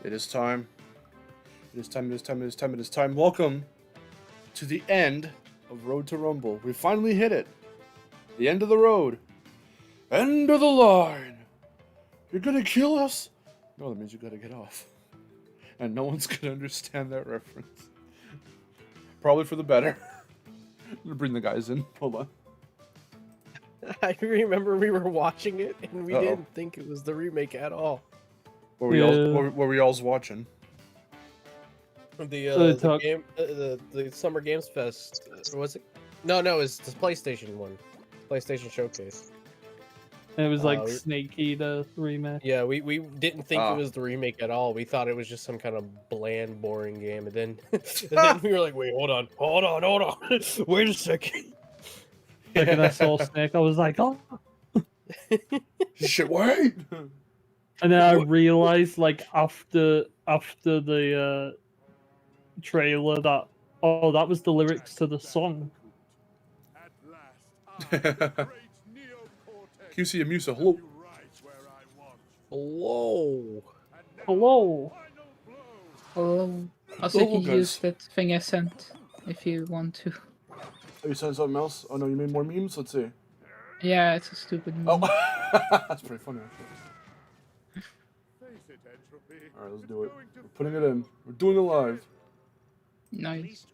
It is time. It is time, it is time, it is time, it is time. Welcome to the end of Road to Rumble. We finally hit it. The end of the road. End of the line. You're gonna kill us? No, that means you gotta get off. And no one's gonna understand that reference. Probably for the better. I'm gonna bring the guys in. Hold on. I remember we were watching it and we didn't think it was the remake at all. What were we all's watching? The Summer Games Fest. Was it? No, it was the PlayStation one. PlayStation Showcase. It was like Snake Eater remake. Yeah, we didn't think it was the remake at all. We thought it was just some kind of bland, boring game. And then, we were like, wait, hold on. Wait a second. Like when I saw Snake, I was like, oh. Shit, wait! And then I realized, like, after the trailer that, oh, that was the lyrics to the song. QC and Musa, hello. Hello. Also, you can guys. use that thing I sent if you want to. Are you saying something else? Oh no, you made more memes? Let's see. Yeah, it's a stupid meme. Oh, that's pretty funny actually. Alright, let's do it. We're putting it in. We're doing it live. Nice.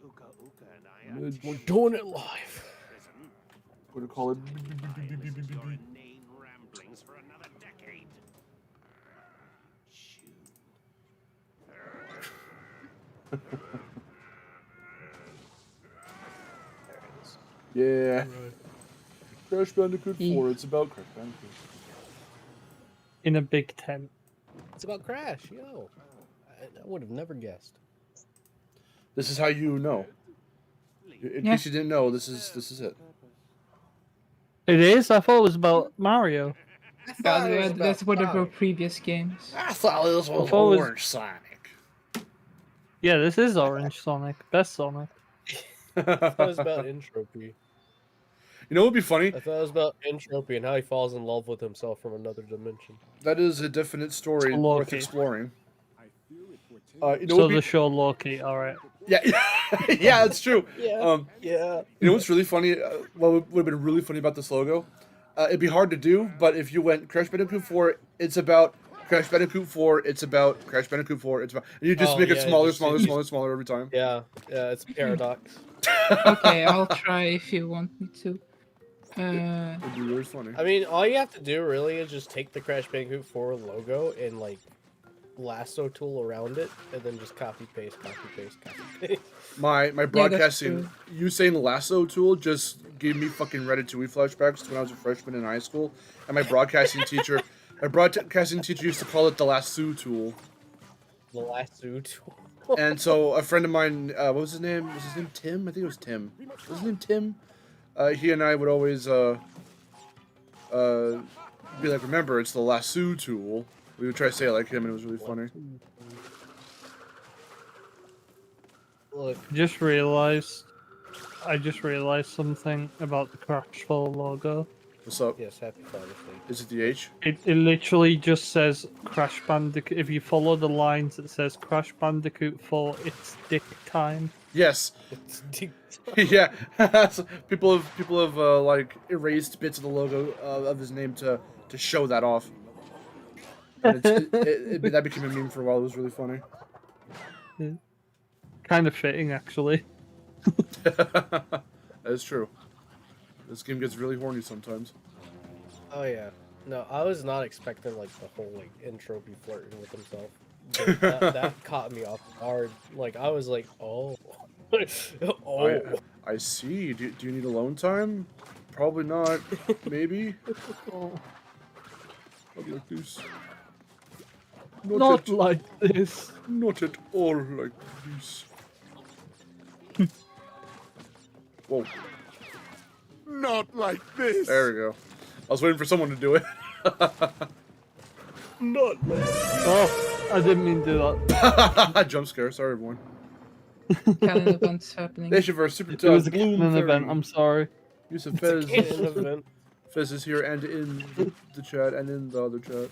We're doing it live. We're gonna call it. Yeah. Crash Bandicoot 4. It's about Crash Bandicoot. In a big tent. It's about Crash, yo. I would have never guessed. This is how you know. In case you didn't know, this is it. It is? I thought it was about Mario. That's one of our previous games. I thought this was Orange Sonic. Yeah, this is Orange Sonic. Best Sonic. I thought it was about Entropy. You know what would be funny? I thought it was about Entropy and how he falls in love with himself from another dimension. That is a definite story worth exploring. You know So the show Loki, alright. Yeah, yeah, it's true. Yeah. You know what's really funny? What would have been really funny about this logo? It'd be hard to do, but if you went Crash Bandicoot 4, it's about Crash Bandicoot 4, it's about Crash Bandicoot 4, it's about... And you just make it smaller every time. Yeah, it's a paradox. Okay, I'll try if you want me to. It'd be really funny. I mean, all you have to do really is just take the Crash Bandicoot 4 logo and like lasso tool around it, and then just copy paste. My broadcasting, you saying lasso tool just gave me fucking Ratatouille flashbacks to when I was a freshman in high school, and my broadcasting teacher used to call it the lasso tool. The lasso tool. And so a friend of mine, what was his name? Was his name Tim? I think it was Tim. Was his name Tim? He and I would always be like, remember, it's the lasso tool. We would try to say it like him, and it was really funny. Look, I just realized something about the Crash 4 logo. What's up? yes, happy Father's Day. Is it the H? It literally just says Crash Bandicoot. If you follow the lines, it says Crash Bandicoot 4, it's dick time. Yes. Yeah. So people have like erased bits of the logo of his name to show that off. And that became a meme for a while. It was really funny. Yeah. Kind of fitting, actually. That is true. This game gets really horny sometimes. Oh yeah. No, I was not expecting like the whole like Entropy flirting with himself. But that caught me off guard. Like I was like, oh, I see. Do you need alone time? Probably not. Maybe. Oh. Not like this. Not like this. Not at all like this. Whoa. Not like this. There we go. I was waiting for someone to do it. Not like this. Oh, I didn't mean to do that. Jump scare. Sorry, everyone. Canon events happening. Nationverse Super It was a canon event, I'm sorry. Yusuf Fez. event. Fez is here and in the chat and in the other chat.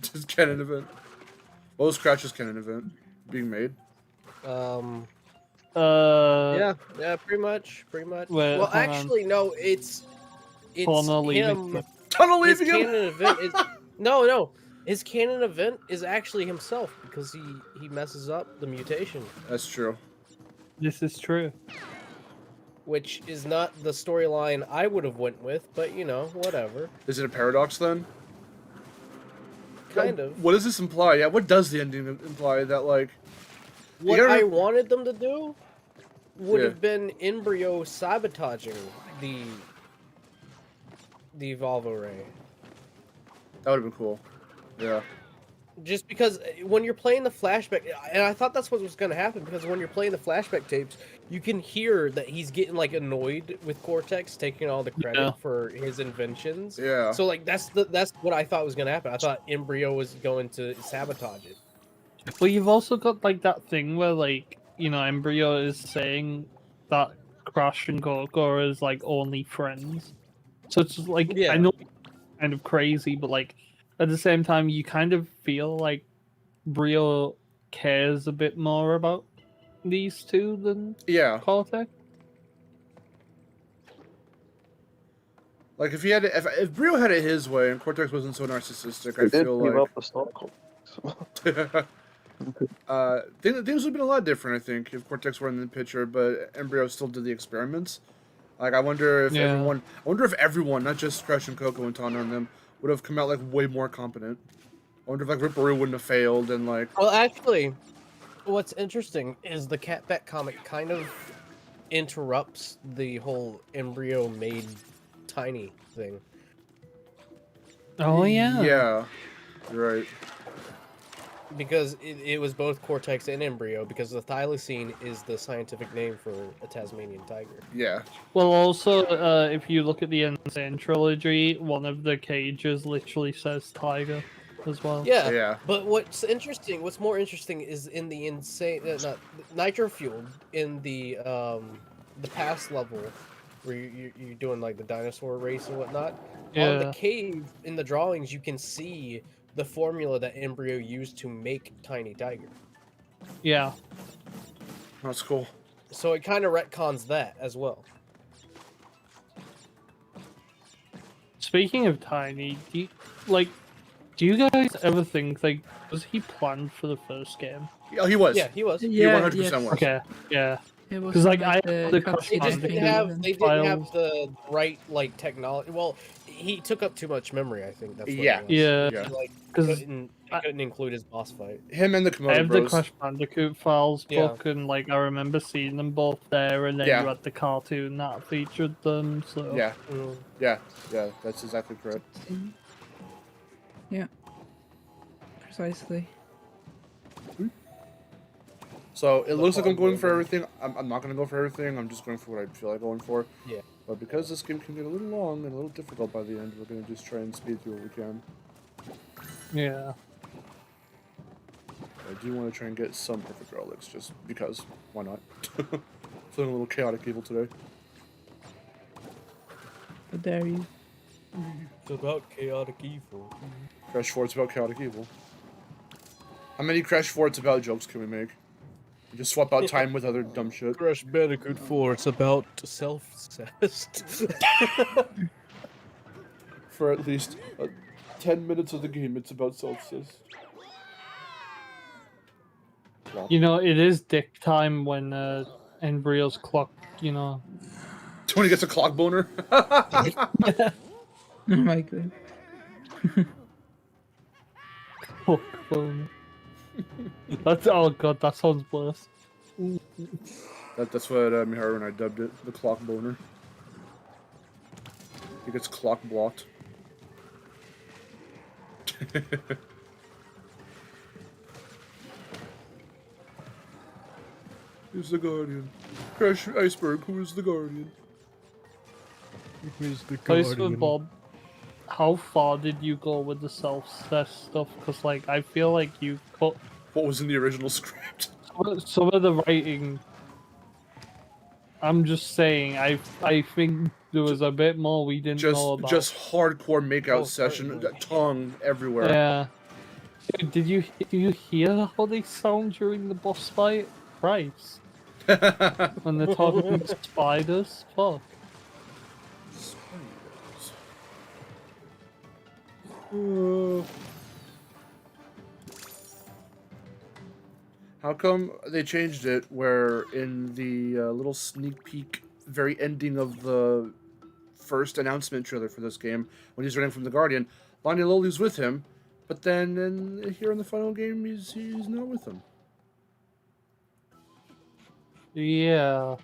Just canon event. What was Cratch's canon event being made? Yeah, pretty much. Wait, Well, hold on. actually, no, it's Tunnel leaving him. the- Tunnel His leaving him. canon event is no. His canon event is actually himself because he messes up the mutation, That's true. This is true. which is not the storyline I would have went with, but you know, whatever. Is it a paradox then? Kind of. What does this imply? Yeah, what does the ending imply? That like What gotta- I wanted them to do would Yeah. have been Embryo sabotaging the Volvo Ray. that would have been cool. Yeah. Just because when you're playing the flashback, and I thought that's what was going to happen, because when you're playing the flashback tapes, you can hear that he's getting like annoyed with Cortex taking all the credit Yeah. for his inventions. Yeah. So like that's what I thought was going to happen. I thought Embryo was going to sabotage it. But you've also got like that thing where like, you know, Embryo is saying that Crash and Coco are his like only friends. So it's just like, Yeah. I know it's kind of crazy, but like at the same time you kind of feel like Brio cares a bit more about these two than Yeah. Cortex. Like if he had if Brio had it his way and Cortex wasn't so narcissistic, I They did feel give like up the stock complex. things would have been a lot different, I think, if Cortex were in the picture, but Embryo still did the experiments. Like, I wonder if everyone, not just Crash and Coco and Tana and them, would have come out like way more competent. I wonder if like Ripperoo wouldn't have failed and like. Well, actually, what's interesting is the Catback comic kind of interrupts the whole Embryo made Tiny thing. Oh yeah. Yeah. You're right. Because it was both Cortex and Embryo, because the thylacine is the scientific name for a Tasmanian tiger. Yeah. Well, also, if you look at the Insane trilogy, one of the cages literally says tiger as well. Yeah, Yeah. but what's more interesting is in the Insane, not Nitro Fueled, in the past level, where you're doing like the dinosaur race and whatnot. On the Yeah. cave, in the drawings, you can see the formula that Embryo used to make Tiny Tiger. Yeah. That's cool. So it kind of retcons that as well. Speaking of Tiny, do you guys ever think like was he planned for the first game? Yeah, he was. Yeah, he was. He Yeah, 100% yes. was. Okay, yeah. It was 'Cause, like, some I of have the cutscenes They just cutscenes didn't they have did. they didn't have files. the right like technology. Well, he took up too much memory. I think that's what Yeah. it was. Yeah. Yeah. He, like 'Cause couldn't include his boss fight. Him and the I Komodo have the Bros. Crash Bandicoot files Yeah. book, and like I remember seeing them both there, and then Yeah. you had the cartoon that featured them. So Yeah. Mm. Yeah. Yeah. That's exactly correct. Yeah. Precisely. So it looks like I'm going for hard everything. I'm not going to go for everything. I'm just going for what I feel like going for. Yeah. But because this game can get a little long and a little difficult by the end, we're going to just try and speed through what we can. yeah. I do want to try and get some perfect relics, just because. Why not? Feeling a little chaotic evil today. How dare you? It's about chaotic evil. Crash 4, it's about chaotic evil. How many Crash 4 it's about jokes can we make? We just swap out time with other dumb shit. Crash Bandicoot 4. It's about self-cessed. For at least 10 minutes of the game, it's about self-cess. You know, it is dick time when Embryo's clock. You know. When he gets a clock boner. Oh my god. Oh, that's oh god, that sounds worse. That's what Miharu and I dubbed it, the clock boner. He gets clock blocked. Who's the Guardian? Crash Iceberg, who is the Guardian? Who's the So, Bob, how far did you go with the self-cess stuff? Because, like, I feel like you put What was in the original script? some of the writing. I'm just saying, I think there was a bit more we didn't know about. Just hardcore makeout Oh, session, certainly. tongue everywhere. Yeah. Dude, did you hear how they sound during the boss fight? Christ. When they're talking to spiders? Fuck. How come they changed it where in the little sneak peek, very ending of the first announcement trailer for this game, when he's running from the Guardian, Lonnie Loli's with him, but then here in the final game, he's not with him. Yeah.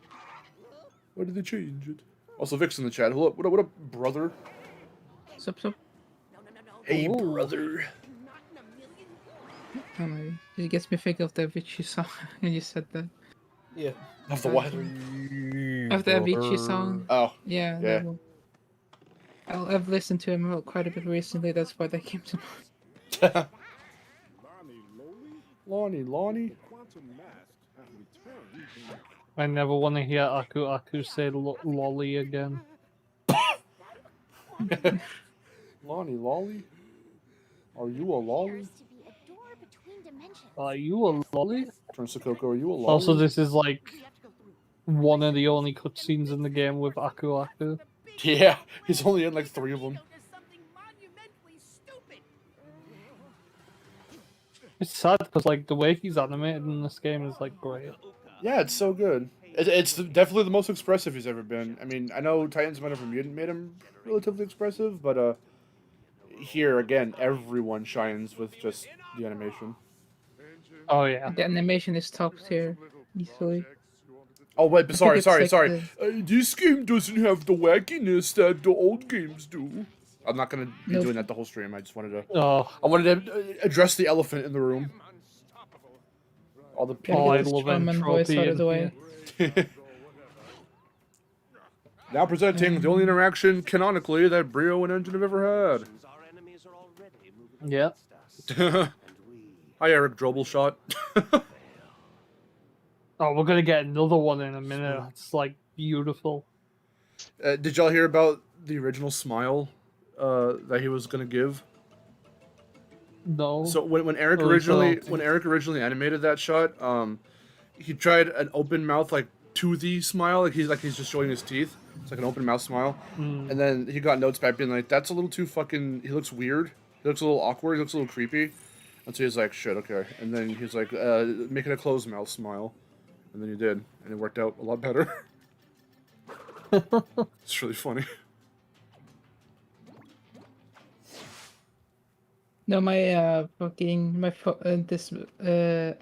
Why did they change it? Also, Vic's in the chat. Hello, what up, brother? Sup. Hey, Ooh. brother. I don't know. It gets me thinking of the Avicii song when you said that. Yeah. Of the what? Of the Avicii song. Oh, Yeah. yeah. that one. I've listened to him quite a bit recently. That's why that came to mind. Lonnie. I never want to hear Aku say lolly again. Lonnie Lolly? Are you a lolly? Are you a lolly? Turnsakoko, are you a lolly? Also, this is like one of the only cutscenes in the game with Aku. Yeah, he's only in like 3 of them. It's sad because like the way he's animated in this game is like great. Yeah, it's so good. It's definitely the most expressive he's ever been. I mean, I know Titans Men of Mutant made him relatively expressive, but here again, everyone shines with just the animation. Oh yeah. The animation is top tier, easily. Oh wait, but sorry. it's like This game doesn't have the wackiness that the old games do. I'm not gonna be Nope. doing that the whole stream. I just wanted to. Oh, I wanted to address the elephant in the room. All the Gotta Oh, I get this love German voice entropy out of in the way. Now presenting the only interaction canonically that Brio and Engine have ever had. yeah. Hi, Eric Drobelshot. Oh, we're gonna get another one in a minute. It's like beautiful. Did y'all hear about the original smile that he was gonna give? No. So when Eric Oh, originally animated that shot, he tried an open mouth like toothy smile, like he's just showing his teeth. It's like an open mouth smile, and then he got notes back being like, "That's a little too fucking." He looks weird. He looks a little awkward. He looks a little creepy. And so he's like, "Shit, okay." And then he's like, "Make it a closed mouth smile," and then he did, and it worked out a lot better. It's really funny. No, my this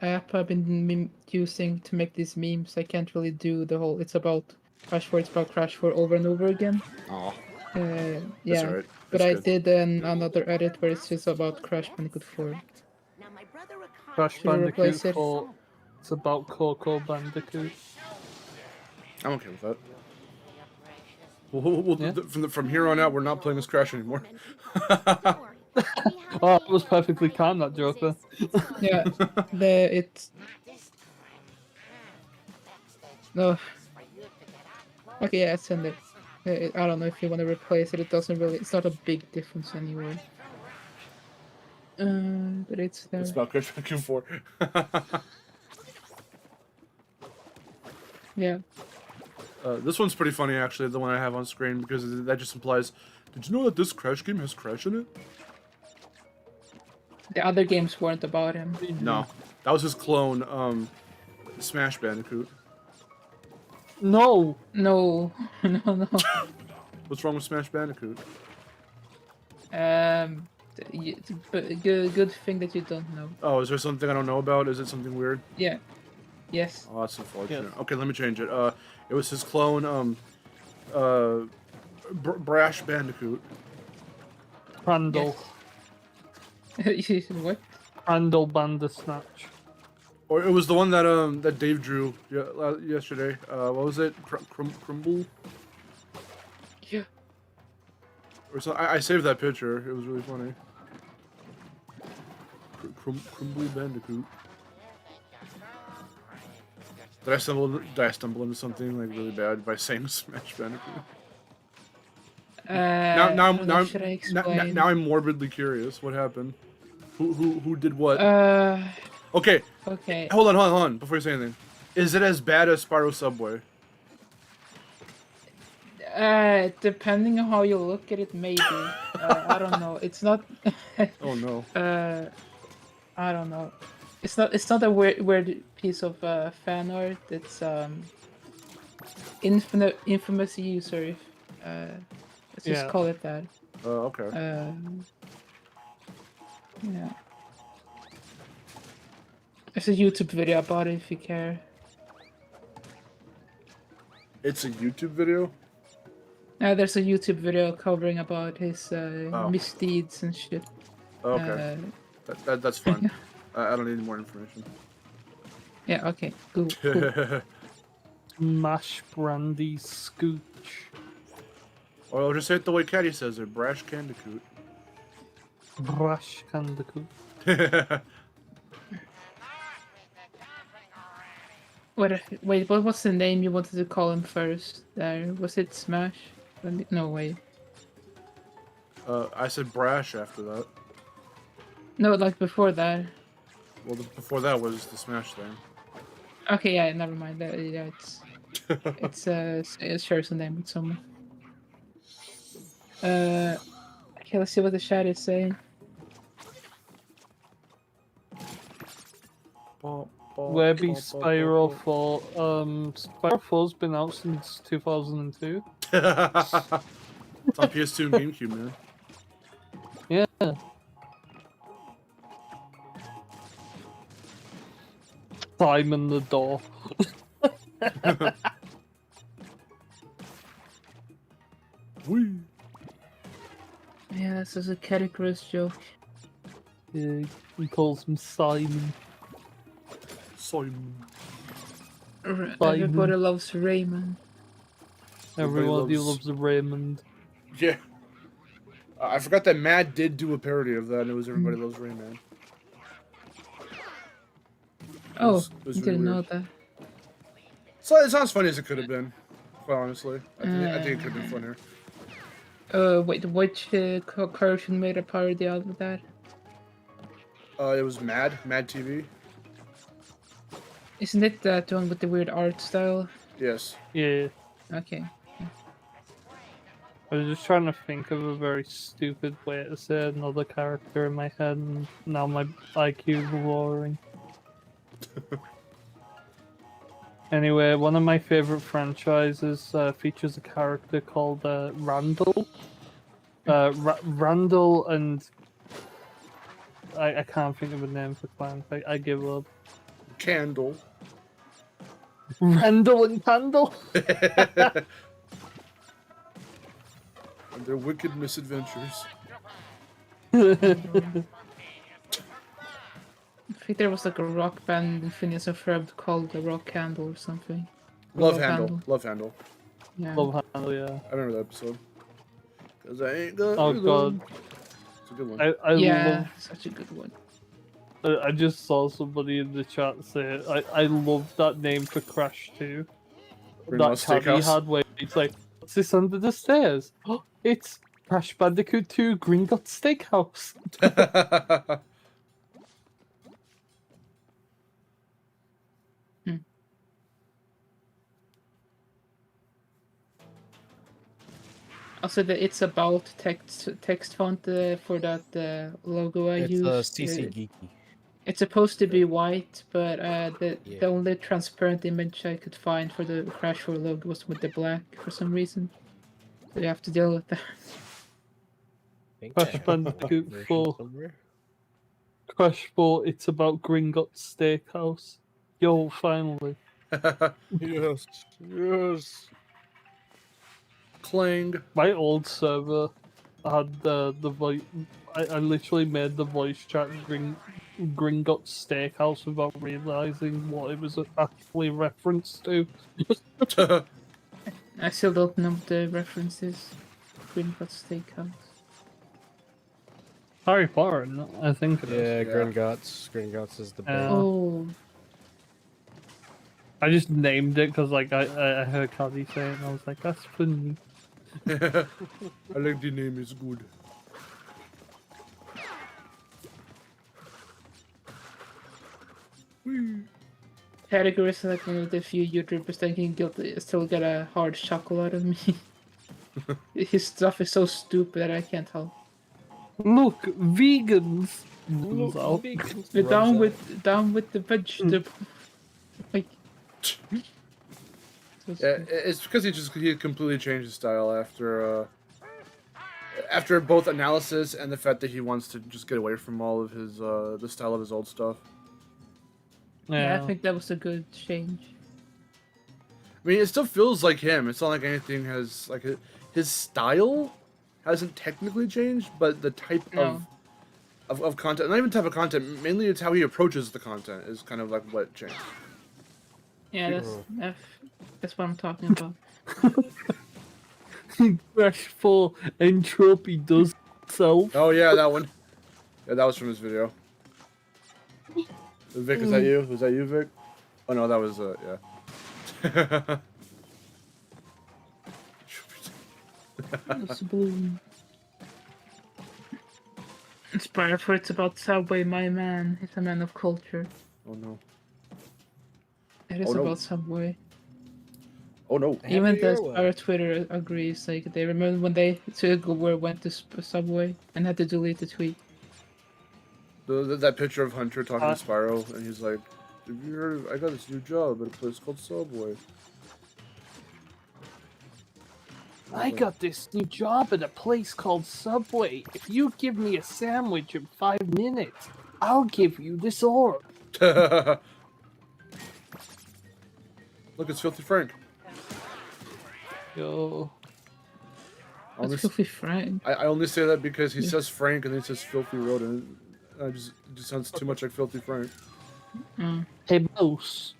app I've been using to make these memes. I can't really do the whole. It's about Crash 4 over and over again. Aw, Yeah, alright. but That's I good. did another edit where it's just about Crash Bandicoot 4. Crash Should we replace Bandicoot it? 4. It's about Coco Bandicoot. I'm okay with that. Yeah. From here on out, we're not playing as Crash anymore. Oh, it was perfectly calm, that Joker. Yeah, it's no. Okay, yeah, send it. I don't know if you want to replace it. It doesn't really. It's not a big difference anyway. But it's there. It's about Crash Bandicoot 4. Yeah. This one's pretty funny, actually, the one I have on screen, because that just implies, did you know that this Crash game has Crash in it? The other games weren't about him. No. That was his clone, Smash Bandicoot. No! No, no. What's wrong with Smash Bandicoot? But good thing that you don't know. Oh, is there something I don't know about? Is it something weird? Yeah. Yes. Oh, that's unfortunate. Yes. Okay, let me change it. It was his clone, Brash Bandicoot. Crandall. What? Crandall Bandersnatch. Or it was the one that that Dave drew yesterday. What was it? Crumble? Yeah. Or so I saved that picture. It was really funny. Crumble Bandicoot. Did I stumble into something like really bad by saying Smash Bandicoot? Now Should I explain? I'm morbidly curious. What happened? Who did what? Okay, Okay. hold on. Before you say anything, is it as bad as Spyro Subway? Depending on how you look at it, maybe. I don't know. It's not. Oh no. I don't know. It's not a weird piece of fan art. It's infamous user. Let's just Yeah. call it that. Okay. Yeah. There's a YouTube video about it if you care. It's a YouTube video. There's a YouTube video covering about his misdeeds and shit. Okay. That's fine. I don't need any more information. Yeah. Okay. Cool. Mash brandy scooch. Or I'll just say it the way Caddy says it. Brash Candicoot. Brash candicoot. Wait. What was the name you wanted to call him first? There was it. Smash. No wait. I said Brash after that. No, like before that. Well, before that was the Smash thing. Okay, yeah, never mind. Yeah, it shares a name with someone. Okay, let's see what the chat is saying. Where be Spyro 4? Spyro 4's been out since 2002. It's on PS2 and GameCube, man. Yeah. Simon the door. Whee! Yeah, this is a Categories joke. Yeah, he calls him Simon. Simon. Everybody loves Rayman. Everybody loves- loves Raymond. Yeah. I forgot that Matt did do a parody of that, and it was Everybody Loves Rayman. Oh, it was I really didn't know weird. that. So it's not as funny as it could have been, quite honestly. I think it could have been funnier. Wait, which cartoon made a parody out of that? It was Mad TV. Isn't it that one with the weird art style? Yes. Yeah. Okay. I was just trying to think of a very stupid way to say another character in my head, and now my IQ is lowering. Anyway, one of my favorite franchises features a character called Randall. Randall and... I can't think of a name for clan. I give up. Candle. Randall and Candle? And their wicked misadventures. I think there was like a rock band in Phineas and Ferb called the Rock Candle or something. Love Handle. Love Handle. Yeah. Love Handle, yeah. I remember that episode. Cause I ain't got Oh god. It's a good one. I Yeah, such a good one. I just saw somebody in the chat say it. I love that name for Crash 2. Greenlaw That tab he Steakhouse. had where it's like, what's this under the stairs? Oh, it's Crash Bandicoot 2 Gringotts Steakhouse. Also, it's about text font for that logo I It's used. CC Geeky. It's supposed to be white, but the Yeah. the only transparent image I could find for the Crash 4 logo was with the black for some reason. So you have to deal with that. Think Crash I have a Bandicoot version 4. somewhere. Crash 4, it's about Gringotts Steakhouse. Yo, finally. Yes, yes. Clang. My old server had the voice. I literally made the voice chat Gringotts Steakhouse without realizing what it was actually referenced to. I still don't know what the reference is. Gringotts Steakhouse. Harry Potter, no? I think it is. Yeah, Yeah. Gringotts. Gringotts is the best. Oh, I just named it because like I heard Caddy say it and I was like, that's funny. I like the name, it's good. Category is like one of the few YouTubers that can still get a hard chuckle out of me. His stuff is so stupid that I can't help. Look, vegans. Look, Runs out. vegans We're runs out. down with the vegetable. Like, so Yeah, stupid. it's because he completely changed his style after both analysis and the fact that he wants to just get away from all of his the style of his old stuff. Yeah, I think that was a good change. I mean, it still feels like him. It's not like anything has like his style hasn't technically changed, but the type No. of content, not even type of content, mainly it's how he approaches the content is kind of like what changed. Yeah, that's what I'm talking about. Crash for entropy does self. Oh yeah, that one. Yeah, that was from his video. Vic, is that you? Was that you, Vic? Oh no, that was yeah. It's blue. Spyro, it's about Subway, my man. He's a man of culture. Oh no. It is Oh, no. about Subway. Oh no. Even Happy the or what? Spyro Twitter agrees. Like, they remember when they went to Subway and had to delete the tweet. That picture of Hunter talking to Spyro, and he's like, "Have you heard? I got this new job at a place called Subway." I got this new job at a place called Subway. If you give me a sandwich in 5 minutes, I'll give you this orb. Look, it's Filthy Frank. Yo. I only, That's Filthy Frank. I only say that because he says Frank and then he says Filthy Rodent. It just sounds too much like Filthy Frank. Hey, Mouse.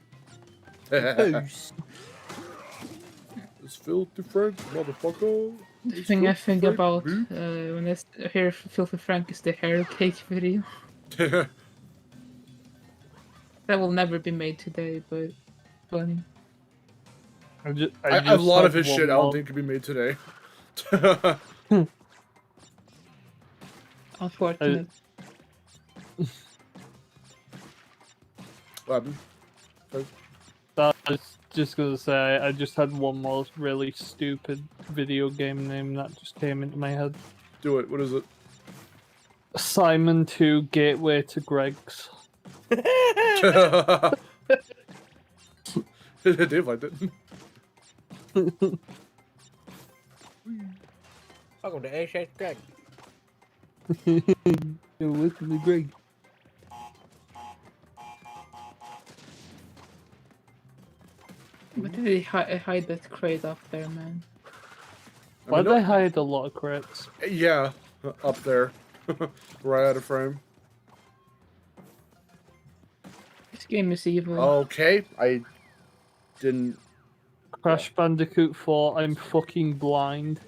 It's Filthy Frank, motherfucker. The thing I think Frank, about hmm? when I hear Filthy Frank is the hair cake video. That will never be made today, but funny. I have a lot of his shit I don't think could be made today. Unfortunate. What happened? I was just gonna say, I just had one more really stupid video game name that just came into my head. Do it. What is it? Simon 2 Gateway to Greg's. Dave liked it. Welcome to HH Greg. Yo, welcome to Greg. But did they hide that crate up there, man? Why'd they hide a lot of crates? Yeah, up there. Right out of frame. This game is evil. Okay, I didn't. Crash Bandicoot 4, I'm fucking blind.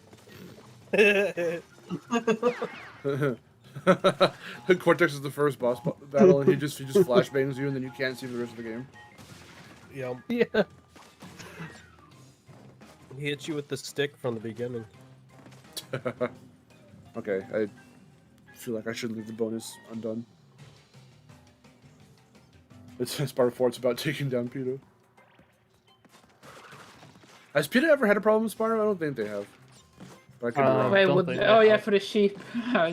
Cortex is the first boss battle, and he just flashbangs you, and then you can't see the rest of the game. Yeah. Yeah. He hits you with the stick from the beginning. Okay, I feel like I should leave the bonus undone. It's part 4. It's about taking down PETA. Has PETA ever had a problem with Spyro? I don't think they have. But I could be wrong. Wait, don't what? think Oh they yeah, have. for the sheep.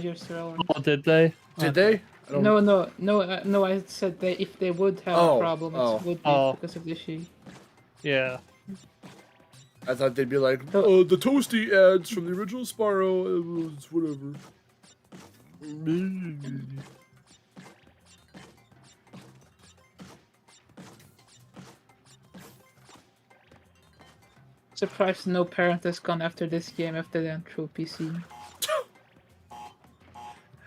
You're so. Oh, did they? Did they? I don't... No. I said that if they would have Oh, a problem, oh. it would be Oh. because of the sheep. Yeah. I thought they'd be like, Oh. oh, the toasty ads from the original Spyro, it's whatever. Surprised no parent has gone after this game after the entropy scene.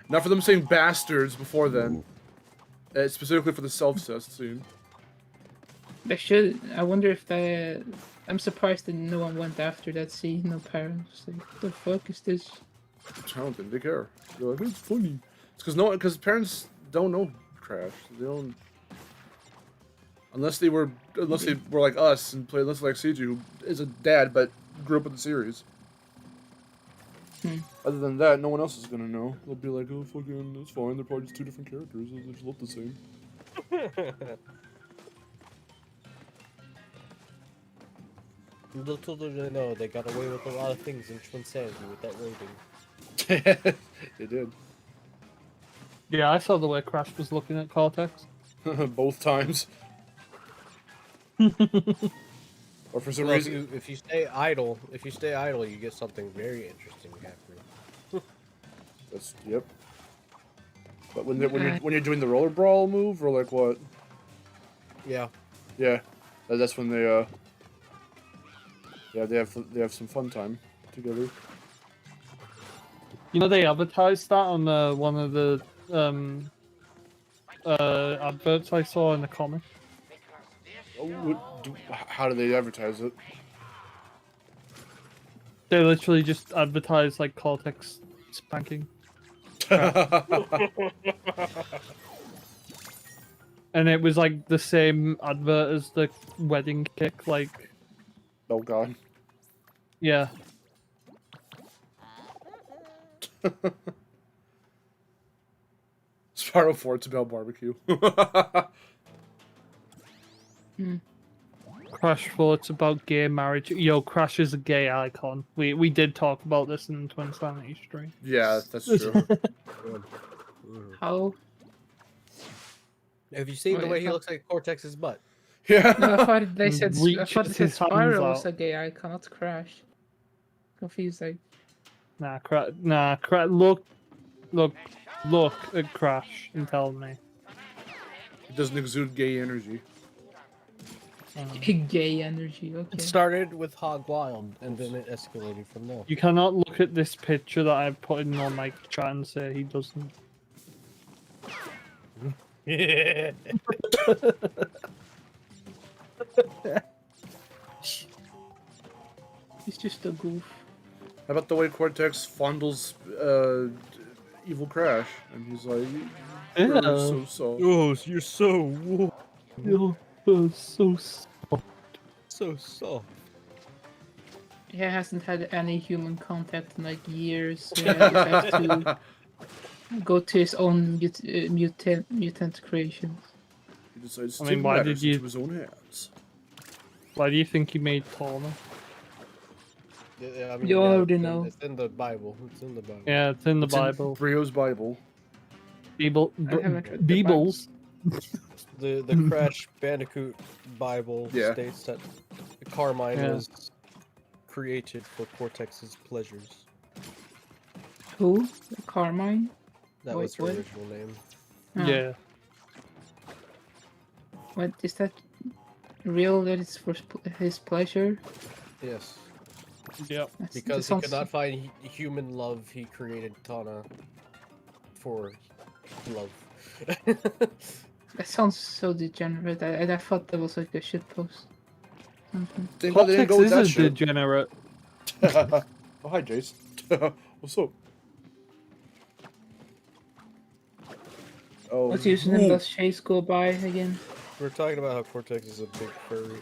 Not for them saying bastards before then. Specifically for the self-cest scene. They should. I wonder if they. I'm surprised that no one went after that scene. No parents. Like, what the fuck is this? I don't think they care. They're like, it's funny. It's because parents don't know Crash. They don't. Unless they were like us and played, unless like CG, who is a dad but grew up with the series. Other than that, no one else is gonna know. They'll be like, oh, fucking, it's fine. They're probably just two different characters. They just look the same. Little do they know, they got away with a lot of things in Twinsanity with that rating. They did. Yeah, I saw the way Crash was looking at Cortex. Both times. Or for some Well, reason. if you stay idle, you get something very interesting happening. That's yep. But when you're doing the roller brawl move or like what? Yeah. Yeah, that's when they yeah they have some fun time together. You know, they advertised that on one of the adverts I saw in the comic. How do they advertise it? They literally just advertised like Cortex spanking. And it was like the same advert as the wedding kick, like, Oh god. yeah. Spyro 4, it's about barbecue. Crash 4, it's about gay marriage. Yo, Crash is a gay icon. We did talk about this in the Twin Sanity stream. Yeah, that's true. How? Have you seen the Wait, way he how- looks like Cortex's butt? Yeah. No, I thought they said Reaches his hands Spyro was out. a gay icon, not Crash. Confused, like. Nah, look at Crash and tell me. It doesn't exude gay energy. Gay energy, okay. It started with Hog Wild, and then it escalated from there. You cannot look at this picture that I've put in on my chat and say he doesn't. He's just a goof. How about the way Cortex fondles evil Crash, and he's like, Yeah. "You're so soft." Oh, you're so You're so so soft. He hasn't had any human contact in like years. So he has to go to his own mutant creations. He decides I to mean, take why matters did you- into his own hands. Why do you think he made Tawna? Yeah, I mean, You already it's know. It's in the Bible. It's in the Bible. Yeah, it's in the It's in Bible. Brio's Bible. haven't read the Beebles. The Crash Bandicoot Bible Yeah. states that Carmine Yeah. was created for Cortex's pleasures. Who? Carmine? That Wait, was her what? original name. Oh, Yeah. What is that? Real? That it's for his pleasure? Yes. Yep. That's, Because he sounds- could not find human love, he created Tana for love. That sounds so degenerate. I thought that was like a shitpost. Something. Thank God they didn't Cortex go with is that a shit. degenerate. Oh, hi, Jace. What's up? Oh, What username ooh. does Chase go by again? We're talking about how Cortex is a big furry.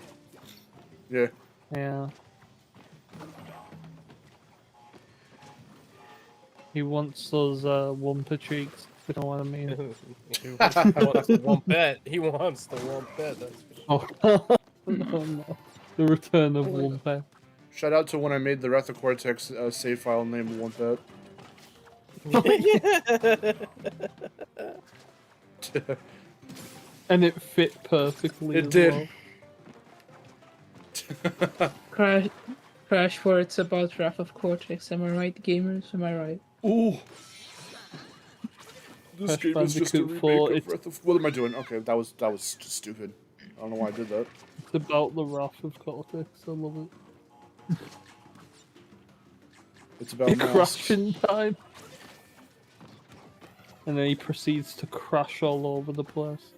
Yeah. Yeah. He wants those Wumpa cheeks. You know what I mean? He wants the Wumpet. He wants the Wumpet. That's for sure. Oh, no. The return of Wumpa. Shout out to when I made the Wrath of Cortex save file named One And it fit perfectly. It as did. well. Crash for it's about Wrath of Cortex. Am I right, gamers? Am I right? Ooh. This Crash game is just a Bandicoot remake 4, of it's- Wrath of... What am I doing? Okay, that was just stupid. I don't know why I did that. It's about the wrath of Cortex. I love it. It's about He masks. crashing time. And then he proceeds to crash all over the place.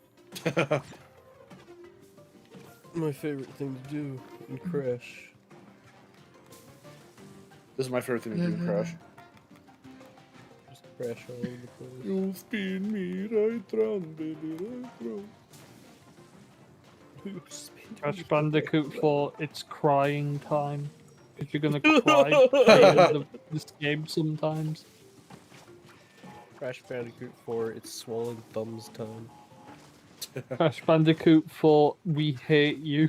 My favorite thing to do in Crash. This is my favorite thing to do in Crash. Just crash all over the place. You spin me right round, baby, right round. Crash Bandicoot 4, it's crying time. Because you're gonna cry playing this game sometimes. Crash Bandicoot 4, it's swollen thumbs time. Crash Bandicoot 4, we hate you.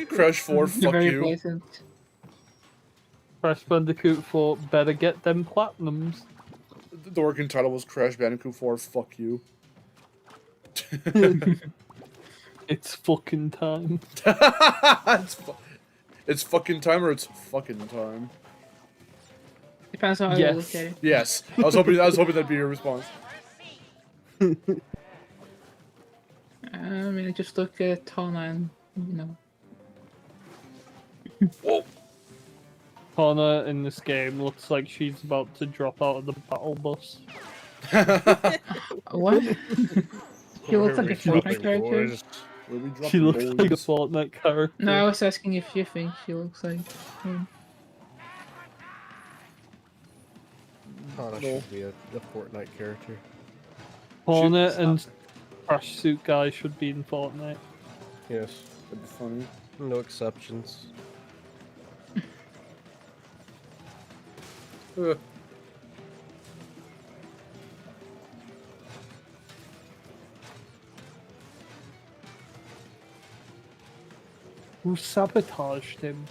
Crash 4, You're fuck very you. blatant. Crash Bandicoot 4, better get them platinums. The working title was Crash Bandicoot 4, fuck you. It's fucking time. It's fucking time or it's fucking time. Depends on how you look at it. Yes. I was hoping that'd be your response. I mean, I just look at Tana and, you know. Whoa. Connor in this game looks like she's about to drop out of the battle bus. What? She looks like a Fortnite character. Where we drop She the looks like a balls? Fortnite character. No, I was asking if you think she looks like. Hana should be a Fortnite character. Connor and Crash Suit Guy should be in Fortnite. Yes. That'd be funny. No exceptions. Who sabotaged him?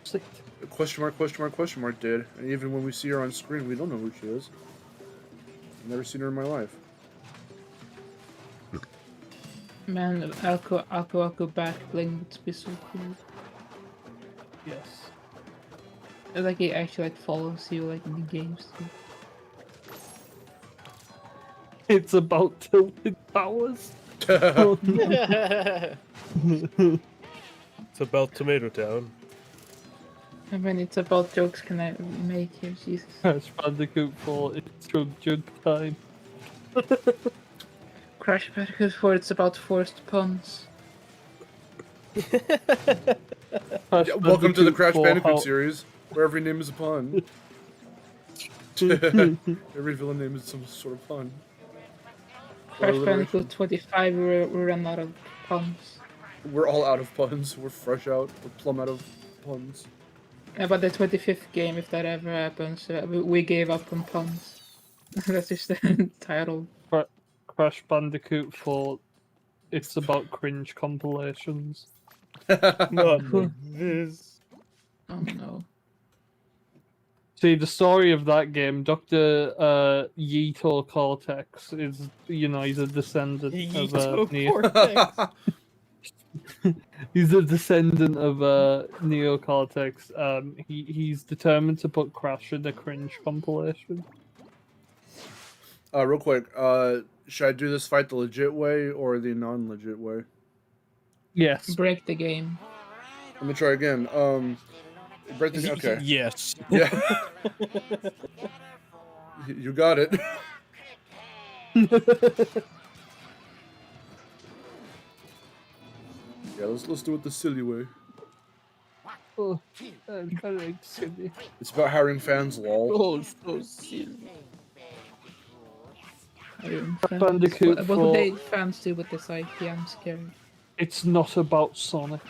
Who's it? Question mark, question mark, question mark, dude. And even when we see her on screen, we don't know who she is. I've never seen her in my life. Man, Alco back bling would be so cool. Yes. Like he actually like follows you like in the games too. It's about tilted towers. It's about Tomato Town. I mean, it's about jokes can I make here, Jesus. Crash Bandicoot 4, it's drug jug time. Crash Bandicoot 4, it's about forced puns. Welcome to the Crash 4, Bandicoot series, where every name is a pun. Every villain name is some sort of pun. Crash alliteration. Bandicoot 25, we ran out of puns. We're all out of puns. We're fresh out. We're plumb out of puns. About the 25th game, if that ever happens, we gave up on puns. That's just the title. Crash Bandicoot 4, it's about cringe compilations. Not like this. Oh no. See, the story of that game, Dr. Yeeto Cortex is, you know, he's a descendant of Cortex. he's a descendant of Neocortex. He's determined to put Crash in the cringe compilation. Real quick, should I do this fight the legit way or the non-legit way? Yes. Break the game. Let me try again. Break the okay. Yes. Yeah. You got it. Yeah, let's do it the silly way. Oh, I like silly. It's about hiring fans, lol. Oh, so silly. Bandicoot What do 4. they fans do with this IP? I'm scared. It's not about Sonic.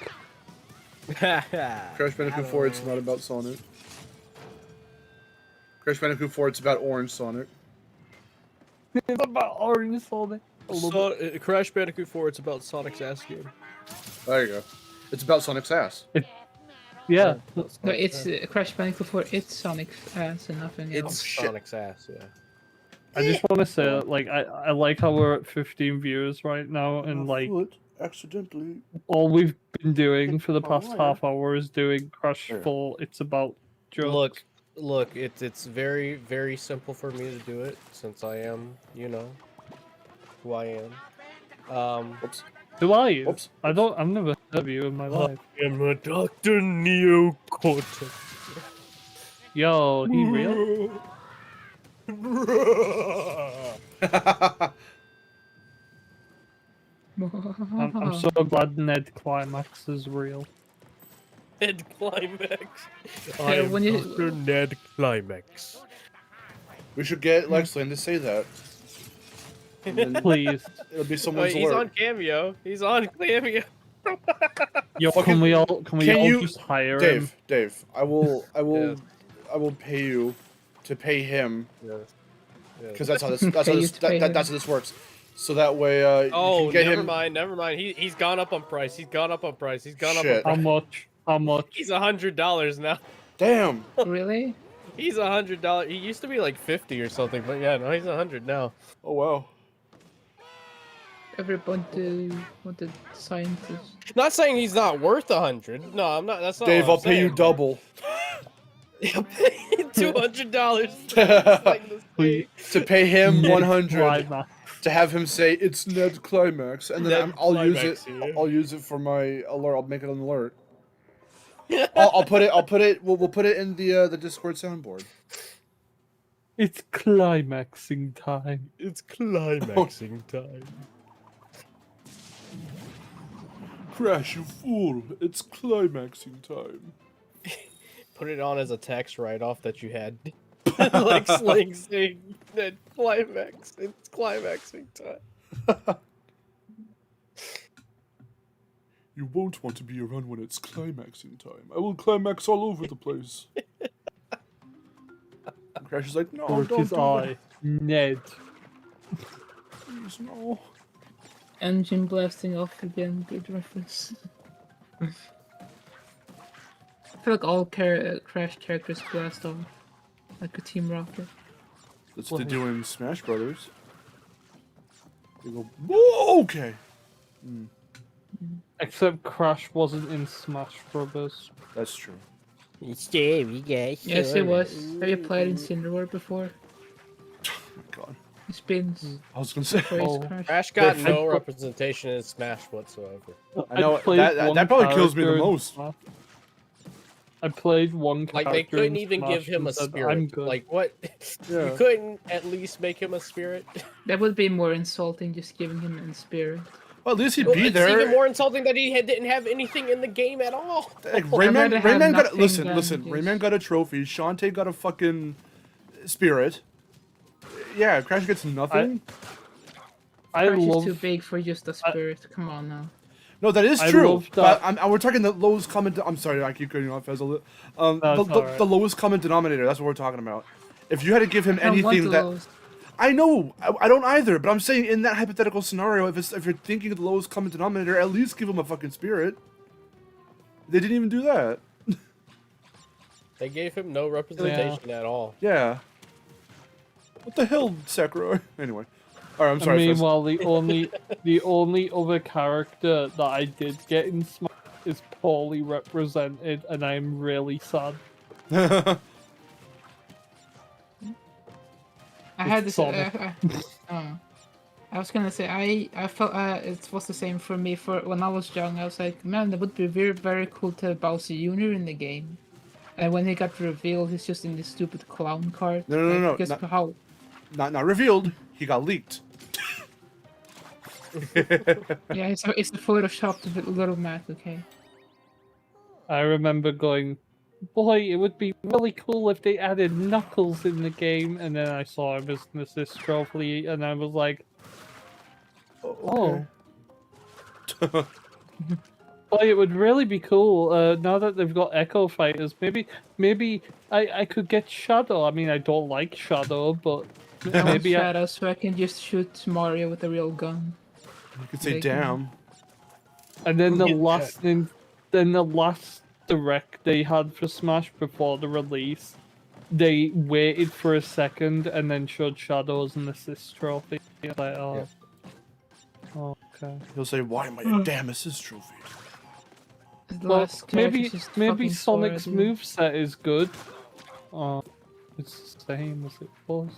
Crash Bandicoot 4, it's not about Sonic. Crash Bandicoot 4, it's about Orange Sonic. It's about Orange Sonic. Crash Bandicoot 4, it's about Sonic's ass game. There you go. It's about Sonic's ass. Yeah. No, it's Crash Bandicoot 4. It's Sonic's ass and nothing It's else. Sonic's ass, yeah. I just want to say, like, I like how we're at 15 viewers right now, and like, Accidentally. all we've been doing for the past half hour is doing Crash 4. It's about jokes. Look, it's very, very simple for me to do it, since I am, you know, who I am. Oops. Who are you? Oops. I've never heard of you in my life. I am a Dr. Neocortex. Yo, he real? I'm so glad Ned Climax is real. Ned Climax. Yeah, I am when you- Dr. Ned Climax. We should get Lexlane to say that. And then Please. it'll be Wait, someone's he's alert. on Cameo. He's on Cameo. Yo, Fucking- can we all can you- just hire him? Dave, I will Yeah. pay you to pay him Yeah. because that's how this Pay you to pay him. that's how this works. So that way, you Oh, can get never him. mind, never mind. He's gone up on price. He's gone up on price. He's gone up on Shit. How price. much? How much? He's $100 now. Damn. Really? He's $100. He used to be like 50 or something, but yeah, no, he's 100 now. Oh wow. Everybody wanted scientists. Not saying he's not worth 100. No, I'm not. That's not. Dave, what I'll I'm pay you saying. double. I'll pay you $200. To pay him Ned 100 Climax. to have him say it's Ned Climax, and then Ned I'll use it. Climax, yeah. I'll use it for my alert. I'll make it an alert. I'll put it. We'll put it in the Discord soundboard. It's climaxing time. It's climaxing time. Crash, you fool! It's climaxing time. Put it on as a tax write-off that you had. Like Sling saying that climax. It's climaxing time. You won't want to be around when it's climaxing time. I will climax all over the place. Crash is like, no, Broke don't his do eye. Ned. that. Please, no. Engine blasting off again. Good reference. I feel like all Crash characters blast off, like a Team Rocket. That's what they do in Smash Brothers. They go, whoa, okay. Except Crash wasn't in Smash Brothers. That's true. Scary guys. Yes, it was. Have you played in Cinderware before? Oh my god. He spins. I was gonna say. Praise Oh. Crash. Crash got They're- no representation in Smash whatsoever. I know, played that one probably kills me the character in most. Smash. I played one character Like they couldn't in even give Smash him a and said, spirit. I'm good. Like what? Yeah. You couldn't at least make him a spirit. That would be more insulting, just giving him in spirit. Well, at least he'd Well, be it's there. even more insulting that he didn't have anything in the game at all. Like I'd rather have Rayman got nothing listen. than just- Rayman got a trophy. Shantae got a fucking spirit. Yeah, Crash gets nothing. I Crash love is too big for just a spirit. Come on now. No, that is I true. love But that. we're talking the lowest common. I'm sorry, I keep cutting you off, Faisal. No, it's alright. The lowest common denominator. That's what we're talking about. If you had to give him I don't want anything the that lowest. I know, I don't either. But I'm saying in that hypothetical scenario, if you're thinking of the lowest common denominator, at least give him a fucking spirit. They didn't even do that. They gave him no representation at all. Yeah. What the hell, Sakurai? Anyway. Alright, I'm sorry. And meanwhile, the only other character that I did get in Smash is poorly represented, and I'm really sad. Fez. I had this. Sonic. I was gonna say I felt it was the same for me. For when I was young, I was like, man, that would be very very cool to have Bowser Jr. in the game. And when he got revealed, he's just in this stupid clown cart. No, Because not- how? Not revealed. He got leaked. Yeah, it's a photoshopped little Matt. Okay. I remember going, boy, it would be really cool if they added Knuckles in the game, and then I saw him as an assist trophy, and I was like, oh. Boy, it would really be cool, now that they've got Echo Fighters, maybe I could get Shadow. I mean, I don't like Shadow, but I want maybe I... Shadow so I can just shoot Mario with a real gun. You could say Like, damn. And then the Yeah. last direct they had for Smash before the release, they waited for a second and then showed Shadow as an assist trophy. Like, oh. Oh, okay. He'll say, why am I a damn assist trophy? The Well, last character's maybe just maybe fucking Sonic's Sora, dude. moveset is good. Oh, it's the same as it was.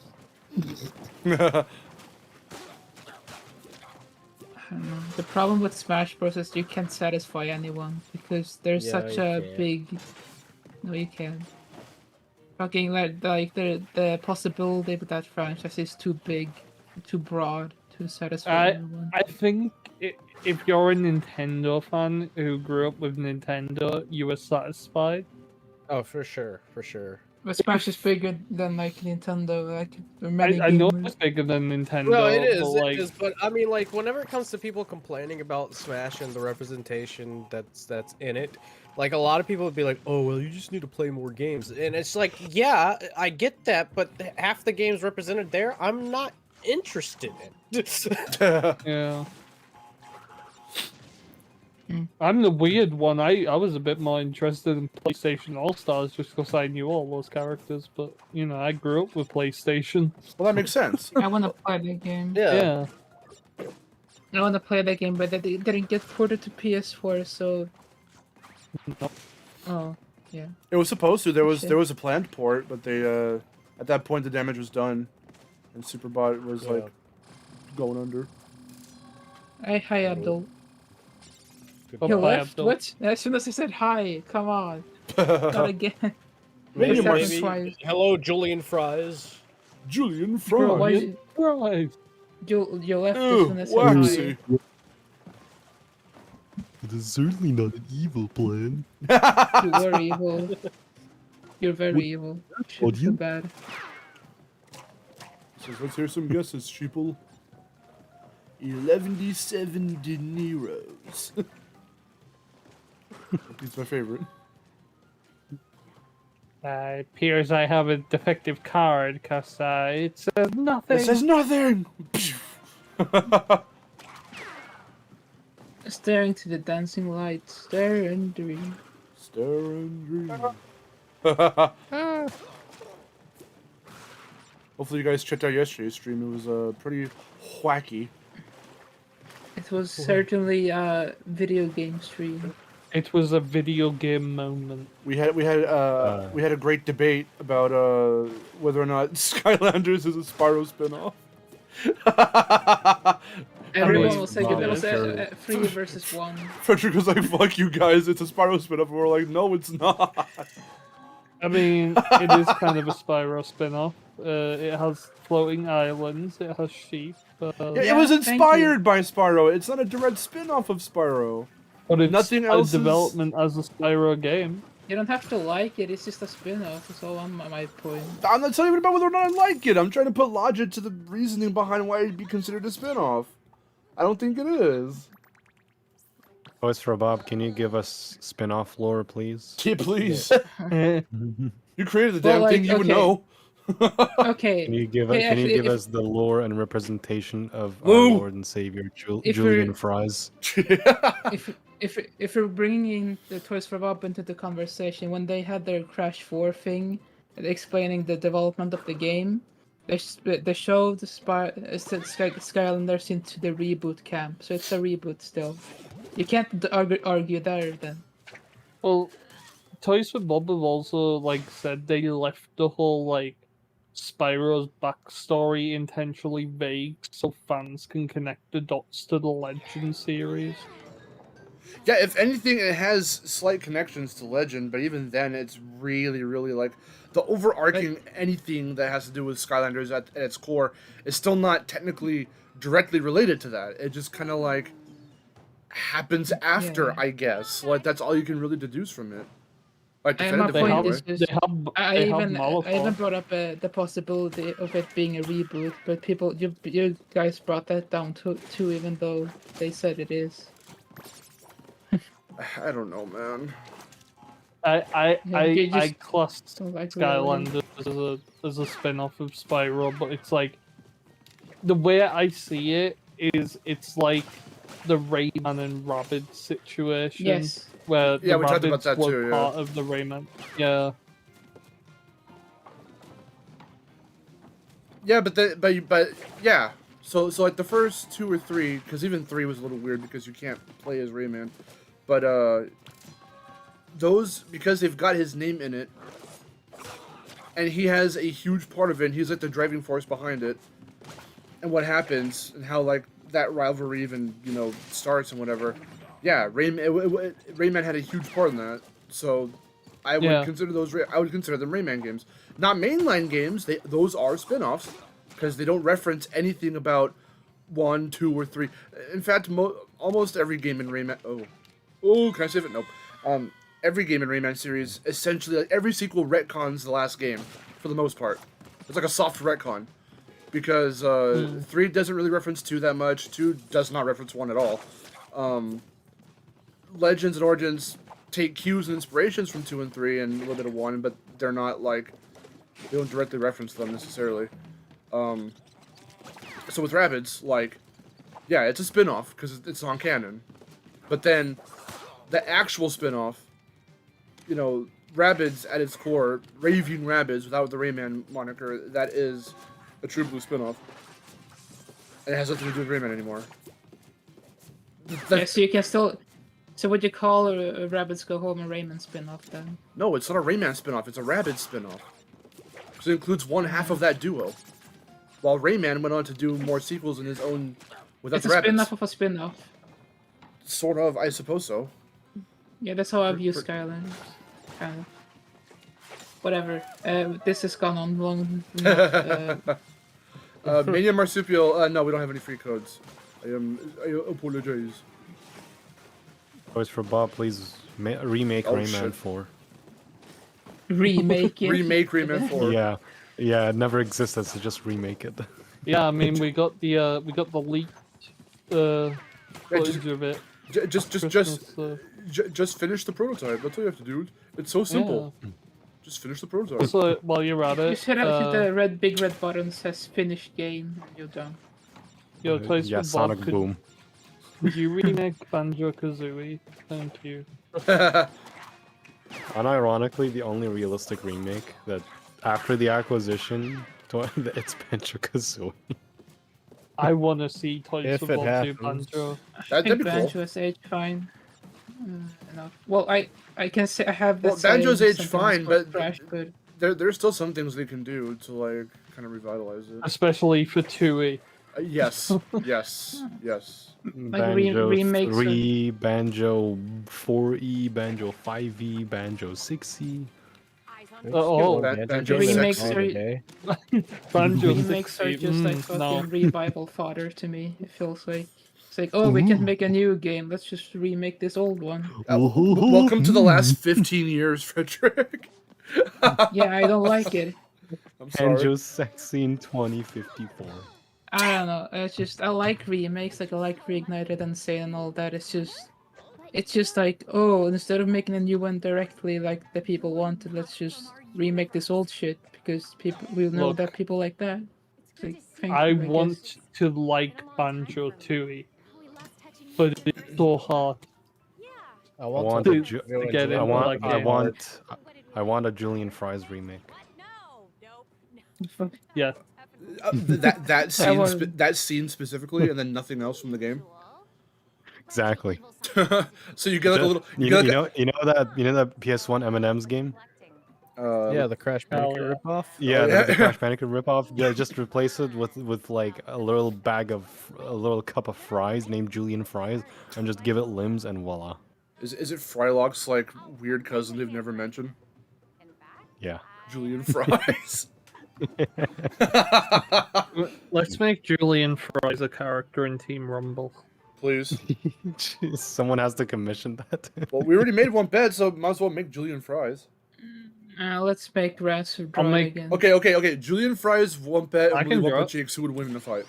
I don't know. The problem with Smash Bros is you can't satisfy anyone because there's Yeah, such you a can. big. No, you can't. Fucking like the possibility with that franchise is too big, too broad to satisfy everyone. I think if you're a Nintendo fan who grew up with Nintendo, you were satisfied. Oh, for sure, for sure. But Smash is bigger than like Nintendo. Like there are many I know gamers. it's bigger than Nintendo. No, it is, but, it like, is. But I mean, like, whenever it comes to people complaining about Smash and the representation that's in it, like a lot of people would be like, "Oh, well, you just need to play more games," and it's like, yeah, I get that, but half the games represented there, I'm not interested in. Yeah. I'm the weird one. I was a bit more interested in PlayStation All Stars just because I knew all those characters. But you know, I grew up with PlayStation. Well, that makes sense. I want to play that game. Yeah. I want to play that game, but it didn't get ported to PS4, so. No. Oh, yeah. It was supposed to. There Shit. was a planned port, but they at that point the damage was done, and Superbot was Yeah. like going under. Hi, Abdul. Bye-bye, You left? Abdul. What? As soon as I said hi, come on. Not again. Maybe It's more happened twice. Hello, Julian Fries. Julian Bro, why Fry. did Right. you left as Ew, soon as I said waxy. It is certainly not an evil plan. hi? You were evil. You're very evil. Shit, so Audience? bad. Says, let's hear some guesses, sheeple. 11 De Niro's. He's my favorite. It appears I have a defective card because it says nothing. It says nothing. Staring to the dancing lights. Stare and dream. Stare and dream. Hopefully you guys checked out yesterday's stream. It was pretty wacky. It was certainly a video game stream. It was a video game moment. We had a great debate about whether or not Skylanders is a Spyro spin-off. Everyone mean, was like, wow, it was sure. a 3 versus 1. Frederick was like, "Fuck you guys, it's a Spyro spin-off." And we're like, "No, it's not." I mean, it is kind of a Spyro spin-off. It has floating islands. It has sheep. Yeah, Yeah, it was thank you. inspired by Spyro. It's not a direct spin-off of Spyro. But it's Nothing a else is- development as a Spyro game. You don't have to like it, it's just a spin-off, that's all my point. I'm not telling you about whether or not I like it. I'm trying to put logic to the reasoning behind why it'd be considered a spin-off. I don't think it is. Voice for Bob, can you give us spin-off lore, please? Yeah, please. Eh, You created the Well, damn thing. like, You would okay. know. Okay, Can you give Hey, us, actually, if- us the lore and representation of our Lou! Lord and Savior If Julian we're- Fries? if we're bringing the Toys for Bob into the conversation, when they had their Crash 4 thing, explaining the development of the game, they showed Skylanders into the reboot camp, so it's a reboot still. You can't argue there then. well, Toys for Bob have also said they left the whole Spyro's backstory intentionally vague so fans can connect the dots to the Legend series. Yeah, if anything, it has slight connections to Legend, but even then, it's really, really the overarching anything that has to do with Skylanders at its core is still not technically directly related to that. It just kind of happens after, Yeah. I guess. That's all you can really deduce from it. And my They point have, is just, they have, I they have even Molotov. brought up the possibility of it being a reboot, but you guys brought that down too, even though they said it is. I don't know, man. I you I just classed don't like Skylanders as a spin-off of Spyro, but it's the way I see it is it's like the Rayman and Rabbids situation. Yes. Where Yeah, the we talked about Rabbids that were too, yeah. part of the Rayman. Yeah. Yeah, but yeah. So the first 2 or 3, because even 3 was a little weird because you can't play as Rayman, but those, because they've got his name in it, and he has a huge part of it. And he's the driving force behind it, and what happens and how that rivalry even starts and whatever. Yeah, Rayman had a huge part in that, so I would Yeah. consider I would consider them Rayman games, not mainline games. Those are spin-offs because they don't reference anything about 1, 2, or 3. In fact, almost every game in Rayman. Oh, can I save it? Nope. Every game in Rayman series, essentially, every sequel retcons the last game for the most part. It's like a soft retcon because 3 doesn't really reference 2 that much. 2 does not reference 1 at all. Legends and Origins take cues and inspirations from 2 and 3 and a little bit of 1, but they're not they don't directly reference them necessarily. So with Rabbids, like, yeah, it's a spin-off because it's non-canon. But then the actual spin-off, you know, Rabbids at its core, Raving Rabbids without the Rayman moniker, that is a True Blue spin-off. And it has nothing to do with Rayman anymore. Yeah, so you can still. So would you call a Rabbids Go Home a Rayman spin-off then? No, it's not a Rayman spin-off, it's a Rabbids spin-off. So it includes one half of that duo. While Rayman went on to do more sequels in his own without It's the a Rabbids. spin-off of a spin-off. Sort of, I suppose so. Yeah, that's how I view Skylanders. Kind of. Whatever. This has gone on long enough. Mania Marsupial, no, we don't have any free codes. I apologize. Voice for Bob, please remake Oh, Rayman shit. 4. Remake it. Remake Rayman 4. Yeah, it never existed, so just remake it. Yeah, I mean we got the leaked footage of it. Just finish the prototype. That's all you have to do. It's so simple. Just finish the prototype. So while you're at it, You should have the big red button says finished game and you're done. your Toys Yeah, for Sonic Bob, Boom. could you remake Banjo-Kazooie? Thank you. Unironically, the only realistic remake that after the acquisition, it's Banjo-Kazooie. I want to see Toys If for it Bob do happens. Banjo. That'd be cool. Banjo is aged fine. Enough. Well, I can say I have that. Well, Banjo's saying, aged sometimes fine, but Crash could. there's still some things they can do to like kind of revitalize it. Especially for Tui. Yes, yes, yes. Like Banjo remakes 3, Banjo 4E, Banjo 5E, Banjo 6E. Oh, Banjo Remakes Sexy. are- Banjo Remakes are just like fucking no. revival fodder to me. It feels like it's like, oh, we can make a new game. Let's just remake this old one. Welcome to the last 15 years, Frederick. Yeah, I don't like it. I'm sorry. Banjo Sexy in 2054. I don't know. It's just I like remakes, like I like Reignited and Insane and all that. It's just like, oh, instead of making a new one directly like the people wanted, let's just remake this old shit because people will know Look, that people like that. It's like, thank I you, guess. want to like Banjo Tooie, but it's so hard. I I want want to a to Ju- get it. I want like I it. want a Julian Fries remake. Yeah, that scene specifically, and then nothing else from the game. Exactly. So you get like a little. You get like know that PS1 M&M's game? Yeah, the Crash Bandicoot ripoff. Yeah, yeah. the Crash Bandicoot ripoff. Yeah, just replace it with like a little cup of fries named Julian Fries, and just give it limbs, and voila. Is it Frylock's like weird cousin they've never mentioned? Yeah. Julian Fries. let's make Julian Fries a character in Team Rumble. Please. Jeez, someone has to commission that. Well, we already made one bet, so might as well make Julian Fries. Let's make Rats I'll draw make- again. Okay. Julian Fries, one bet, I and can Willy draw Wonka it. Cheeks, who would win in a fight?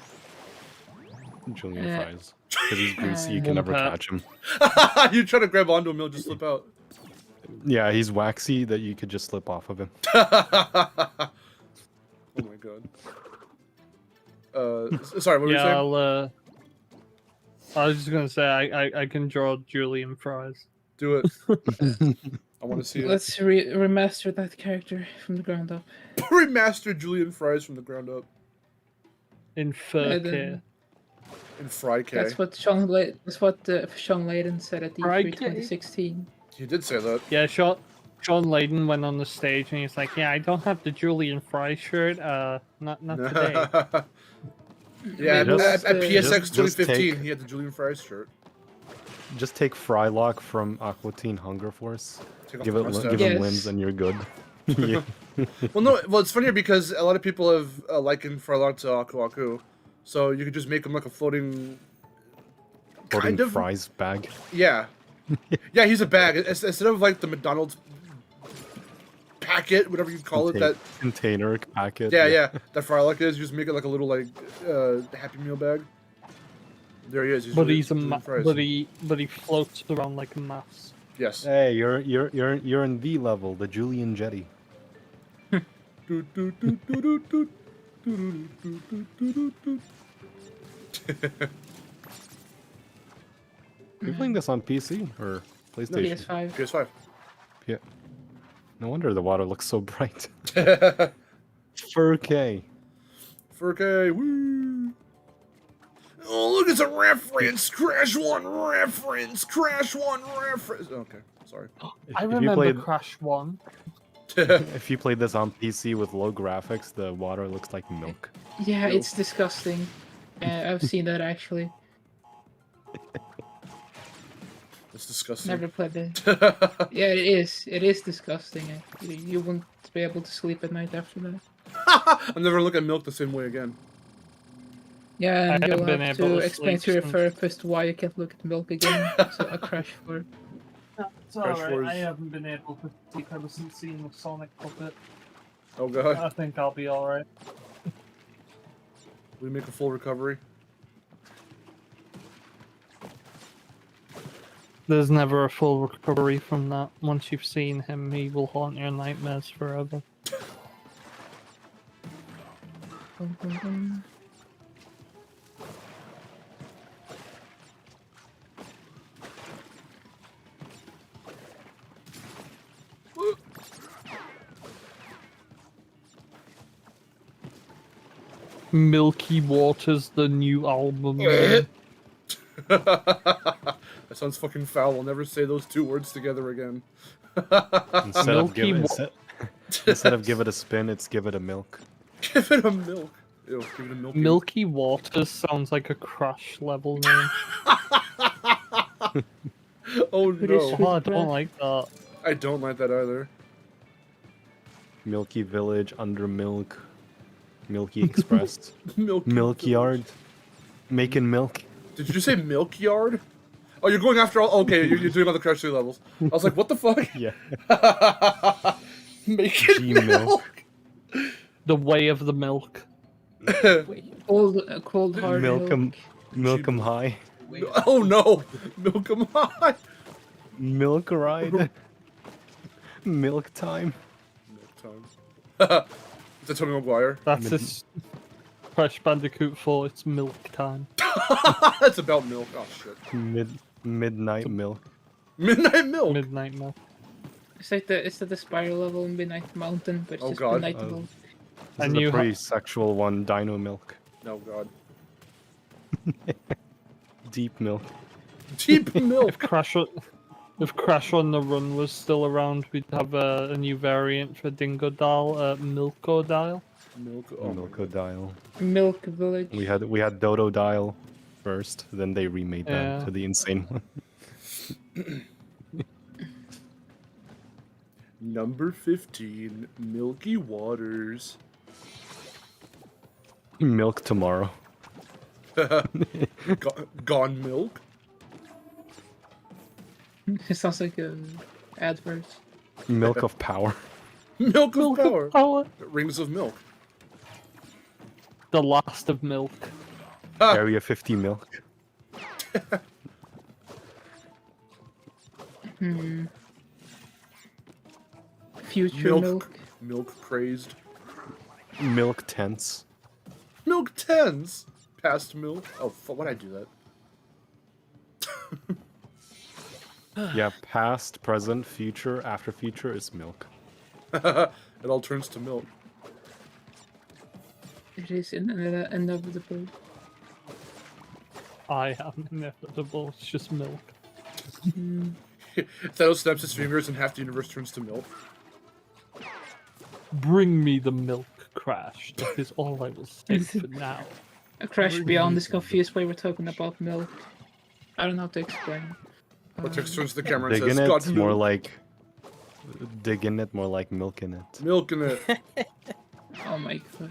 Julian Yeah. Fries. Because he's greasy, you can never Pat. catch him. You try to grab onto him, he'll just slip out. Yeah, he's waxy that you could just slip off of him. Oh my god. Sorry, what were you Yeah, saying? I was just gonna say I can draw Julian Fries. Do it. I want to see it. Let's remaster that character from the ground up. Remaster Julian Fries from the ground up. In fur Yeah, care. In Fry K. That's what Sean Layden said at Right, E3 Kay. 2016. He did say that. Yeah, Sean Layden went on the stage and he's like, "Yeah, I don't have the Julian Fries shirt. Not today." Yeah, Just- at PSX just 2015, take- he had the Julian Fries shirt. Just take Frylock from Aqua Teen Hunger Force. Take off Give the it mustache. give him Yes. limbs and you're good. Yeah. Well, it's funnier because a lot of people have likened Frylock to Aku Aku. So you could just make him like a floating... Floating kind of... fries bag. Yeah. Yeah, he's a bag. Instead of like the McDonald's packet, whatever you call it, that... Container packet. Yeah, that Frylock is, you just make it like a little like Happy Meal bag. There he is. But Julian- he's a Julian Fries. but he floats around like a mass. Yes. Hey, you're in V level, the Julian Jetty. You playing this on PC or PlayStation? PS5. PS5. Yeah. No wonder the water looks so bright. 4K. 4K, woo! Oh, look, it's a reference! Crash 1 reference! Crash 1 reference! Okay, sorry. I If you remember played- Crash 1. If you played this on PC with low graphics, the water looks like milk. Yeah, it's disgusting. I've seen that actually. It's disgusting. Never played it. Yeah, it is. It is disgusting. You won't be able to sleep at night after that. I'll never look at milk the same way again. Yeah, and I you'll haven't been have able to to explain sleep to your since- therapist why you can't look at milk again. It's a crash for. It's Crash alright, Wars. I haven't been able to sleep ever since seeing the Sonic puppet. Oh god. I think I'll be alright. We make a full recovery. There's never a full recovery from that. Once you've seen him, he will haunt your nightmares forever. Milky Water's the new album. That sounds fucking foul. I'll never say those two words together again. Instead of Milky instead of give it a spin, it's give it a milk. Give it a milk. Ew, give it a milk. Milky Waters sounds like a Crash level name. Oh Pretty no. sweet. Oh, I don't like that. I don't like that either. Milky Village, Under Milk, Milky Express, Milk. Milk Yard, making milk. Did you say milk yard? Oh, you're going after all. Okay, you're doing all the Crash 3 levels. I was like, what the fuck? Yeah. Make it G-milk. milk. The way of the milk. Cold hard Milk 'em, milk. milk 'em high, Oh no, milk 'em high. milk ride, milk time. Milk time. Is that Tony Maguire? That's this Crash Bandicoot 4, it's milk time. That's about milk. Oh shit. Midnight milk. Midnight milk. Midnight milk. It's like the Spyro level in Midnight Mountain, but it's Oh, just God. Midnight Oh. level. This And is you a pretty sexual one. Dino milk, Oh god. deep milk. Deep milk. If Crash on the Run was still around, we'd have a new variant for Dingodile, Milkodile. Milk. Oh, Milkodile. Milk Village. We had Dododile first, then they remade that Yeah. to the insane one. Number 15, Milky Waters. Milk tomorrow. Gone milk. It sounds like a advert. Milk of power. Milk of power. Power. Rings of milk. The last of milk. Area 50 milk. Future Milk. milk. Milk crazed. Milk tense. Milk tens. Past milk. Oh, why'd I do that? Yeah, past, present, future, after future is milk. It all turns to milk. It is inevitable. I am inevitable, it's just milk. Thanos snaps his fingers and half the universe turns to milk. Bring me the milk, Crash. That is all I will say for now. A Crash Beyond is confused why we're talking about milk. I don't know how to explain. Cortex turns to the camera and Dig in says, it, "God, more milk. like... Dig in it, more like milk in it. Milk in it." Oh my god.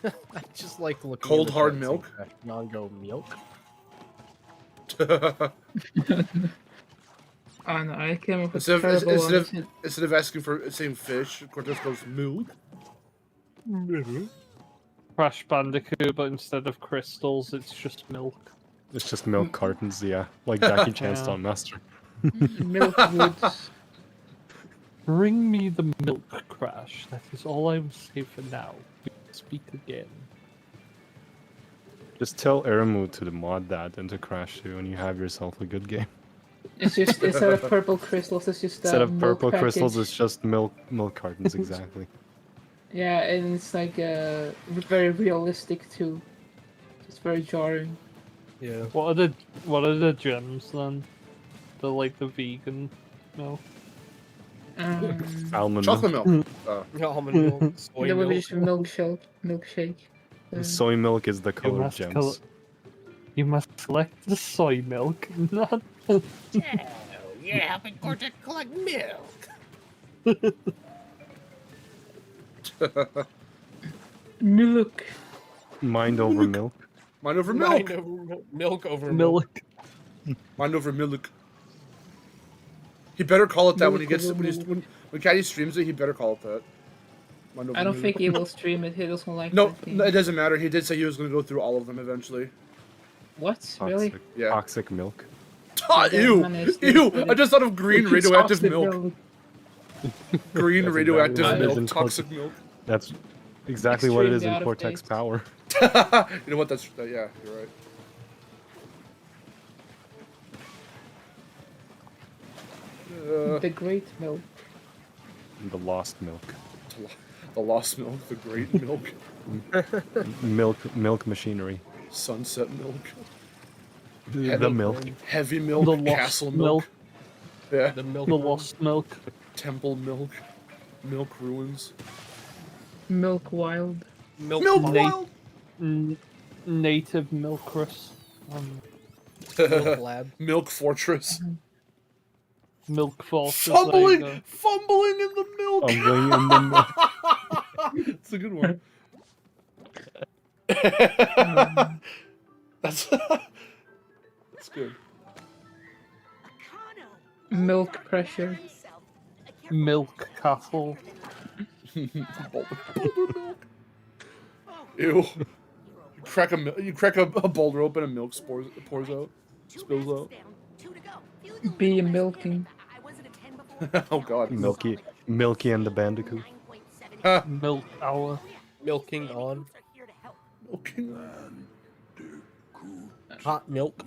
I just like looking. Cold, at the hard cutscene milk? Crash Beyond go milk. Oh no, I came up with Instead of, terrible instead, ones. of, instead of asking for saying fish, Cortex goes milk. Crash Bandicoot, but instead of crystals, it's just milk. It's just milk cartons, yeah. Like Jackie Chan's Yeah. Stone Master. Milk woods. Bring me the milk crash. That is all I will say for now. We will speak again. Just tell Eramu to mod that into Crash 2 and you have yourself a good game. It's just instead of purple crystals, it's just Instead a of milk purple crystals, package. it's just milk cartons, exactly. Yeah, and it's like very realistic too. It's very jarring. Yeah. What are the gems then? The like the vegan milk. Almond Chocolate milk. milk. Almond milk, soy There would be milk. just milkshake. Soy milk is the You color of must gems. You must select the soy milk, not Yeah, helping Cortex collect milk. Milk. Mind over milk. Mind over milk. Milk over milk. milk. Mind over milk. He better call it that when he Milk gets over milk. when Caddy streams it. He better call it that. Mind over I don't milk. think he will stream it. He doesn't like No, that game. it doesn't matter. He did say he was going to go through all of them eventually. What? Really? Toxic, Yeah. toxic milk. Ah, Yeah, ew! managed to Ew! put I it- just thought of green radioactive Toxic milk. Green That's radioactive exactly milk. what it is in Toxic milk. That's exactly what it is Extremely in out of Cortex date. Power. You know what? That's yeah. You're right. The great milk. The lost milk. The lost milk, the great milk, Milk machinery. sunset milk, The milk. heavy milk, The lost castle milk. milk. Yeah, The milk. The lost milk. temple milk, milk ruins, Milk wild. Milk. milk Nate. wild. Native milkress. Milk lab. Milk fortress. Milk fortress. there you go. Fumbling in the milk. Fumbling in the milk. It's a good one. That's that's good. Milk pressure. Milk castle. Boulder milk. Ew. You crack a boulder open and milk pours out, spills out. Be milking. Oh god. Milky and the Bandicoot. Milk hour. Milking on. Milking. Hot milk.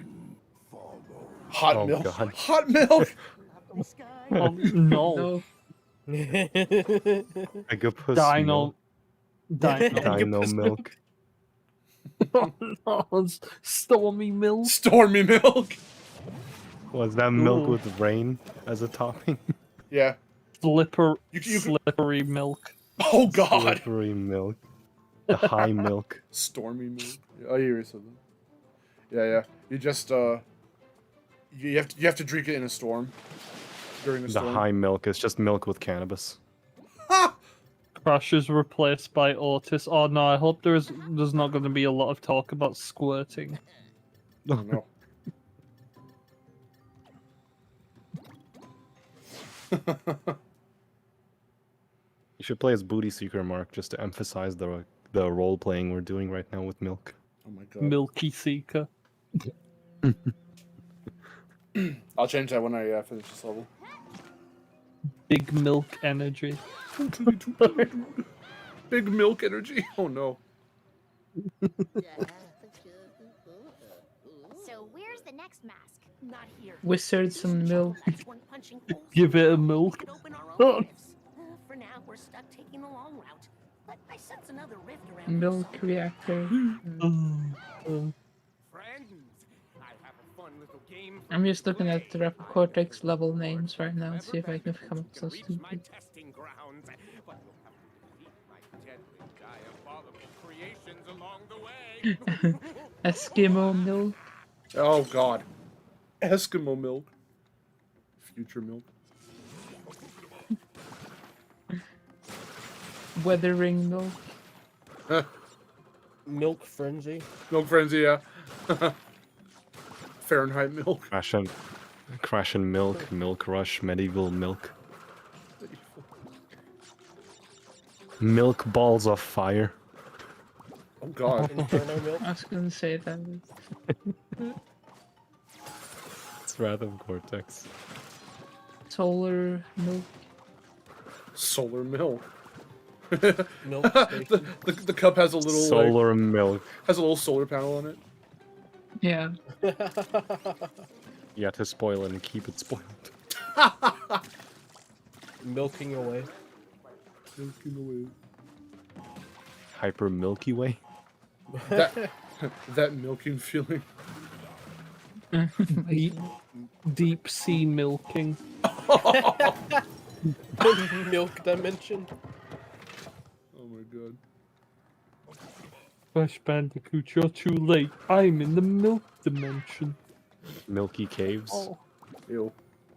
Hot Oh, milk. God. Hot milk. Oh, no. No. Megapus Dino. milk. Dino. Dino milk. Oh, no. Stormy milk. Stormy milk. Was that milk Ooh. with rain as a topping? Yeah. You- Slippery milk. Oh god. Slippery milk. The high milk. Stormy milk. Yeah, I hear you said that. Yeah. You just you have to drink it in a storm. During a The storm. high milk is just milk with cannabis. Crash is replaced by Otis. Oh no, I hope there's not going to be a lot of talk about squirting. Oh no. You should play as Booty Seeker, Mark, just to emphasize the role playing we're doing right now with milk. Oh my god. Milky Seeker. I'll change that when I finish this level. Big milk energy. Big milk energy. Oh no. So where's the next mask? Not here. Wizards and milk. Give it a milk. Oh. For now, we're stuck taking the long route. But I sense another rift around. Milk reactor. I'm just looking at the Rapid Cortex level names right now and see if I can come up with some stupid. Eskimo milk. Oh god. Eskimo milk. Future milk. Weathering milk. Milk frenzy. Milk frenzy, yeah. Fahrenheit milk. Crash and milk, milk rush, medieval milk. Milk balls of fire. Oh god. Inferno milk. I was gonna say that. It's Wrath of Cortex. Solar milk. Solar milk. Milk station. The cup has a little Solar milk. has a little solar panel on it. Yeah. You have to spoil it and keep it spoiled. Milking away. Milking away. Hyper Milky Way. That milking feeling. Deep, deep sea milking. Milk dimension. Oh my god. Crash Bandicoot, you're too late. I'm in the milk dimension. Milky Caves. Oh, Ew.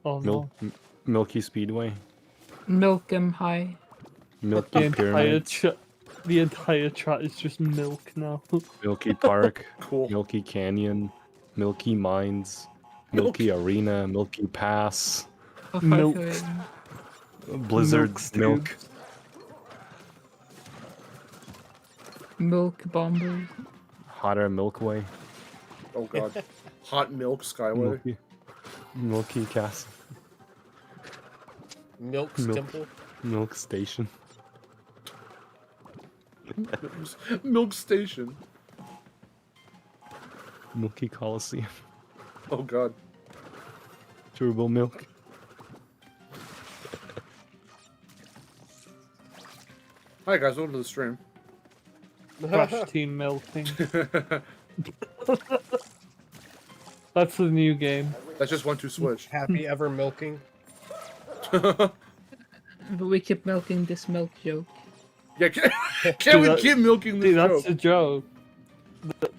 oh Milk, no. Milky Speedway. Milk 'em high. Milky Pyramids. The entire chat is just milk now. Milky Park. Cool. Milky Canyon. Milky Mines. Milky Arena. Milky Pass. Oh, Milk. fuck it. Blizzard Milk Milk. Milk bombers. Hotter Milkway. Oh god. Hot milk skyway. Milky Castle. Milk's Milk. temple. Milk Station. Milk station. Milky Coliseum. Oh god. Turbo Milk. Hi guys, welcome to the stream. Crash Team Milking. That's the new game. That's just 1-2 switch. Happy ever milking. But we keep milking this milk joke. Yeah, can we that- keep milking this See, that's joke? a joke.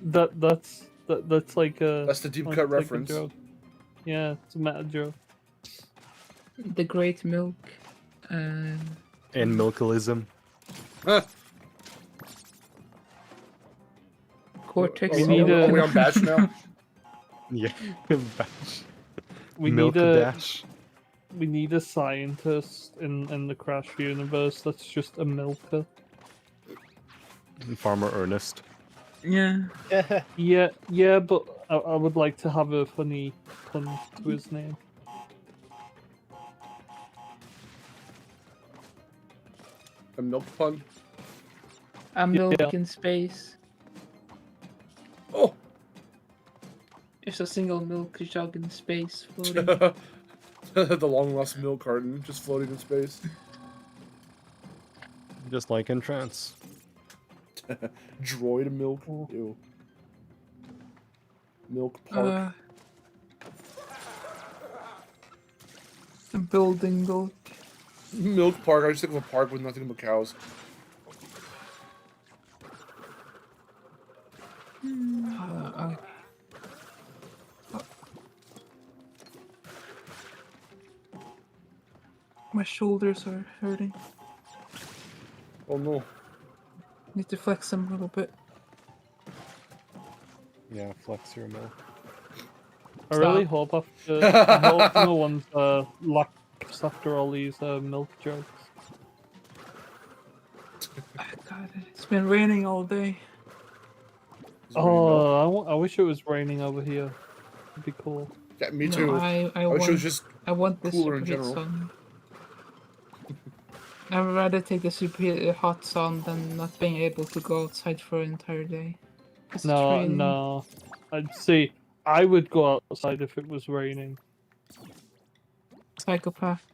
That's like a. That's the deep that's cut like a reference. joke. Yeah, it's a meta joke. The Great Milk. And Milkalism. Huh. Cortex Oh, need are a- we on Bash now? Yeah. Bash. We Milk need a Dash. we need a scientist in the Crash universe that's just a milker. Farmer Ernest. Yeah. Yeah, but I would like to have a funny pun to his name. A milk pun? A milk Yeah. in space. Oh! It's a single milk jug in space floating. The long lost milk carton just floating in space. Just like in Trance. Droid milk. Ew. Milk park. Building milk. Milk park. I just think of a park with nothing but cows. My shoulders are hurting. Oh no. Need to flex them a little bit. Yeah, flex your milk. I really hope after I hope no one's lapsed after all these milk jokes. God, it's been raining all day. Is there any milk? Oh, I wish it was raining over here. It'd be cool. Yeah, me No, too. I wish it was want, just I want the cooler in super heat general. sun. I'd rather take the super hot sun than not being able to go outside for an entire day. 'Cause it's No, raining. no. I'd say I would go outside if it was raining. Psychopath.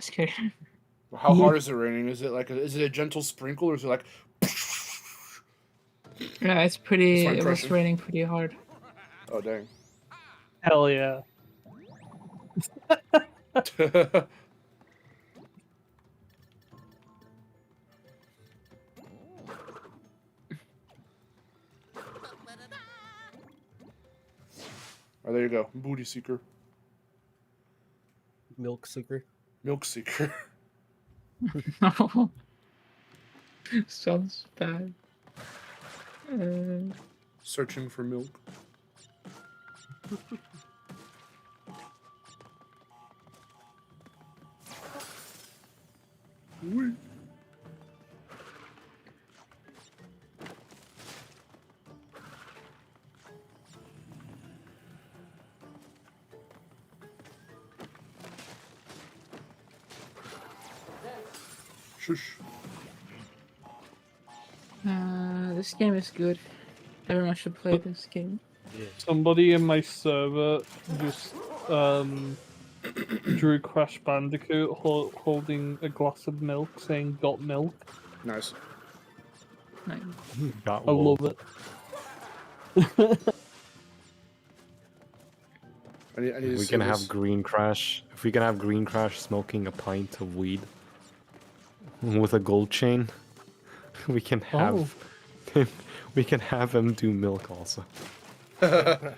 Scared. How hard is it raining? Is it like is it a gentle sprinkle or is it like? Yeah, it's pretty. That's my It was impression. raining pretty hard. Oh dang. Hell yeah. Oh, there you go. Booty seeker. Milk seeker. Milk seeker. Sounds bad. Searching for milk. Whee. Shush. This game is good. Everyone should play this game. Somebody in my server just drew Crash Bandicoot holding a glass of milk, saying "Got milk." Nice. Like, Got I wool. love it. I need to We see can this. have Green Crash. If we can have Green Crash smoking a pint of weed with a gold chain, we can have him. We can have him do milk also. Here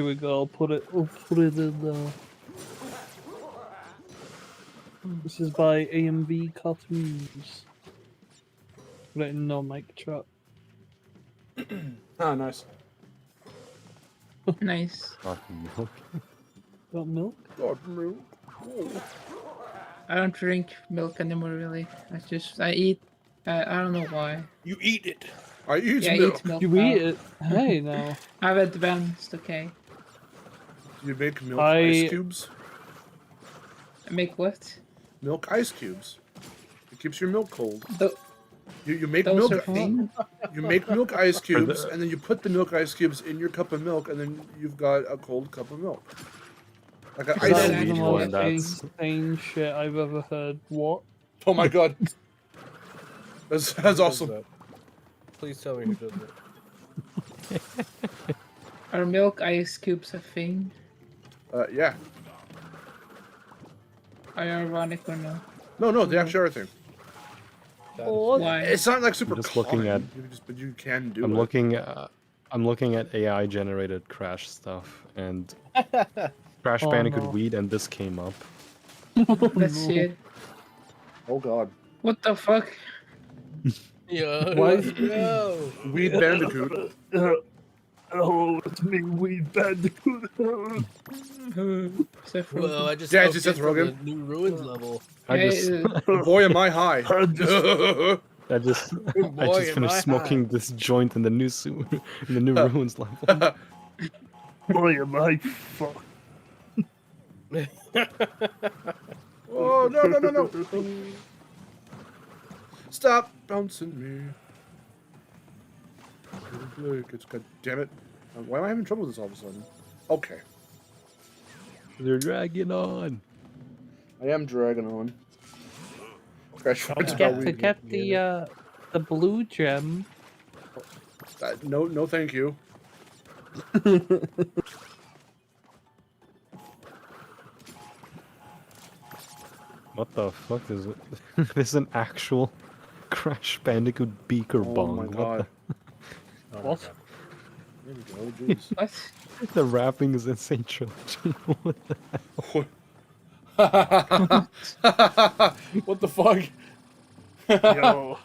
we go. I'll put it in. This is by AMV Cartoons. Put it in no mic chat. Ah, nice. nice. Got milk. Got milk? God, milk. I don't drink milk anymore, really. I eat. I don't know why. You eat it. I eat Yeah, I milk. eat milk. You now. eat it? Hey, now. I've advanced, okay. You make milk ice I- cubes. Make what? Milk ice cubes. It keeps your milk cold. Th- You make those milk. are things. You make milk ice cubes, the- and then you put the milk ice cubes in your cup of milk, and then you've got a cold cup of milk. Like an Is ice that Ice the cube. Luigi most one, that's- insane shit I've ever heard? What? Oh my god. That's Who does awesome. that? Please tell me who does it. Are milk ice cubes a thing? Yeah. Are you ironic or no? No, they actually are a thing. That is- Why? It's not like super just looking common, at- but you can do I'm it. looking. I'm looking at AI generated Crash stuff and Crash Oh, Bandicoot no. weed, and this came up. Let's see it. Oh god. What the fuck? Yo, Why- let's go. Weed Bandicoot. Oh, it's me, Weed Bandicoot. Seth Well, I Rogen. just Yeah, upped it's it Seth from Rogen. the new ruins level. I Hey, just, Boy, am I high. I just Boy, am finished I smoking this joint in the new in the new ruins level. Boy, am I fucked. Oh, no. Stop bouncing me. It's god damn it. Why am I having trouble with this all of a sudden? Okay. They're dragging on. I am dragging on. Crash Bandicoot. To get the blue gem. No, thank you. What the fuck is it? This is an actual Crash Bandicoot beaker Oh bong. my What god. What? There we go, jeez. What? the wrapping is insane trilogy. What the- What the fuck? Yo.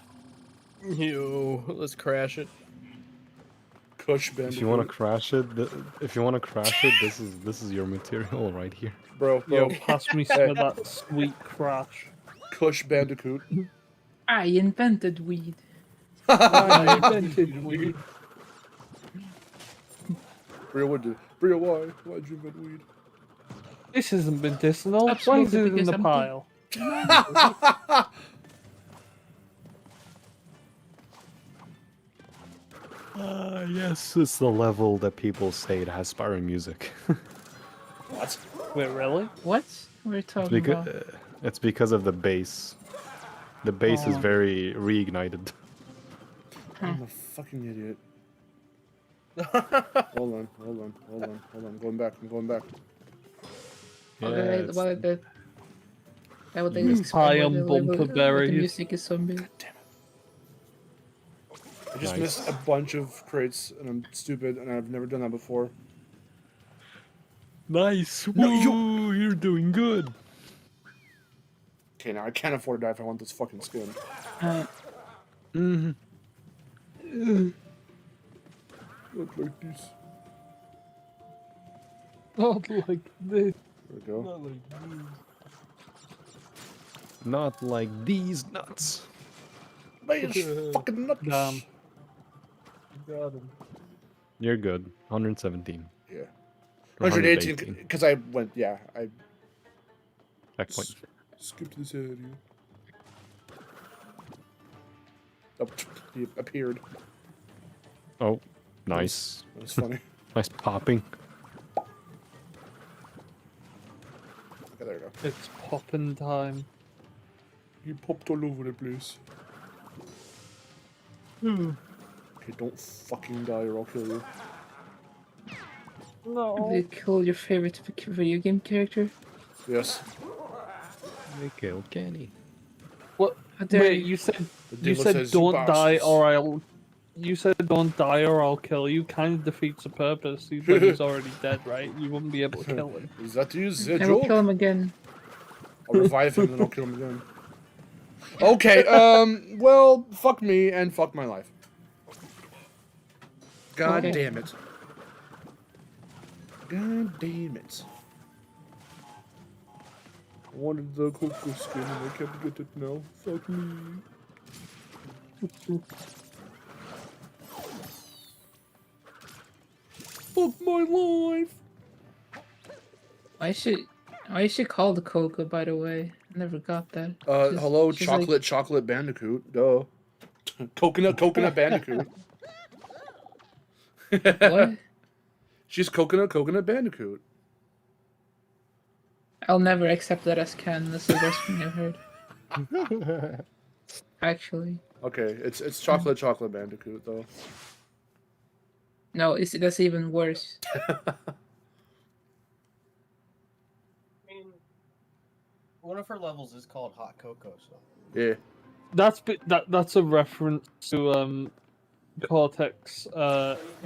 Yo, let's crash it. Kush Bandicoot. if you want to crash it, this is your material right here. Bro, Yo, pass me some of that sweet Crash. Kush Bandicoot. I invented weed. I invented weed. Bria, what did? Bria, why? Why'd you invent weed? This isn't medicinal. Stop Why is smoking it in because the I'm pile? Yes, it's the level that people say it has Spyro music. What? Wait, really? What? What are you talking about? It's because of the bass. The bass is Oh. very reignited. I'm a fucking idiot. Hold on. I'm going back. Yeah, Okay, it's- well, that would You missed pie explain on why the bumper the berries. music is zombie. I just Nice. missed a bunch of crates, and I'm stupid, and I've never done that before. Nice. No, Woo, you're doing good. Okay, now I can't afford to die if I want this fucking skin. Mm-hmm. Look like this. Not like this. There we go. Not like this. Not like these nuts. Man, fucking nuts. Damn. Got him. You're good. 117. Yeah. Or 118, because I went, yeah, I Checkpoint. Skip this area. Oh, he appeared. Oh, nice. That was funny. Nice popping. Okay, there you go. It's popping time. He popped all over the place. Okay, don't fucking die or I'll kill you. No. Did you kill your favorite video game character? Yes. They kill Kenny. What? How dare Wait, you. you said The you Dingo said says, don't die bastards." or I'll. You said don't die or I'll kill you. Kind of defeats the purpose. But he's already dead, right? You wouldn't be able to kill him. Is that to use a I will joke? kill him again. I'll revive him and I'll kill him again. Okay, well, fuck me and fuck my life. God Okay. damn it. God damn it. I wanted the Coco skin and I can't get it now. Fuck me. Fuck my life. Why is she called Coco, by the way? I never got that. She's- Hello, she's like- chocolate bandicoot. Duh. Coconut bandicoot. what? She's coconut bandicoot. I'll never accept that as canon. That's the worst thing I've heard. Actually. Okay, it's chocolate bandicoot though. No, that's even worse. One of her levels is called Hot Cocoa, so. Yeah. That's a reference to Cortex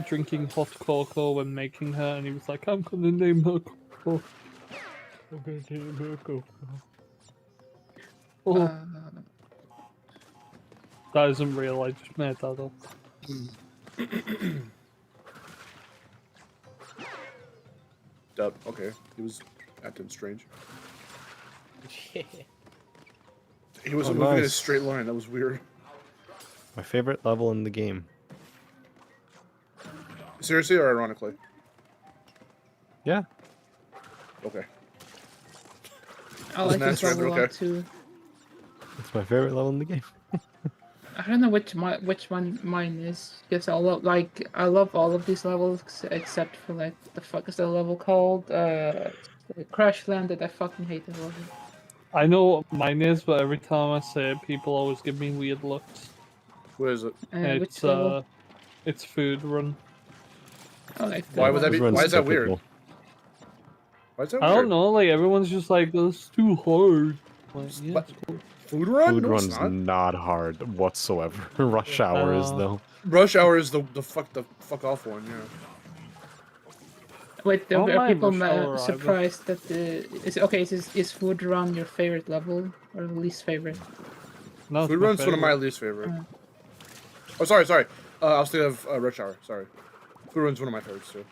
drinking hot cocoa when making her, and he was like, "I'm gonna name her Coco." I'm gonna name her Coco. Oh, that isn't real. I just made that up. Dub. Okay, he was acting strange. He wasn't moving in a nice. straight line. That was weird. My favorite level in the game. Seriously or ironically? Yeah. Okay. I like this Wasn't level a okay. lot too. It's my favorite level in the game. I don't know which one mine is. Because I love all of these levels except for like the fuck is the level called? Crash Landed. I fucking hate the level. I know what mine is, but every time I say it, people always give me weird looks. What is it? Which It's level? it's Food Run. I like that Why would that one. be? Everyone's Why is that weird? typical. Why is that I weird? don't know, like everyone's just like, "That's too hard." Like, yeah, What? it's cool. Food run? Food No, it's run's not. not hard whatsoever. Rush hour is though. Rush hour is the fuck off one. Yeah. Wait, I don't are mind people Rush Hour either. surprised that is Food Run your favorite level or least favorite? No, it's Food my run's one of my favorite. least favorite. Oh, sorry. I was thinking of Rush Hour. Sorry. Food run's one of my favorites too.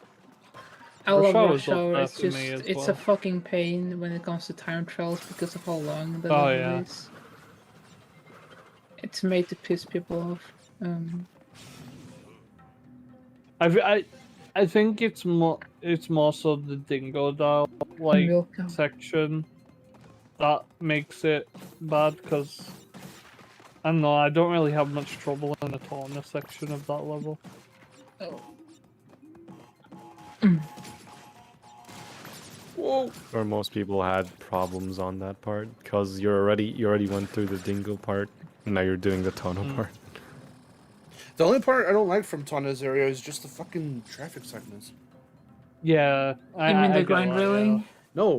I Rush love Hour Rush is up Hour. there It's for just me as it's well. a fucking pain when it comes to time trials because of how long the Oh, level yeah. is. It's made to piss people off. I think it's more so the Dingo Dial like Milk. section that makes it bad because I don't know, I don't really have much trouble in the corner section of that level. Oh. Whoa. Or most people had problems on that part because you already went through the dingo part and now you're doing the tunnel part. The only part I don't like from Tana's area is just the fucking traffic segments. Yeah, I You mean I the get grind that, railing? No.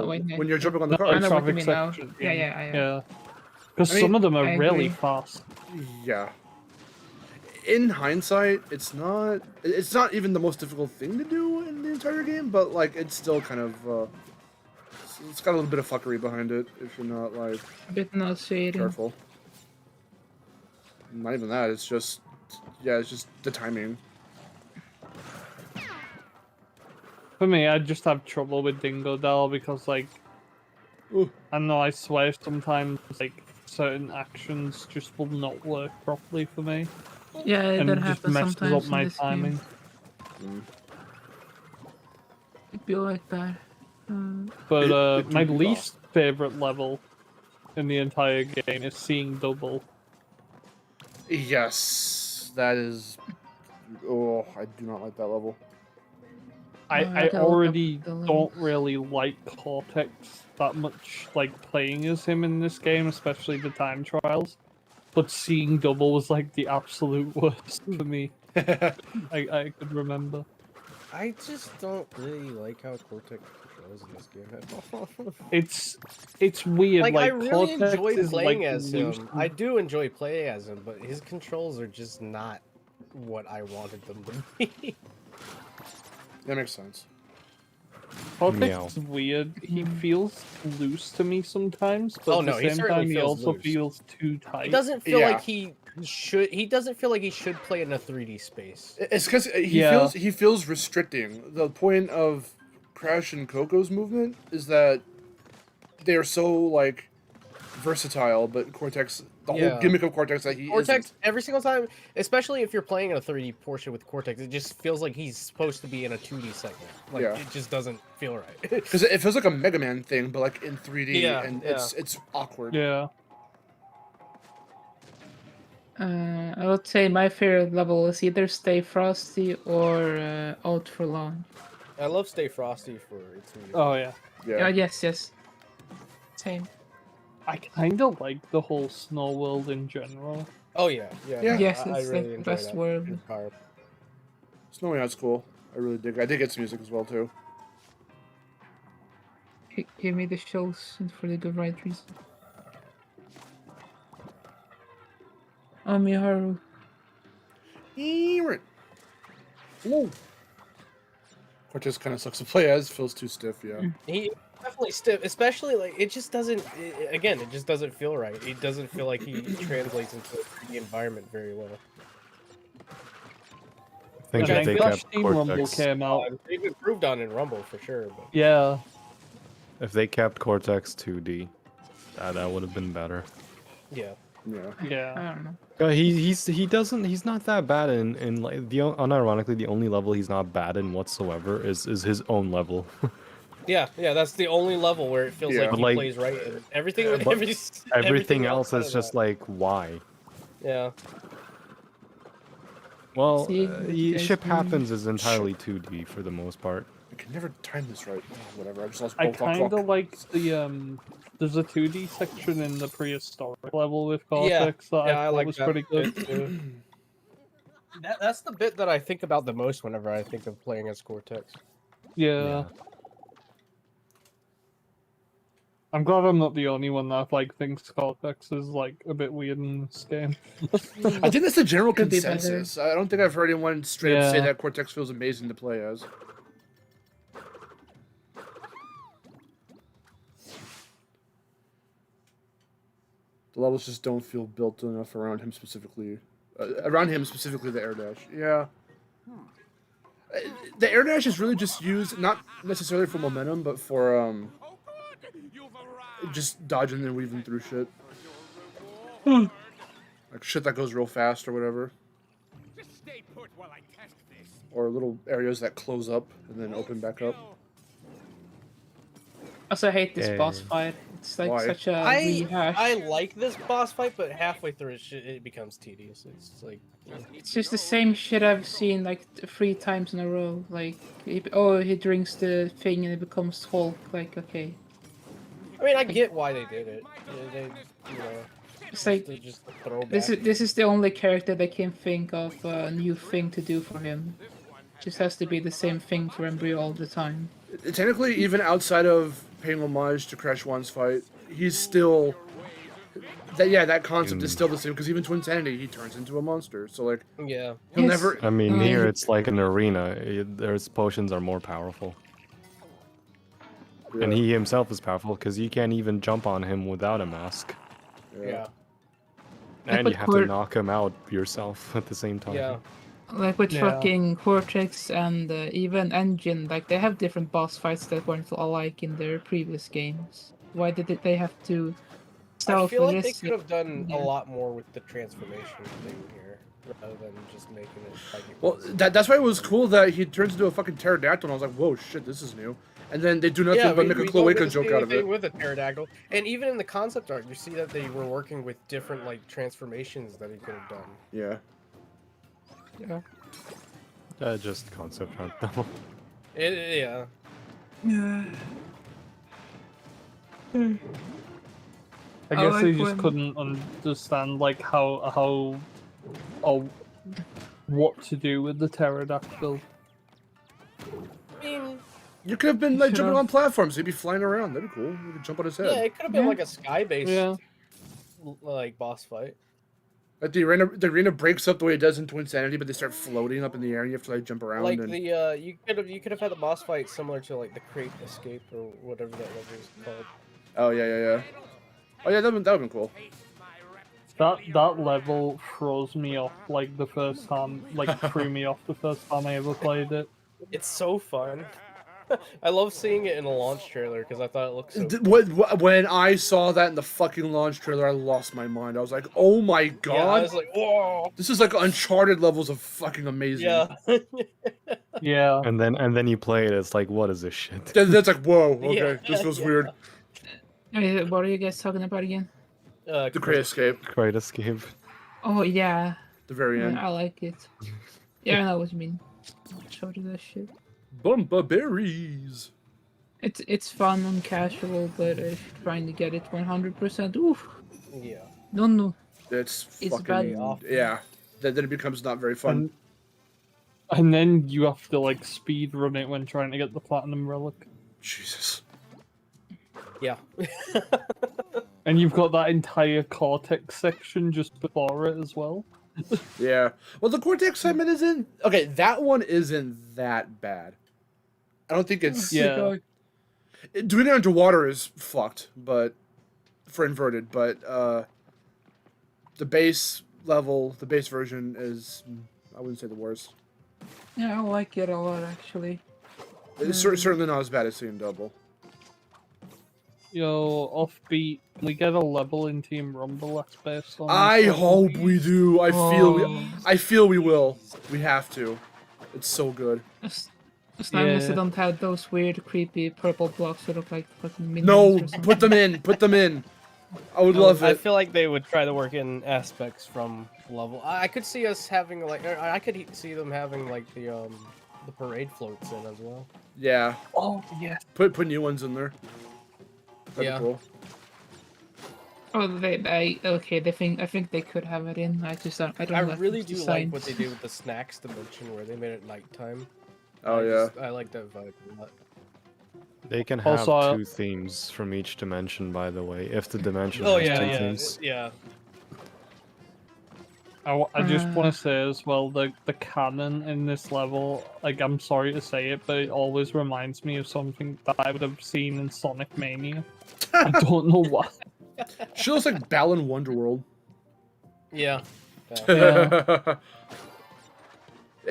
Wait, When you're jumping on the Yeah. car. I know what you Traffic mean now. section, Yeah. Because I mean, some of them are I really agree. fast. Yeah. In hindsight, it's not even the most difficult thing to do in the entire game, but like it's still kind of it's got a little bit of fuckery behind it if you're not like A bit nauseating. careful. Not even that, it's just the timing. For me, I just have trouble with Dingo Dial because like Ooh. I know I swear sometimes like certain actions just will not work properly for me. Yeah, And that it just happens messes sometimes up my in this timing. game. It'd be like that. But It my do be least favorite level in the entire game is seeing double. Yes, that is. Oh, I do not like that level. I gotta look up already the don't levels. really like Cortex that much, like playing as him in this game, especially the time trials. But seeing double was like the absolute worst for me. I could remember. I just don't really like how Cortex controls in this game at all. It's weird. Like, I Like really Cortex enjoy is playing like as loose. him. I do enjoy playing as him, but his controls are just not what I wanted them to be. That makes sense. Cortex Meow. is weird. He feels loose to me sometimes, but Oh, at no, the he same certainly time he feels also loose. feels too tight. He doesn't feel Yeah. like he should. He doesn't feel like he should play in a 3D space. It's because Yeah. he feels restricting. The point of Crash and Coco's movement is that they are so like versatile, but Cortex, the whole Yeah. gimmick of Cortex that he Cortex, isn't. every single time, especially if you're playing in a 3D portion with Cortex, it just feels like he's supposed to be in a 2D segment. Like, Yeah. it just doesn't feel right. Because it feels like a Mega Man thing, but like in 3D, Yeah, and yeah. it's awkward. Yeah. I would say my favorite level is either Stay Frosty or Out for Long. I love Stay Frosty for its music. Oh yeah. Yeah. Yes. Same. I kind of like the whole snow world in general. Oh yeah, yeah. Yeah. no, Yes, I it's really like the enjoy best that world. entire- Snowy Out's cool. I really dig. I dig its music as well too. Give me the shows and for the good right reason. Oh, Miharu. Whoa. Cortex kind of sucks to play as. Feels too stiff. Yeah. He definitely stiff, especially like it just doesn't. Again, it just doesn't feel right. It doesn't feel like he translates into the environment very well. I think Okay, if they Flash kept Team Rumble Cortex, came out. They've improved on in Rumble for sure. But... Yeah. if they kept Cortex 2D, that would have been better. Yeah. Yeah. Yeah. I don't know. He's not that bad in like unironically the only level he's not bad in whatsoever is his own level. Yeah, that's the only level where it feels Yeah. like But, he like, plays right. And everything, but everything Everything else outside is of just that. like why. Yeah. Well, See, ship guys, happens is entirely 2D for the most part. I can never time this right. Oh, whatever. I just lost I both on kind of clock. like the There's a 2D section in the prehistoric level with Cortex that I I thought like was that pretty good. bit, too. That's the bit that I think about the most whenever I think of playing as Cortex. Yeah. I'm glad I'm not the only one that like thinks Cortex is like a bit weird in this game. I think that's the general Could be better. consensus. I don't think I've heard anyone straight up say Yeah. that Cortex feels amazing to play as. The levels just don't feel built enough around him specifically. The air dash. Yeah. The air dash is really just used, not necessarily for momentum, but for just dodging and weaving through shit. Like shit that goes real fast or whatever. Just stay put while I test this. Or little areas that close up and then open back up. Also, I hate this Yeah. boss fight. It's like Why? such a I rehash. like this boss fight, but halfway through it becomes tedious. It's like It's just the same shit I've seen like 3 times in a row. Like, he drinks the thing and it becomes Hulk. Like, okay. I mean, I get why they did it. They It's like, to just throw back. this is the only character that can think of a new thing to do for him. Just has to be the same thing for Embryo all the time. Technically, even outside of paying homage to Crash 1's fight, he's still... that concept is still the same, because even to Insanity, he turns into a monster. So, like, Yeah. he'll Yes. never... I mean, Uh, here it's like an arena. There's potions are more powerful, and he himself is powerful because you can't even jump on him without a mask, Yeah. and but you have to knock him out yourself at the same time. Yeah. Like with Yeah. fucking Cortex and even Engine, like they have different boss fights that weren't alike in their previous games. Why did they have to I sell feel for like they this? could have done Yeah. a lot more with the transformation thing here. rather than just making it like it Well, was. that's why it was cool that he turns into a fucking pterodactyl, and I was like, whoa, shit, this is new. And then they do nothing Yeah, but make a we don't cloaca get to joke see out of anything it. with a pterodactyl, and even in the concept art, you see that they were working with different like transformations that he could have done. Yeah. Yeah. Just concept art though. Yeah. Yeah. I I guess they like just when- couldn't understand like how or what to do with the pterodactyl. I mean, You could have been like jumping Should've- on platforms. He'd be flying around. That'd be cool. You could jump on his head. yeah, it could have been Yeah. like a sky-based Yeah. like boss fight. Like the arena breaks up the way it does into Insanity, but they start floating up in the air, and you have to like jump around. Like and... the you could have had a boss fight similar to like the Crate Escape or whatever that level is called. Oh yeah. Oh yeah, that'd been cool. That level throws me off like the first time, like threw me off the first time I ever played it. It's so fun. I love seeing it in a launch trailer because I thought it looked so. When I saw that in the fucking launch trailer, I lost my mind. I was like, oh my god. Yeah, I was like, whoa. This is like Uncharted levels of fucking amazing. Yeah. Yeah. And then you play it, it's like, what is this shit? That's like, whoa, okay, Yeah, this feels yeah. weird. What are you guys talking about again? The Great Escape, Great Escape. Oh yeah, the very end. I like it. Yeah, I know what you mean. Show you that shit. Bumpa berries. It's fun and casual, but trying to get it 100%. Oof. Yeah. No. It's It's fucking bad. yeah. Then it becomes not very fun. And then you have to like speed run it when trying to get the platinum relic. Jesus. Yeah. And you've got that entire cortex section just before it as well. Yeah. Well, the Cortex segment isn't okay. That one isn't that bad. I don't think it's Yeah. Doing it underwater is fucked, but for inverted. But the base level, the base version is, I wouldn't say the worst. Yeah, I like it a lot actually. It's certainly not as bad as Team Double. Yo, offbeat. Can we get a level in Team Rumble that's based on? I this level? hope we do. Oh. I feel we will. We have to. It's so good. As long as they Yeah. don't have those weird, creepy purple blocks that look like fucking minions No, or something. put them in. Put them in. I would love I it. feel like they would try to work in aspects from level. I could see us having like, or I could see them having like the parade floats in as well. Yeah. Oh yeah. Put new ones in there. That'd Yeah. be cool. Oh, I think they could have it in. I don't. I like really the do like designs. what they did with the snacks dimension where they made it nighttime. Oh yeah. I like that vibe a lot. They can have Also, 2 themes from each dimension, by the way, if the dimension Oh has yeah, 2 yeah, themes. yeah. I just want to say as well, the canon in this level, like I'm sorry to say it, but it always reminds me of something that I would have seen in Sonic Mania. I don't know why. She looks like Balan Wonderworld. Yeah. Yeah.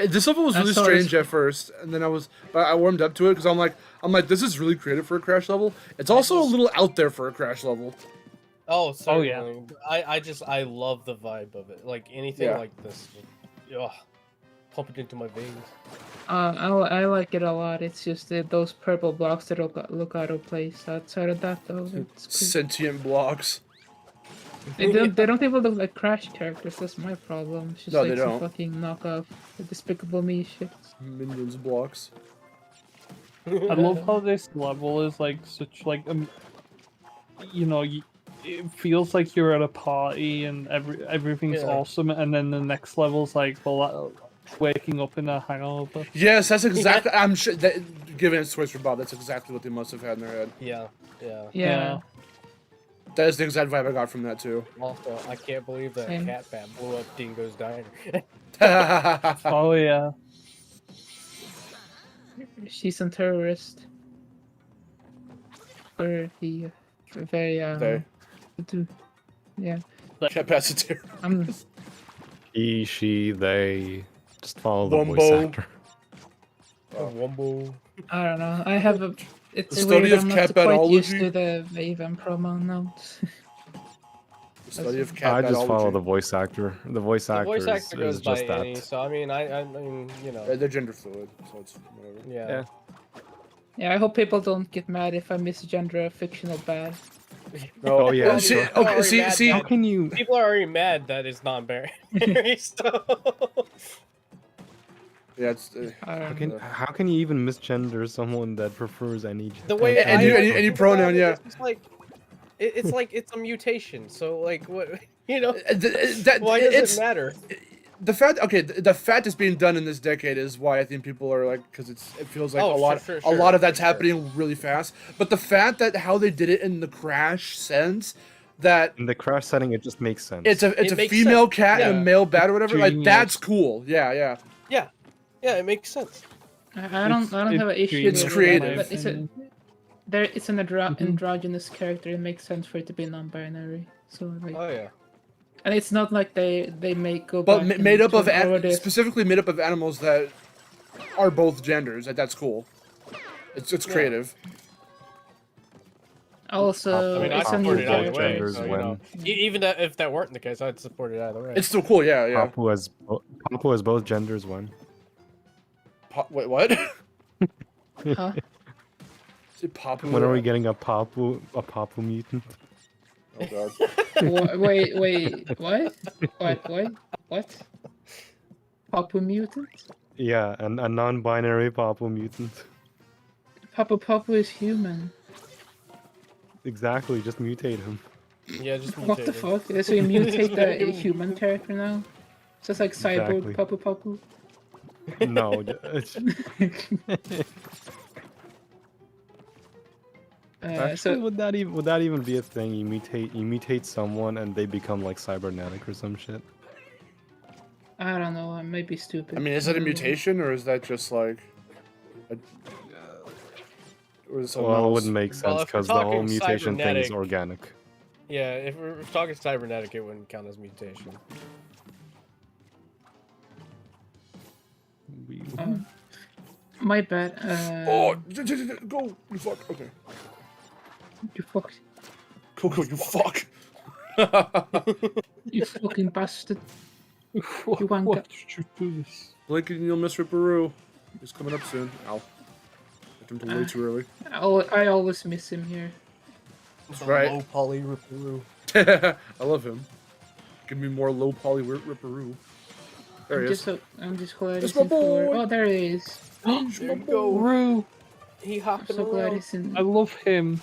This level was I really saw strange this- at first, and then I warmed up to it because I'm like, this is really creative for a Crash level. It's also a little out there for a Crash level. Oh, certainly. yeah. I love the vibe of it. Like anything Yeah. like this, ugh, pump it into my veins. I like it a lot. It's just those purple blocks that look out of place. Outside of that, though, it's cool. Sentient blocks. They don't even look like Crash characters. That's my problem. It's just No, like they some don't. fucking knockoff, Despicable Me shit. Minions blocks. I love how this level is like such like you know, it feels like you're at a party and everything's Yeah. awesome, and then the next level's like, well, waking up in a hangover. Yes, that's exactly. I'm sure that given its choice for Bob, that's exactly what they must have had in their head. Yeah, yeah. Yeah. That is the exact vibe I got from that too. Also, I can't believe that Same. cat bat blew up Dingo's diner. Oh yeah. She's a terrorist. Or the very They. yeah. Capacitor. I'm He, she, they. Just follow the voice Wumbo. actor. Wumbo. I don't know. I have a. It's The weird. study of I'm cat not quite used batology? to the Wave and promo notes. The study of I cat just follow biology. the voice actor. The voice The actor, voice actor goes is by just that. Annie, so I mean, I mean, you know, They're gender fluid, so it's whatever. yeah. Yeah, I hope people don't get mad if I misgender a fictional bad. No, Oh, yeah, Well, see, sure. people are okay, already see, mad see. How that- can you? People are already mad that it's non-binary, so... Yeah, it's. How can you even misgender someone that prefers any? The way Any- I like any to think pronoun, about it, yeah. It's just like it's like it's a mutation. So like what you know? That, Why does it's, it matter? The fact, okay, the fact it's being done in this decade is why I think people are like, because it feels like Oh, a lot, sure, a lot of that's sure. happening really fast. But the fact that how they did it in the Crash sense, that In the crash setting, it just makes sense. it's It a makes female sense, cat and yeah. a male bat or whatever, like Genius. that's cool. Yeah, yeah. Yeah, it makes sense. I don't have an issue It's with creative. it, but it's an androgynous character. It makes sense for it to be non-binary. So like, Oh yeah. and it's not like they make go But back made up and of turn over specifically made up of animals that are both genders. That's cool. It's creative. Also, I mean, I it's a new support it either way. genders So, you when- know, even if that weren't the case, I'd support it either way. It's still cool. Yeah, yeah. Papu has both genders when. Wait, what? Huh? Is it Papu? When are we getting a Papu mutant? Oh god. Wait, what? What? Papu mutant? Yeah, a non-binary Papu mutant. Papu is human. Exactly, just mutate him. Yeah, just What the mutate fuck? So you mutate the human character now? So it's like cyborg Exactly. Papu. No. Actually, So would that even be a thing? You mutate someone and they become like cybernetic or some shit. I don't know. I might be stupid. I mean, is that a mutation or is that just like? Or is it something Well, it else? wouldn't make Well, sense if we're because the whole talking mutation thing is cybernetic- organic. Yeah, if we're talking cybernetic, it wouldn't count as mutation. My bad. Oh, go! You fuck. Okay. You fuck. Coco, you fuck. You fucking bastard. What, You wanker. what did you do this? Blink and you'll miss Ripperoo. He's coming up soon. Ow. I jumped way too early. I always miss him here. That's right. Low poly Ripperoo. I love him. Give me more low poly Ripperoo. There he is. I'm just glad That's he's my in for. boy. Oh, there he is. There you go. Rue, He I'm hopping so glad around. he's in. I love him.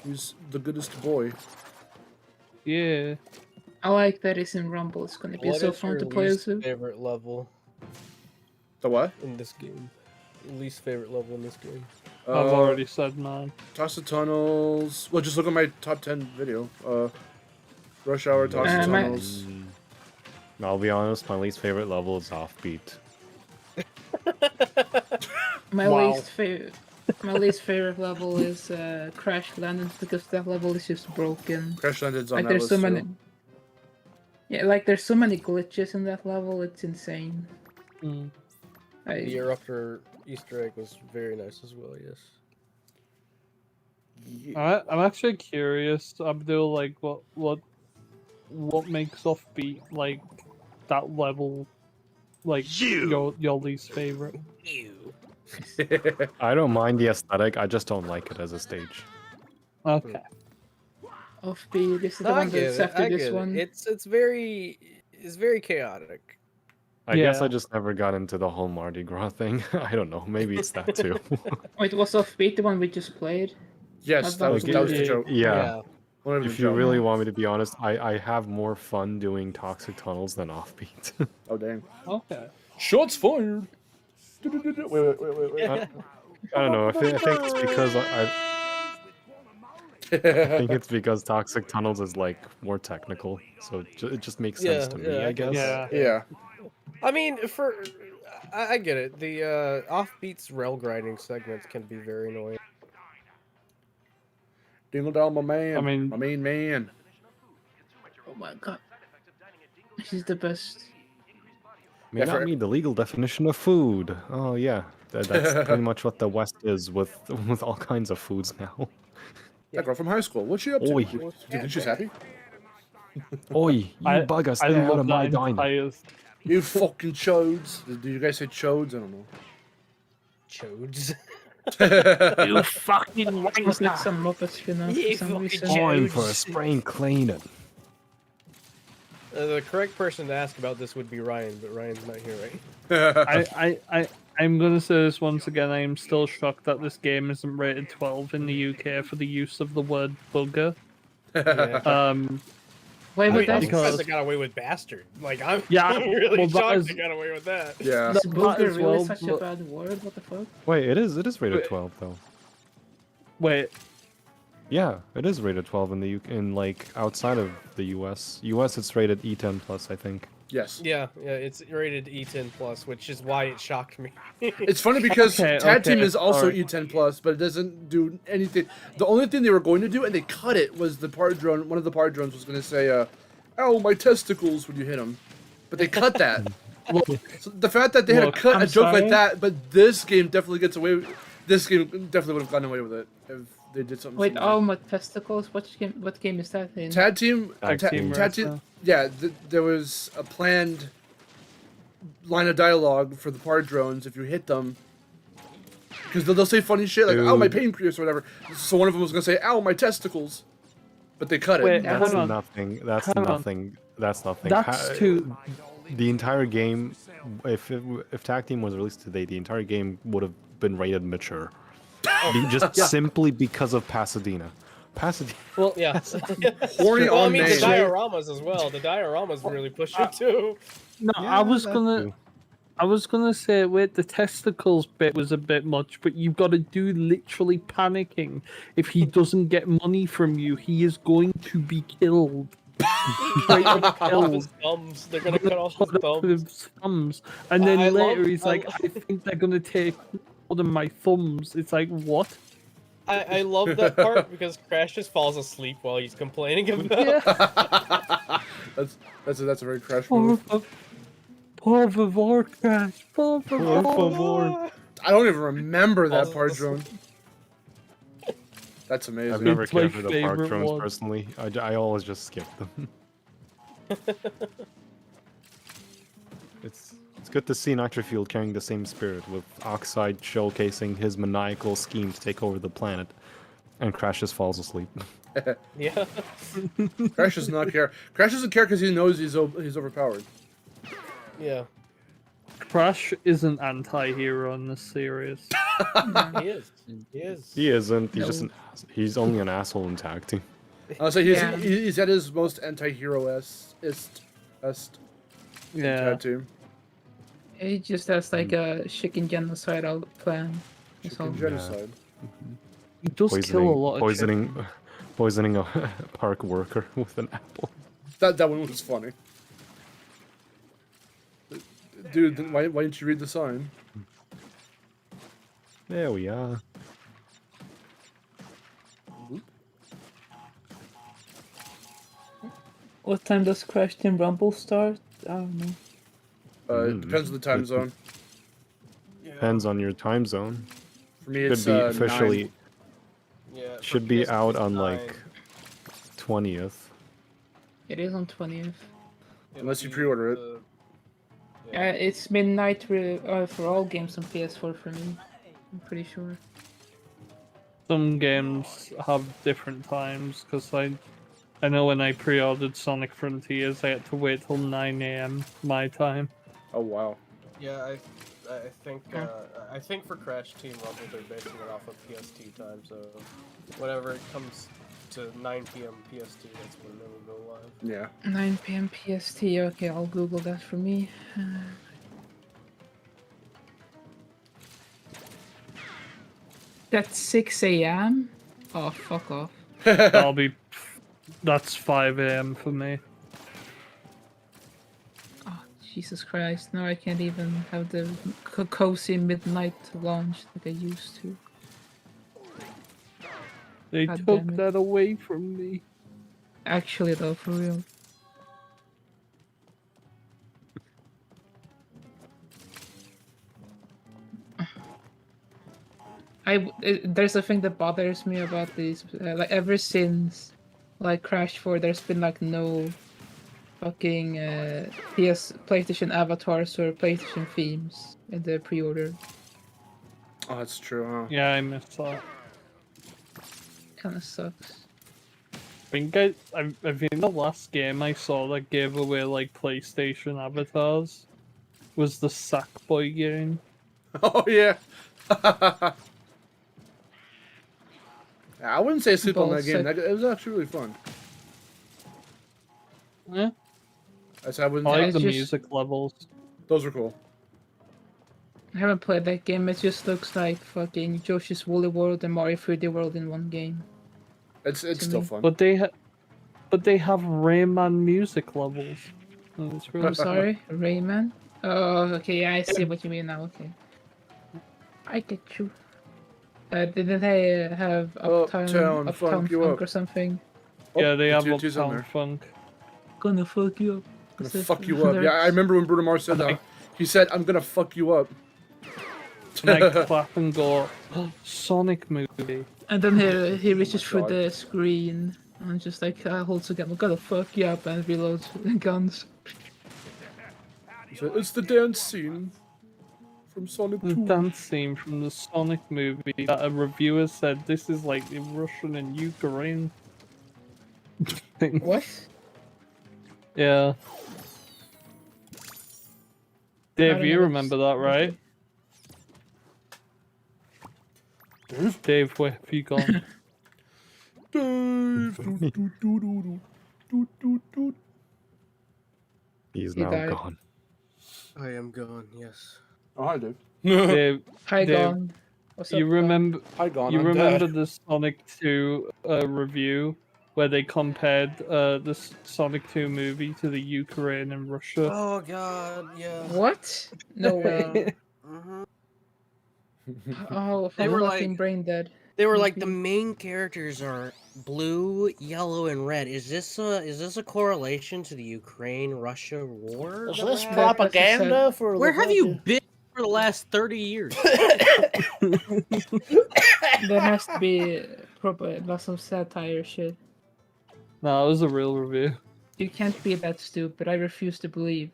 He's the goodest boy. Yeah. I like that he's in Rumble. It's gonna be What so is fun your to play least as. favorite level The what? in this game? Least favorite level in this game. I've already said mine. Toxic Tunnels. Well, just look at my top 10 video. Rush Hour, Toxic my- Tunnels. I'll be honest, my least favorite level is Offbeat. My Wow. least favorite level is Crash Landings because that level is just broken. Crash Landed's on Like that there's list so too. many. Yeah, like there's so many glitches in that level. It's insane. Mm. The Eruptor Easter egg was very nice as well. Yes. I'm actually curious, Abdul, like what makes Offbeat like that level, like your least favorite. I don't mind the aesthetic, I just don't like it as a stage. Okay. Offbeat. This is the No, I one get that's it. after I this get one. it. It's very chaotic. I guess Yeah. I just never got into the whole Mardi Gras thing. I don't know, maybe it's that too. Wait, was Offbeat the one we just played? Yes, that was the Yeah. joke. Yeah. One of the If you joke. really want me to be honest, I have more fun doing Toxic Tunnels than Offbeat. Oh, dang. Okay. Shots fired! Wait. I don't know, I think it's because I think it's because Toxic Tunnels is like more technical, so it just makes sense to me, I guess. Yeah. Yeah. I mean, I get it. The Offbeat's rail grinding segments can be very annoying. Dingle down, my man. I mean- my main man. Oh my god. She's the best. May Yeah, not for- meet the legal definition of food. Oh yeah, that's pretty much what the West is with all kinds of foods now. That girl from high school. What's she up to? Oi. Do you think she's happy? Oi, you I bugger, I stay out love of my that diner. entire. You fucking chodes. Did you guys say chodes? I don't know. Chodes. You fucking It was like wanker! some Muppets, you know, for You some fucking reason. Time for a Chodes. spring cleaning. The correct person to ask about this would be Ryan, but Ryan's not here, right? I'm gonna say this once again. I am still shocked that this game isn't rated 12 in the UK for the use of the word bugger. Yeah. Why I would mean, that? I'm Because- surprised they got away with bastard. Like, I'm, Yeah, I'm really well, that shocked is- they got away with that. Yeah. Is That booger as really well, such a but- bad word? What the fuck? Wait, it is rated Wait. 12 though. Wait, Yeah, it is rated 12 in the UK, in like outside of the US. US it's rated E10 plus, I think. Yes. Yeah, it's rated E10 plus, which is why it shocked me. It's funny because Okay, Tag Team okay, is also alright. E10 plus, but it doesn't do anything. The only thing they were going to do, and they cut it, was the part drone. One of the part drones was going to say, "Ow, my testicles!" when you hit them, but they cut that. So the fact that they had to Look, cut I'm a joke sorry. like that, but this game definitely gets away. This game definitely would have gotten away with it if they did something. Wait, similar. oh my testicles. What game is that in? Tag Team, Tag Team Tag Team. Yeah, there was a planned line of dialogue for the part drones if you hit them. Because they'll say funny shit like, "Ow, my Dude. pancreas" or whatever. So one of them was gonna say, "Ow, my testicles," but they cut it. Wait, Yeah, That's hold on. nothing. That's Hang on. nothing. That's nothing. That's too. The entire game, if Tag Team was released today, the entire game would have been rated mature. Just simply because of Pasadena. Pasadena. Well, Yeah. Horny Well, I on mean, the name. dioramas as well. The dioramas really push it too. no, Yeah, that I was gonna say, wait, the testicles bit was a bit much, but you've got a dude literally panicking. If he doesn't get money from you, he is going to be killed. Straight up Cut off killed. his thumbs. They're gonna cut off his Cut off thumbs. his thumbs. And then I later love- he's I like, lo- I think they're gonna take one of my thumbs. It's like, what? I love that part because Crash just falls asleep while he's complaining about. Yeah. That's a very Crash Por move. favor, Crash. Por favor. I don't even remember that Falls part asleep. drone. That's amazing. I've never It's my cared for the park favorite drones one. personally. I always just skip them. It's good to see Nitrofield carrying the same spirit, with Oxide showcasing his maniacal scheme to take over the planet, and Crash just falls asleep. Yeah. Crash does not care. Crash doesn't care because he knows he's overpowered. Yeah. Crash is an anti-hero in this series. He is. He is. He isn't. He's just he's only an asshole in Tag Team. I'll say Yeah. he's at his most anti-hero-est Yeah. Tag Team. He just has like a chicken genocidal plan. That's all. Chicken genocide. He does kill a lot of Poisoning a park worker with an apple. That one was funny. Dude, then why didn't you read the sign? There we are. What time does Crash Team Rumble start? I don't know. It depends on the time zone. Depends on your time zone. For me, Should it's be officially 9. Yeah. for should be PS2 out it's on 9. like 20th. It is on 20th. Unless you pre-order it. It's midnight for all games on PS4 for me. I'm pretty sure. Some games have different times, because I know when I pre-ordered Sonic Frontiers, I had to wait till 9 AM my time. Oh wow. Yeah, I think for Crash Team Rumble they're basing it off of PST time, so whenever it comes to 9 p.m. PST, that's when it will go live. Yeah. 9 p.m. PST. Okay, I'll Google that for me. That's 6 a.m. Oh, fuck off. That's 5 AM for me. Oh, Jesus Christ. No, I can't even have the cozy midnight launch like I used to. They God took damn it. that away from me. Actually, though, for real. There's a thing that bothers me about these. Like ever since, like Crash 4, there's been like no fucking PlayStation avatars or PlayStation themes in the pre-order. Oh, that's true, huh? Yeah, I missed that. Kind of sucks. I think the last game I saw that gave away like PlayStation avatars was the Sackboy game. Oh, yeah. I wouldn't say sleep on that game. Ballsack. It was actually really fun. Yeah, I said I wouldn't. I like it's the just- music levels. Those were cool. I haven't played that game. It just looks like fucking Yoshi's Woolly World and Mario 3D World in one game. It's To still me. fun. But they have Rayman music levels. And it's really I'm sorry, Rayman. Oh, okay, yeah, I see what you mean now. Okay, I get you. Didn't they have Uptown Funk you Funk up. or something? Yeah, they have T2's on Uptown there. Funk. Gonna fuck you up. Gonna Is it fuck you up. Yeah, I lyrics? remember when Bruno Mars said that. He said, "I'm gonna fuck you up." And I clap and go, Sonic movie. And then he reaches through God. the screen and just like holds a gun. I'm gonna fuck you up and reloads guns. He said, "It's the dance scene from Sonic The 2." dance scene from the Sonic movie that a reviewer said this is like the Russian and Ukraine thing. What? Yeah. Dave, don't you know remember that, right? Dave, where have you gone? Dave. Do. He's He now died. gone. I am gone. Yes. Oh, hi, Dave. Dave, Hi, Dave, Gone. What's up, you Gone? remember Hi, Gone. you I'm remember dead. the Sonic 2 review where they compared the Sonic 2 movie to the Ukraine and Russia? Oh God, yeah. What? No way. Mhm. Oh, They I'm were fucking like- brain dead. They were like the main characters are blue, yellow, and red. Is this a correlation to the Ukraine-Russia war? Is that this we're having? propaganda for Where the have you fucking- been for the last 30 years? There has to be probably lots of satire shit. No, it was a real review. You can't be that stupid. I refuse to believe.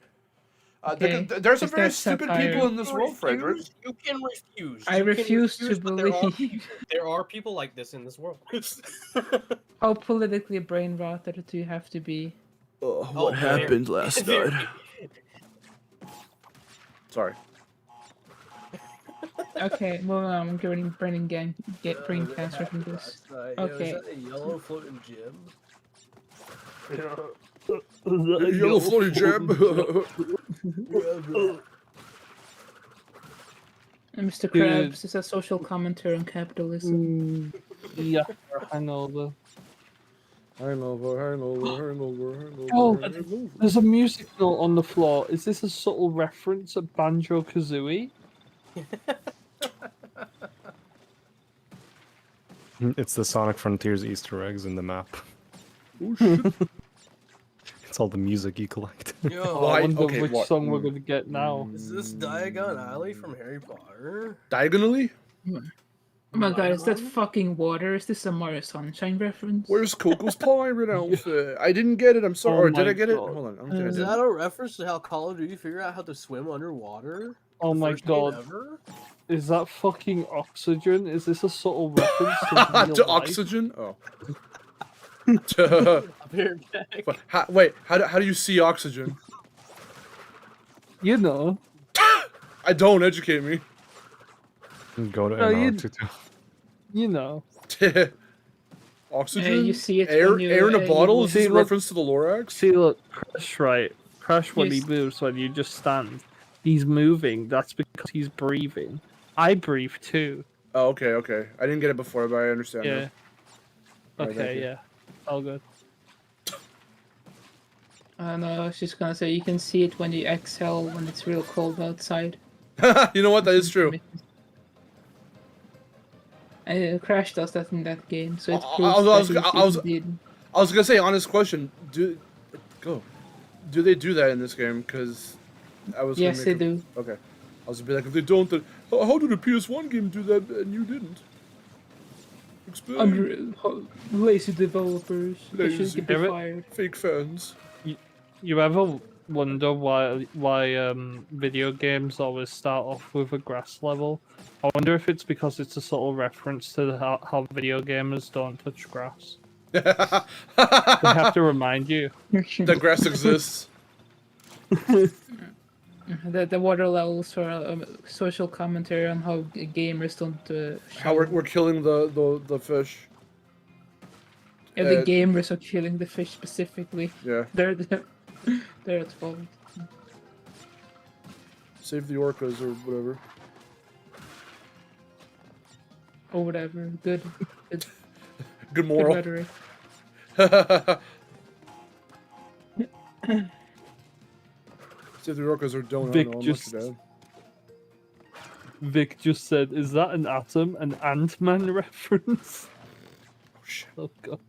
There's some Is very that stupid satire? people in this world, Frederick. You can refuse. I You can refuse to but there are believe. people- There are people like this in this world. How politically brain rotted do you have to be? What there- happened last there- night? Sorry. Okay, moving on. I'm getting brain cancer from this. Okay. Is that a yellow floating gem? Yellow floaty gem. And Mr. Dude. Krabs is a social commentary on capitalism. Yeah, hangover. Hangover. Oh, there's a music note on the floor. Is this a subtle reference at Banjo Kazooie? It's the Sonic Frontiers Easter eggs in the map. Oh shit. It's all the music you collect. Yo, Oh, I wonder okay, which what? song we're gonna get now. is this Diagon Alley from Harry Potter? Diagonally? Oh my god, is that fucking water? Is this a Mario Sunshine reference? Where's Coco's pirate outfit? I didn't get it. I'm sorry. Oh or did my I get it? God. Hold on. I don't think I Is did. that a reference to how Call of Duty figured out how to swim underwater? Oh The my first game god, ever? is that fucking oxygen? Is this a subtle reference to real To life? oxygen? Oh. I'll be right back. But how do you see oxygen? You know, I don't. Educate me. Go to Oh, you- NR22. you know. Oxygen? you see it air, when you, air in a you bottle? move. Is this See, a look- reference to the Lorax? See, look, Crash, right? Crash, when he Yes. moves, when you just stand, he's moving. That's because he's breathing. I breathe too. Oh, okay. I didn't get it before, but I understand. Yeah. now. Alright, thank Okay, you. yeah. All good. I know, I was just gonna say, you can see it when you exhale when it's real cold outside. You know what? That is true. And Crash does that in that game, so it I- proves I was- that I was- indeed. I was gonna say, honest question. Do they do that in this game? Because I was. Yes, gonna they make do. Okay. I was gonna be like, if they don't, then how did a PS1 game do that and you didn't? Explain. Lazy developers. They Lazy. should get Everett? fired. Fake fans. You ever wonder why video games always start off with a grass level? I wonder if it's because it's a subtle reference to how video gamers don't touch grass. They have to remind you. The grass exists. The water levels are social commentary on how gamers don't. How we're killing the fish. Yeah, the gamers are killing the fish specifically. Yeah. They're at fault. Save the orcas or whatever. Or whatever. Good. Good moral. Good rhetoric. Save the orcas or don't. Vic I don't know. just- I'm not your dad. Vic just said, "Is that an atom? An Ant-Man reference?" Oh shit! Oh god.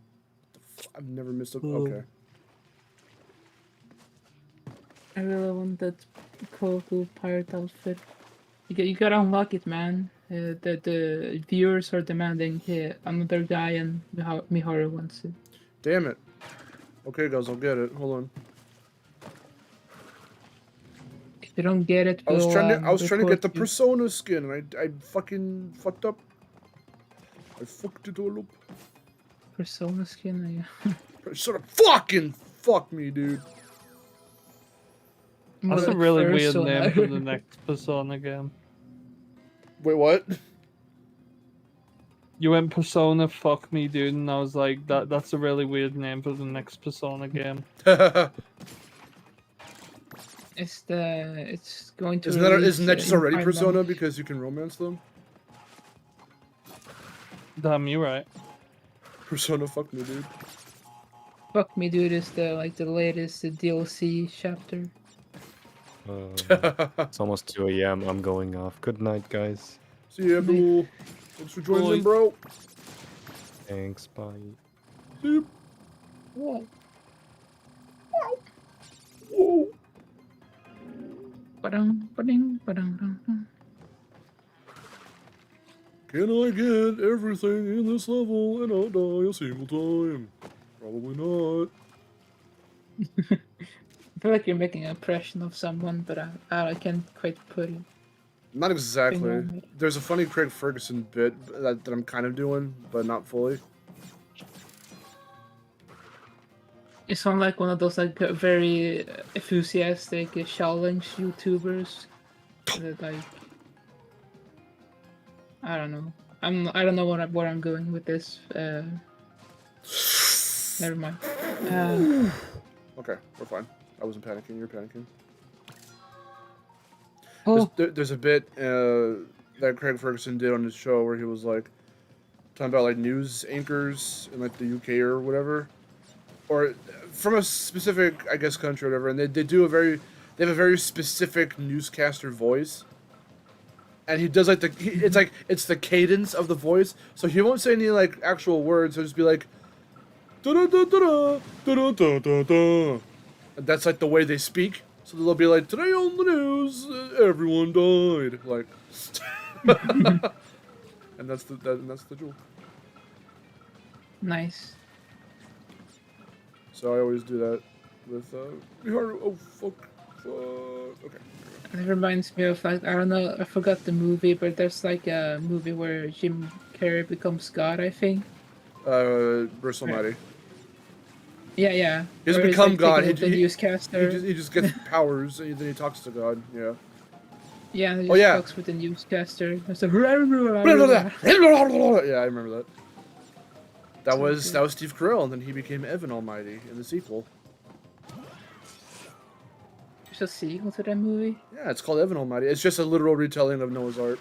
I've never missed a. Oh. Okay. I really want that cool pirate outfit. You gotta unlock it, man. The viewers are demanding another guy, and Miharu wants it. Damn it. Okay, guys, I'll get it. Hold on. If you don't get it, I was we'll, trying to get the report you. Persona skin, and I fucking fucked up. I fucked it all up. Persona skin. Yeah. Persona fucking fuck me, dude. That's a really weird name for the next Persona game. Wait, what? You went Persona, fuck me, dude, and I was like, that's a really weird name for the next Persona game. It's going to. Isn't that just in already 5 Persona months. because you can romance them? Damn, you right. Persona fuck me, dude. Fuck me, dude is the latest DLC chapter. It's almost 2 a.m. I'm going off. Good night, guys. See ya, Abdul. Thanks for joining in, bro. Thanks, bye. See ya. What? Whoa. Ba-dum. Can I get everything in this level and not die a single time? Probably not. I feel like you're making an impression of someone, but I can't quite put it. Not exactly. on it. There's a funny Craig Ferguson bit that I'm kind of doing, but not fully. You sound like one of those like very enthusiastic challenge YouTubers. That like, I don't know. I don't know where I'm going with this. Never mind. Okay, we're fine. I wasn't panicking. You're panicking. Oh, There's a bit that Craig Ferguson did on his show where he was like talking about like news anchors in like the UK or whatever, or from a specific, I guess, country or whatever, and they have a very specific newscaster voice, and he does like it's the cadence of the voice, so he won't say any like actual words. He'll just be like da da da da da da da da, and that's like the way they speak. So they'll be like, today on the news, everyone died. Like, and that's the joke. Nice. So I always do that with oh fuck. Okay. It reminds me of like, I don't know, I forgot the movie, but there's like a movie where Jim Carrey becomes God, I think. Bruce Almighty. Yeah. He doesn't Where he's, become like, God. taking up the newscaster. He just gets powers, and then he talks to God. Yeah. Yeah, and he Oh, just yeah. talks with the newscaster. It's like, Yeah, I remember that. That So was good. Steve Carell, and then he became Evan Almighty in the sequel. There's a sequel to that movie. Yeah, it's called Evan Almighty. It's just a literal retelling of Noah's Ark.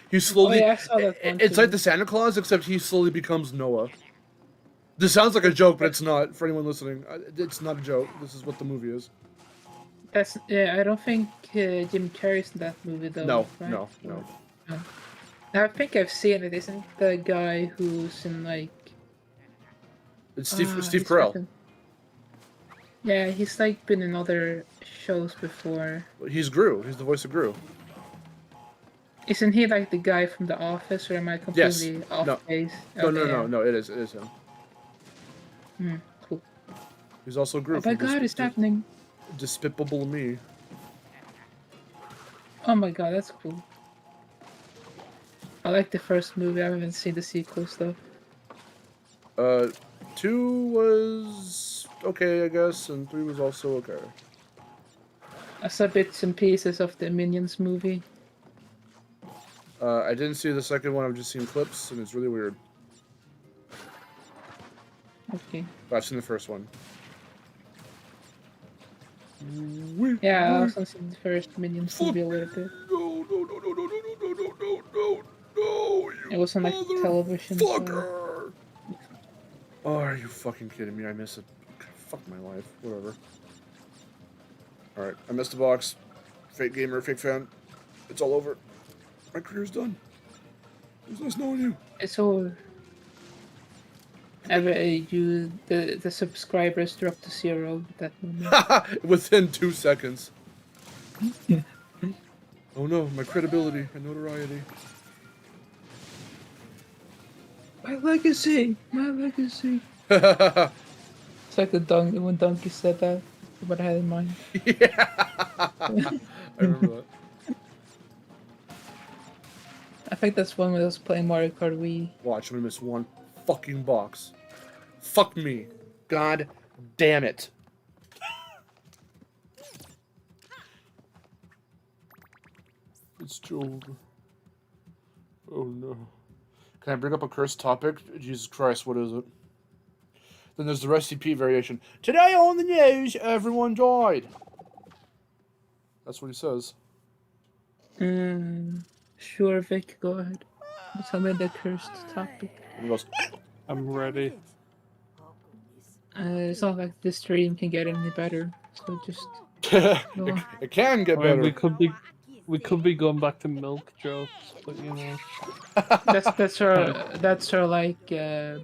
He slowly. Oh, yeah, I saw that one It's too. like the Santa Claus, except he slowly becomes Noah. This sounds like a joke, but it's not. For anyone listening, it's not a joke. This is what the movie is. I don't think Jim Carrey's in that movie though. No, right? no. I think I've seen it. Isn't the guy who's in like? It's Steve he's Carell. fucking- Yeah, he's like been in other shows before. He's Gru. He's the voice of Gru. Isn't he like the guy from The Office, or am I completely off No. base? No, Okay, yeah. no. It is him. Cool. He's also Oh Groot. my from god, it's happening. Despicable Me. Oh my god, that's cool. I like the first movie. I haven't seen the sequel stuff. 2 was okay, I guess, and 3 was also okay. I saw bits and pieces of the Minions movie. I didn't see the second one. I've just seen clips, and it's really weird. Okay. But I've seen the first one. Yeah, I also seen the first Minions movie a little bit. No, no, no, no, no, no, no, no, no, no, no, you It was on like television. So... fucker! Oh, are you fucking kidding me? I miss it. Fuck my life. Whatever. Alright, I missed the box. Fake gamer, fake fan. It's all over. My career's done. It was nice knowing you. It's over. The subscribers dropped to 0 at that moment. Within 2 seconds. Oh no, my credibility and notoriety. My legacy! My legacy! It's like when Donkey said that. What I had in mind. Yeah! I remember that. I think that's one when I was playing Mario Kart Wii. Watch, I'm gonna miss one fucking box. Fuck me. God damn it. It's over. Oh no. Can I bring up a cursed topic? Jesus Christ, what is it? Then there's the recipe variation. Today on the news, everyone died. That's what he says. Sure, Vic, go ahead. Tell me the cursed topic. And he goes, I'm ready. It's not like the stream can get any better, so just... it can get I mean, better. we could be going back to milk jokes, but you know. that's our like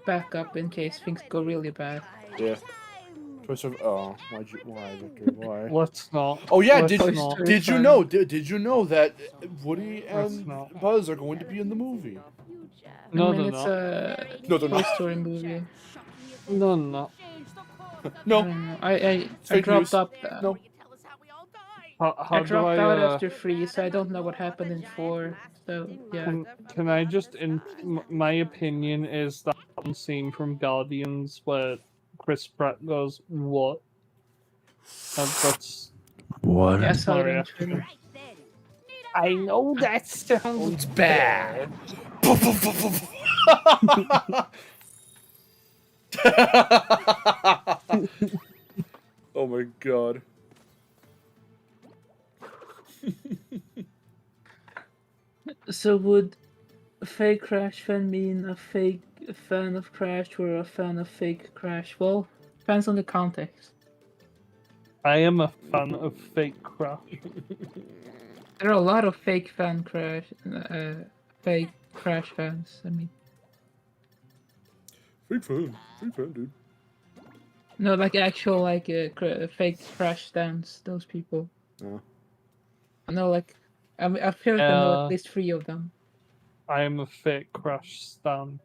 backup in case things go really bad. Yeah. Choice of why Victor? Why? Let's not. Oh yeah, Let's did not. you know? Did you know that Woody Let's and not. Buzz are going to be in the movie? No, I mean, they're it's not. a No, they're Toy not. Story movie. No, no. I No. don't know. I Fake dropped news. up. No. How I do dropped I? out after 3, so I don't know what happened in 4. So yeah. Can I just? My opinion is that one scene from Guardians where Chris Pratt goes, "What?" That's What? Yeah, I saw it Sorry, in I- Twitter. I know that sounds It's bad. Oh my god. So would a fake Crash fan mean a fake fan of Crash or a fan of fake Crash? Well, depends on the context. I am a fan of fake Crash. There are a lot of fake Crash fans. I mean, Fake fan, dude. no, like actual fake Crash stands. Those people. Oh. I know, like, I feel like I know at least 3 of them. I am a fake Crash stan.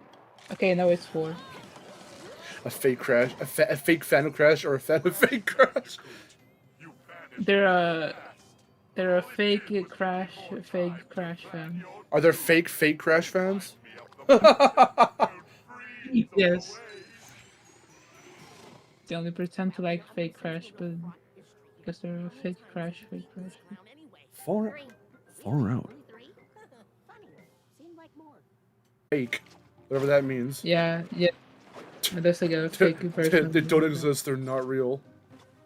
Okay, now it's 4. A fake Crash, a fake fan of Crash, or a fan of fake Crash. There are fake Crash fans. Are there fake Crash fans? Yes. They only pretend to like fake Crash, but because they're a fake Crash. Far out. Fake, whatever that means. Yeah. There's like a fake version. They don't exist. They're not real.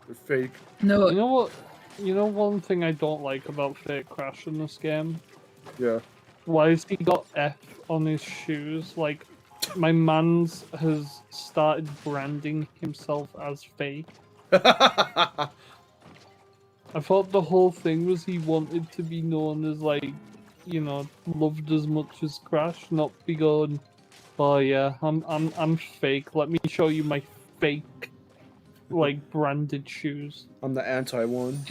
They're fake. No. You know what? You know one thing I don't like about fake Crash in this game? Yeah. Why has he got F on his shoes? Like, my man's has started branding himself as fake. I thought the whole thing was he wanted to be known as, like, you know, loved as much as Crash, not be going, oh yeah, I'm fake. Let me show you my fake, like, branded shoes. I'm the anti-one.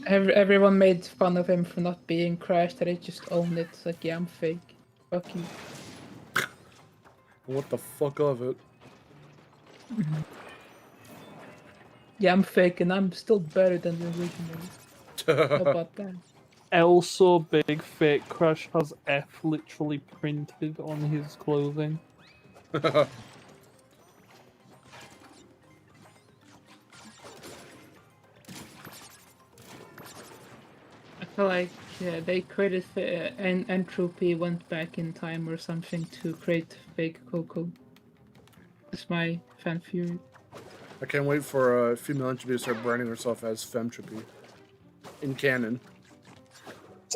Everyone made fun of him for not being Crash. That he just owned it. It's like, yeah, I'm fake. Fuck you. What the fuck of it? Yeah, I'm fake, and I'm still better than the original. How about that? Also, Big Fake Crash has F literally printed on his clothing. I feel like they created an entropy, went back in time or something to create fake Coco. That's my fan theory. I can't wait for female entropy to start branding herself as Femtropy in canon.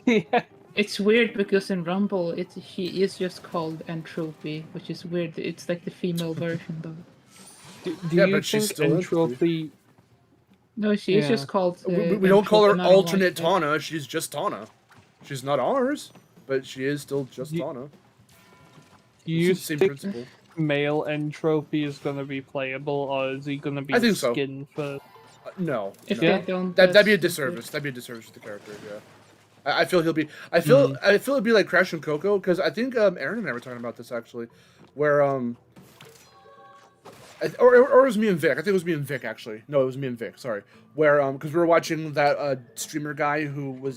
Yeah. It's weird because in Rumble, she is just called Entropy, which is weird. It's like the female version, though. Do Yeah, you but she's think still Entropy? No, she is Yeah. just called. We don't call her Entropy, and I don't like alternate that. Tana. She's just Tana. She's not ours, but she is still just You- Tana. Do you It's the same think principle. male Entropy is gonna be playable, or is he gonna be I think so. skin for? No, If no. they don't, That'd be a that's disservice. That'd be a disservice to the character. Yeah. I feel he'll be. I feel it'd be like Crash and Coco because I think Aaron and I were talking about this actually, where or it was me and Vic. I think it was me and Vic actually. No, it was me and Vic. Sorry. Where because we were watching that streamer guy who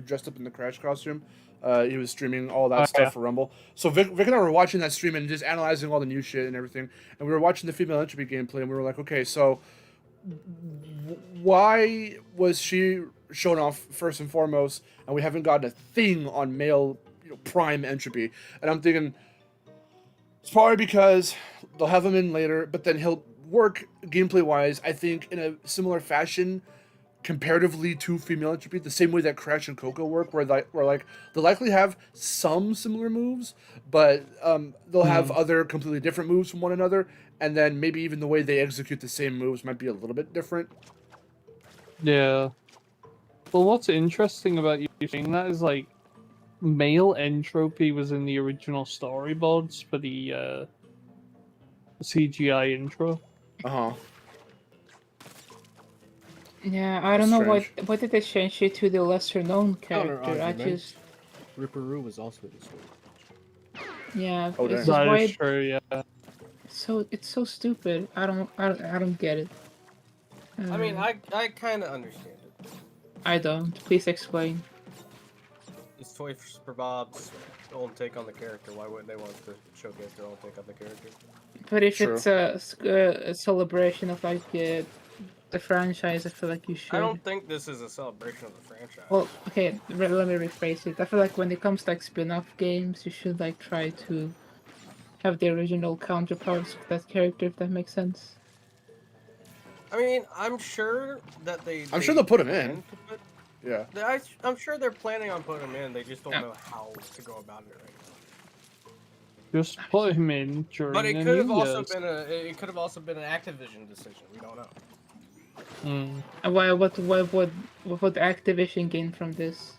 dressed up in the Crash costume. He was streaming all that stuff yeah. for Rumble. So Vic and I were watching that stream and just analyzing all the new shit and everything. And we were watching the female entropy gameplay and we were like, okay, so why was she shown off first and foremost, and we haven't gotten a thing on male prime entropy? And I'm thinking it's probably because they'll have him in later, but then he'll work gameplay wise, I think, in a similar fashion comparatively to female entropy, the same way that Crash and Coco work, where like they'll likely have some similar moves, but they'll have other completely different moves from one another, and then maybe even the way they execute the same moves might be a little bit different. Yeah. Well, what's interesting about you saying that is like male Entropy was in the original storyboards for the CGI intro. Uh-huh. Yeah, I don't know Strange. why did they change it to the lesser known Counter character. I argument. just Ripperoo was also in the story. yeah. Oh, It's dang. just That why is true, yeah. it's so stupid. I don't get it. I mean, I kind of understand it. I don't. Please explain. It's Toys for Bob's own take on the character. Why wouldn't they want to showcase their own take on the character? But if True. it's a celebration of like the franchise, I feel like you should. I don't think this is a celebration of the franchise. Well, okay, let me rephrase it. I feel like when it comes to like spin-off games, you should like try to have the original counterparts of that character, if that makes sense. I mean, I'm sure that I'm sure they'll put him in. plan to put- Yeah. I'm sure they're planning on putting him in. They just don't Yeah. know how to go about it right now. Just put him in during But it the could have New also Year's. been it could have also been an Activision decision. We don't know. Mm. And what would Activision gain from this?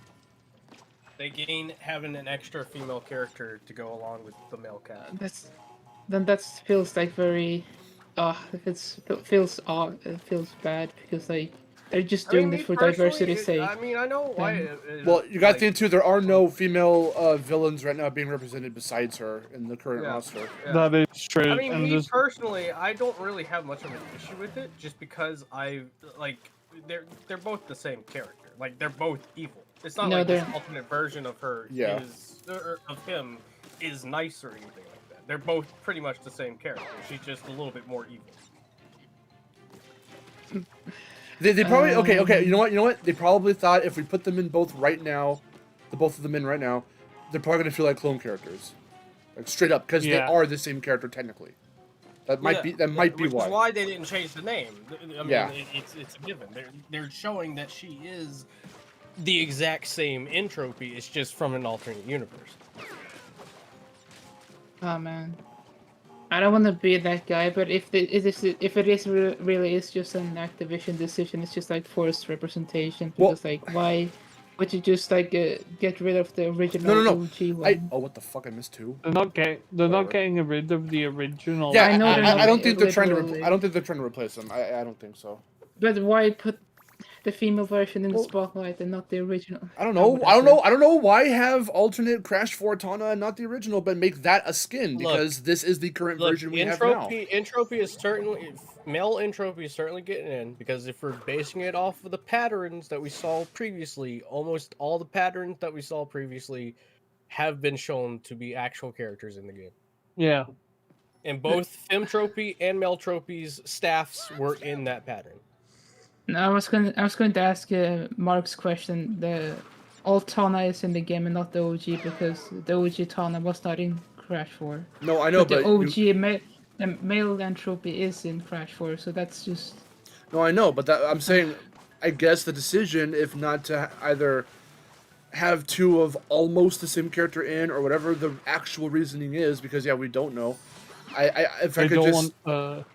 They gain having an extra female character to go along with the male cast. That feels like very it feels bad because like they're just doing me this for personally, diversity's sake. I mean, I know why. Well, you got to think too. There are no female villains right now being represented besides her in the current roster. Yeah. That is true. I mean, and me there's- personally, I don't really have much of an issue with it, just because they're both the same character. Like they're both evil. It's not No, like this they're- alternate version of her of him is nice or anything like that. They're both pretty much the same character. She's just a little bit more evil. They probably okay. You know what? They probably thought if we put them in both right now, both of them in right now, they're probably gonna feel like clone characters, like straight up, because they Yeah. are the same character technically. That might be Which why. is why they didn't change the name. I mean, Yeah. it's a given. They're showing that she is the exact same entropy. It's just from an alternate universe. Oh man, I don't want to be that guy, but if it is really is just an Activision decision, it's just like forced representation. Well- Because like why would you just like get rid of the original No. OG one? What the fuck? I missed two. They're not Whatever. getting rid of the original. Yeah, I know they're I not don't think they're trying to. literally. I don't think they're trying to replace them. I don't think so. But why put the female version in the Well- spotlight and not the original. I don't How know. would I don't say? know. I don't know why have alternate Crash 4 Tana and not the original, but make that a skin Look, because this is the current Look, version we have now. entropy is certainly male entropy is certainly getting in because if we're basing it off of the patterns that we saw previously, almost all the patterns that we saw previously have been shown to be actual characters in the game. Yeah. And both femtropy and meltropy's staffs were in that pattern. No, I was going to ask Mark's question. The all Tana is in the game and not the OG because the OG Tana was not in Crash 4. No, I know, the but OG the male entropy is in Crash 4, so that's just. no, I know, but that I'm saying, I guess the decision, if not to either have two of almost the same character in or whatever the actual reasoning is, because yeah, we don't know. If I You could don't just want.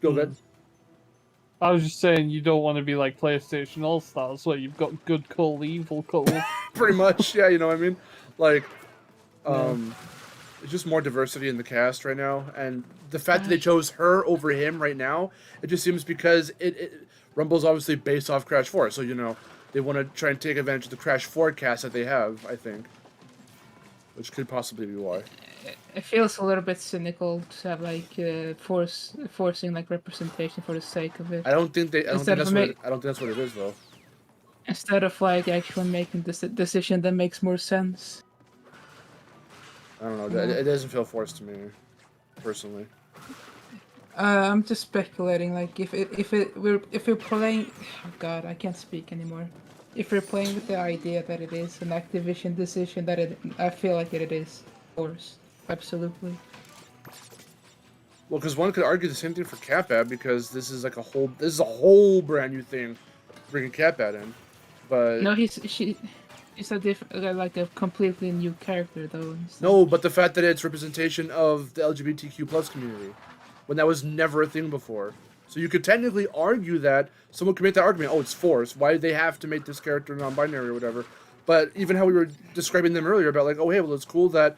go ahead. I was just saying you don't want to be like PlayStation All Stars where you've got good Cole, evil Cole. Pretty much, yeah, you know what I mean? Like, it's just more diversity in the cast right now, and the fact that they chose her over him right now, it just seems because Rumble's obviously based off Crash 4, so you know they want to try and take advantage of the Crash 4 cast that they have, I think, which could possibly be why. It feels a little bit cynical to have like forcing like representation for the sake of it. I don't think that's what it is though. Instead of like actually making this decision that makes more sense. I don't know. It doesn't feel forced to me, personally. I'm just speculating. Like if we're playing, oh God, I can't speak anymore. If we're playing with the idea that it is an Activision decision, I feel like it is forced. Absolutely. Well, because one could argue the same thing for Catbat because this is a whole brand new thing, bringing Catbat in. But no, he's a completely new character though. No, but the fact that it's representation of the LGBTQ plus community, when that was never a thing before. So you could technically argue that someone could make that argument. Oh, it's forced. Why did they have to make this character non-binary or whatever? But even how we were describing them earlier about like, oh hey, well it's cool that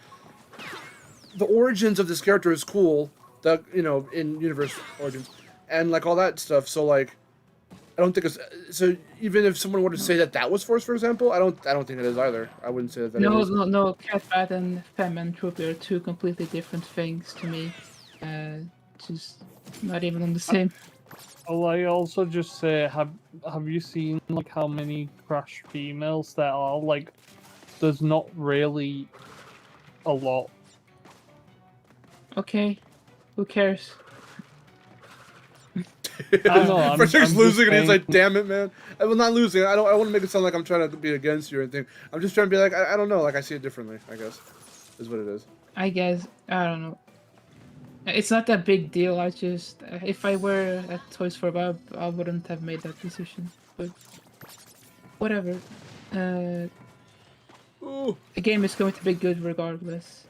the origins of this character is cool, that in universe origins, and like all that stuff. So like, I don't think it's so. Even if someone were to say that was forced, for example, I don't think it is either. I wouldn't say that. No, Catbat and Fementropy are two completely different things to me. Just not even on the same. Well, I also just say, have you seen like how many Crash females there are? Like, there's not really a lot. Okay, who cares? I know. Frederick's losing, and he's like, "Damn it, man! I'm not losing. I want to make it sound like I'm trying to be against you or anything. I'm just trying to be like, I don't know. Like I see it differently. I guess is what it is. I guess I don't know. It's not that big deal. I just if I were at Toys for Bob, I wouldn't have made that decision. But whatever. The game is going to be good regardless.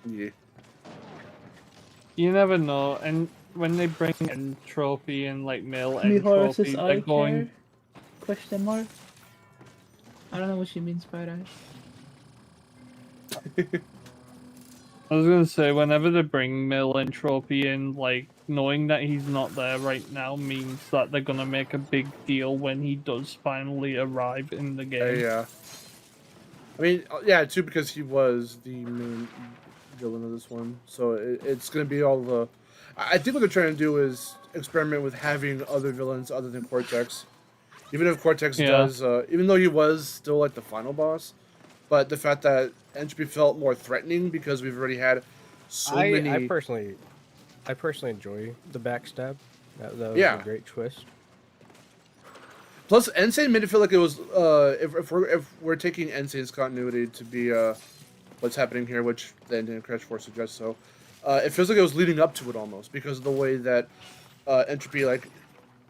Yeah. You never know, and when they bring entropy and like male Humorous entropy, is they're going. care? Question mark. I don't know what she means by that. I was gonna say, whenever they bring male entropy in, like knowing that he's not there right now means that they're gonna make a big deal when he does finally arrive in the game. Yeah. I mean, yeah, too, because he was the main villain of this one, so it's gonna be all the. I think what they're trying to do is experiment with having other villains other than Cortex. Even if Cortex does, even though he was still like the final boss, but the fact that Entropy felt more threatening because we've already had so many. I personally enjoy the backstab. That was a great twist. Plus, Insane made it feel like it was if we're taking Insane's continuity to be what's happening here, which the ending of Crash 4 suggests so. It feels like it was leading up to it almost because of the way that Entropy like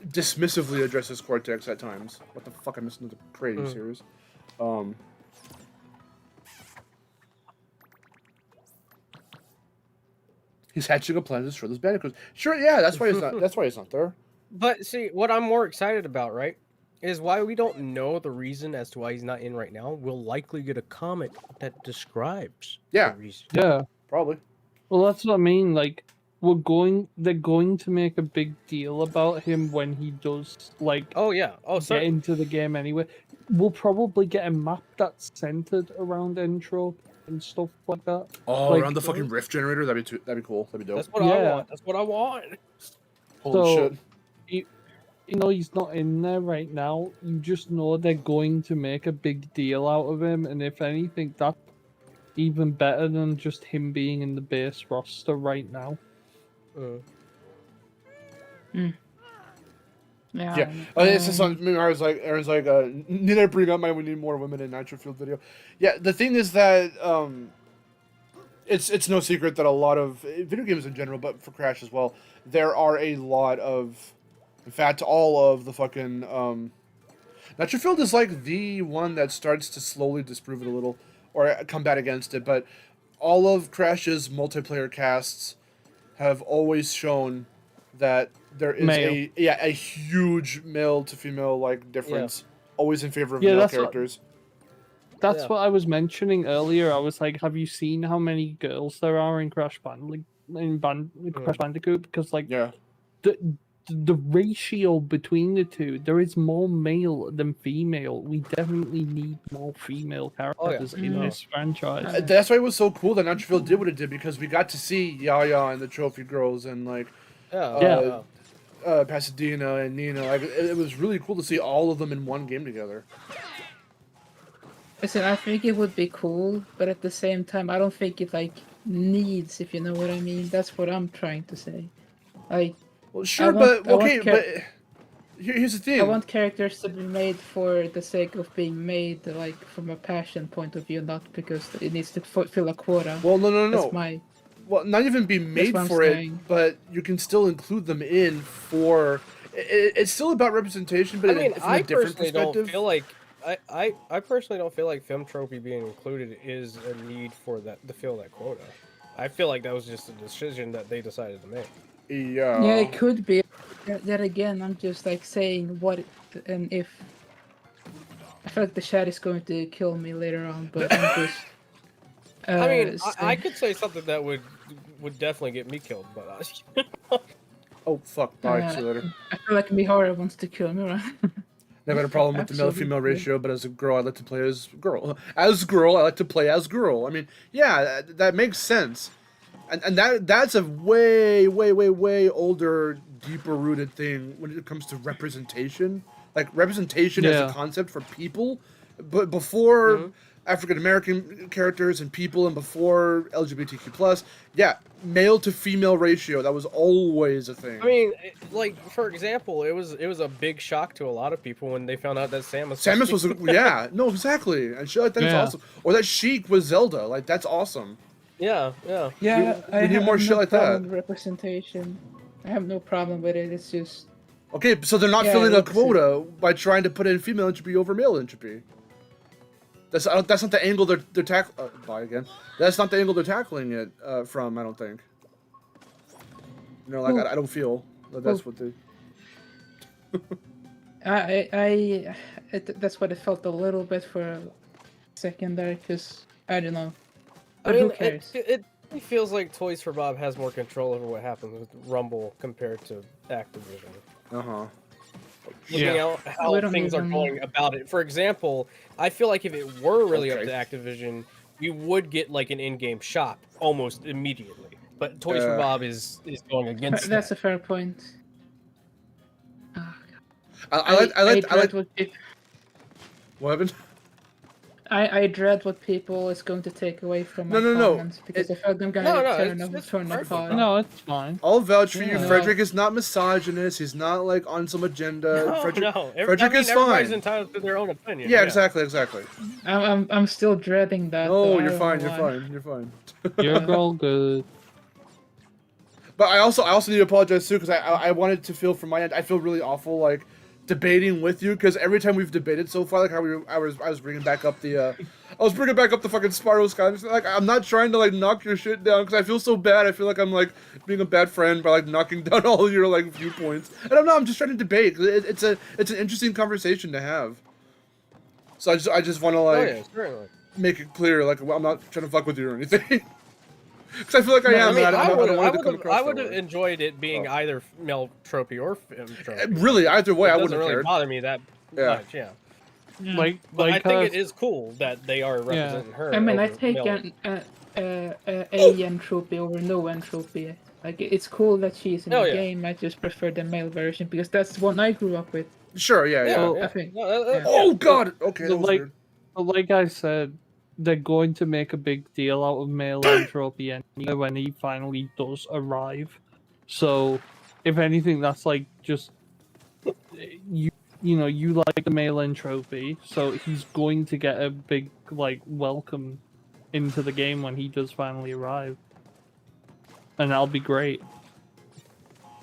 dismissively addresses Cortex at times. What the fuck? I missed another crate. Are you serious? He's hatching a plan to destroy those bandicoots. Sure, yeah, that's why he's not. That's why he's not there. But see, what I'm more excited about, right, is why we don't know the reason as to why he's not in right now. We'll likely get a comic that describes the reason. Yeah, probably. Well, that's what I mean. Like, they're going to make a big deal about him when he does like Oh yeah. Oh, get sorry. into the game anyway. We'll probably get a map that's centered around Entropy and stuff like that. Oh, Like, around the fucking rift generator. That'd be cool. That'd be dope. That's what I Yeah. want. That's what I want. Holy so, shit. You know, he's not in there right now. You just know they're going to make a big deal out of him, and if anything, that's even better than just him being in the base roster right now. Yeah. Oh, it's just on. Aaron's like, need I bring up we need more women in Nitro Field video? Yeah, the thing is that it's no secret that a lot of video games in general, but for Crash as well, there are a lot of, in fact, all of the fucking Nitro Field is like the one that starts to slowly disprove it a little or combat against it, but all of Crash's multiplayer casts have always shown that there is a huge male to female like difference, always in favor of male characters. That's what I was mentioning earlier. I was like, have you seen how many girls there are in Crash Bandicoot? Crash Bandicoot? Because like the ratio between the two, there is more male than female. We definitely need more female characters in this franchise. That's why it was so cool that Nitro Field did what it did, because we got to see Yaya and the Trophy Girls and like Pasadena and Nina. Like it was really cool to see all of them in one game together. Listen, I think it would be cool, but at the same time, I don't think it like needs, if you know what I mean. That's what I'm trying to say. Like, well, sure, but here's the thing. I want characters to be made for the sake of being made, like from a passion point of view, not because it needs to fill a quota. Well, no. That's my. Well, not even be made for it, but you can still include them in for. It's still about representation, but from a different perspective. Don't feel like I personally don't feel like Film Trophy being included is a need for that to fill that quota. I feel like that was just a decision that they decided to make. Yeah. Yeah, it could be. Yet again, I'm just like saying what and if. I feel like the chat is going to kill me later on, but I'm just. I mean, I could say something that would definitely get me killed, but oh fuck! Bye. See you later. I feel like Mihara wants to kill me, right? Never had a problem with the male-female ratio, but as a girl, I like to play as girl. As girl, I like to play as girl. I mean, yeah, that makes sense, and that's a way older, deeper-rooted thing when it comes to representation. Like representation as a concept for people, but before African American characters and people, and before LGBTQ+, male to female ratio, that was always a thing. I mean, like for example, it was a big shock to a lot of people when they found out that Samus was no, exactly, and shit like that is awesome. Or that Sheik was Zelda, like that's awesome. Yeah. We need more shit like that. Representation. I have no problem with it. It's just okay. So they're not filling a quota by trying to put in female entropy over male entropy. That's not the angle they're tackling. Bye again. That's not the angle they're tackling it from. I don't think. You know, like I don't feel that that's what they. That's what it felt a little bit for a second there, because I don't know. But who cares? It feels like Toys for Bob has more control over what happens with Rumble compared to Activision. Looking at how things are going about it. For example, I feel like if it were really up to Activision, we would get like an in-game shop almost immediately. But Toys for Bob is going against That's that. a fair point. I like what happened? I dread what people is going to take away from my comments because I feel like I'm gonna turn apart. No, it's fine. I'll vouch for you. Frederick is not misogynist. He's not like on some agenda. Frederick is fine. Everybody's entitled to their own opinion. Yeah, exactly. I'm still dreading that. No, you're fine. You're fine. You're all good. But I also need to apologize too, because I wanted to feel from my end. I feel really awful like debating with you, because every time we've debated so far, like how I was bringing back up the fucking Spyro Sky. Like I'm not trying to like knock your shit down, because I feel so bad. I feel like I'm like being a bad friend by like knocking down all your like viewpoints. I don't know. I'm just trying to debate. It's an interesting conversation to have. So I just want to like make it clear, like I'm not trying to fuck with you or anything. Because I feel like I am. and I don't want it to come across I would that have way. enjoyed it being either male tropey or femme tropey. Really, either way, It I doesn't wouldn't have really cared. bother me that Yeah. much. Yeah. Like, But I like think how it is cool that they are representing her. I mean, I over take male. a entropy over no entropy. Like, it's cool that she's in Oh, the yeah. game. I just prefer the male version because that's the one I grew up with. Sure, yeah. Yeah, I think. yeah. Oh God. Okay, So, that was weird. but like I said, they're going to make a big deal out of male entropy anyway when he finally does arrive. So, if anything, that's like just you like the male entropy, so he's going to get a big like welcome into the game when he does finally arrive, and that'll be great.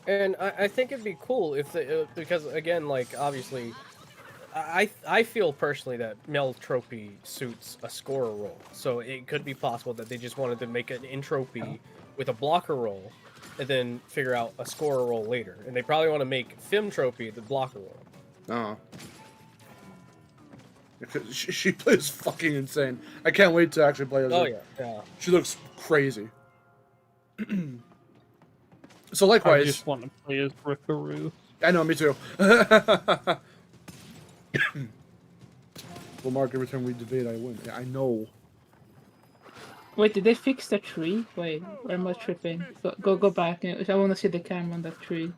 And I think it'd be cool if they, because again, like obviously, I feel personally that male tropy suits a scorer role, so it could be possible that they just wanted to make an entropy with a blocker role, and then figure out a scorer role later, and they probably want to make femme tropy the blocker role. Oh. Because she plays fucking insane. I can't wait to actually play as Oh her. yeah. She looks crazy. So I likewise, just want to play as Rickaroo. I know, me too. Well, Mark, every time we debate, I win. Yeah, I know. Wait, did they fix the tree? Wait, or am I tripping? Go back. I want to see the camera on that tree.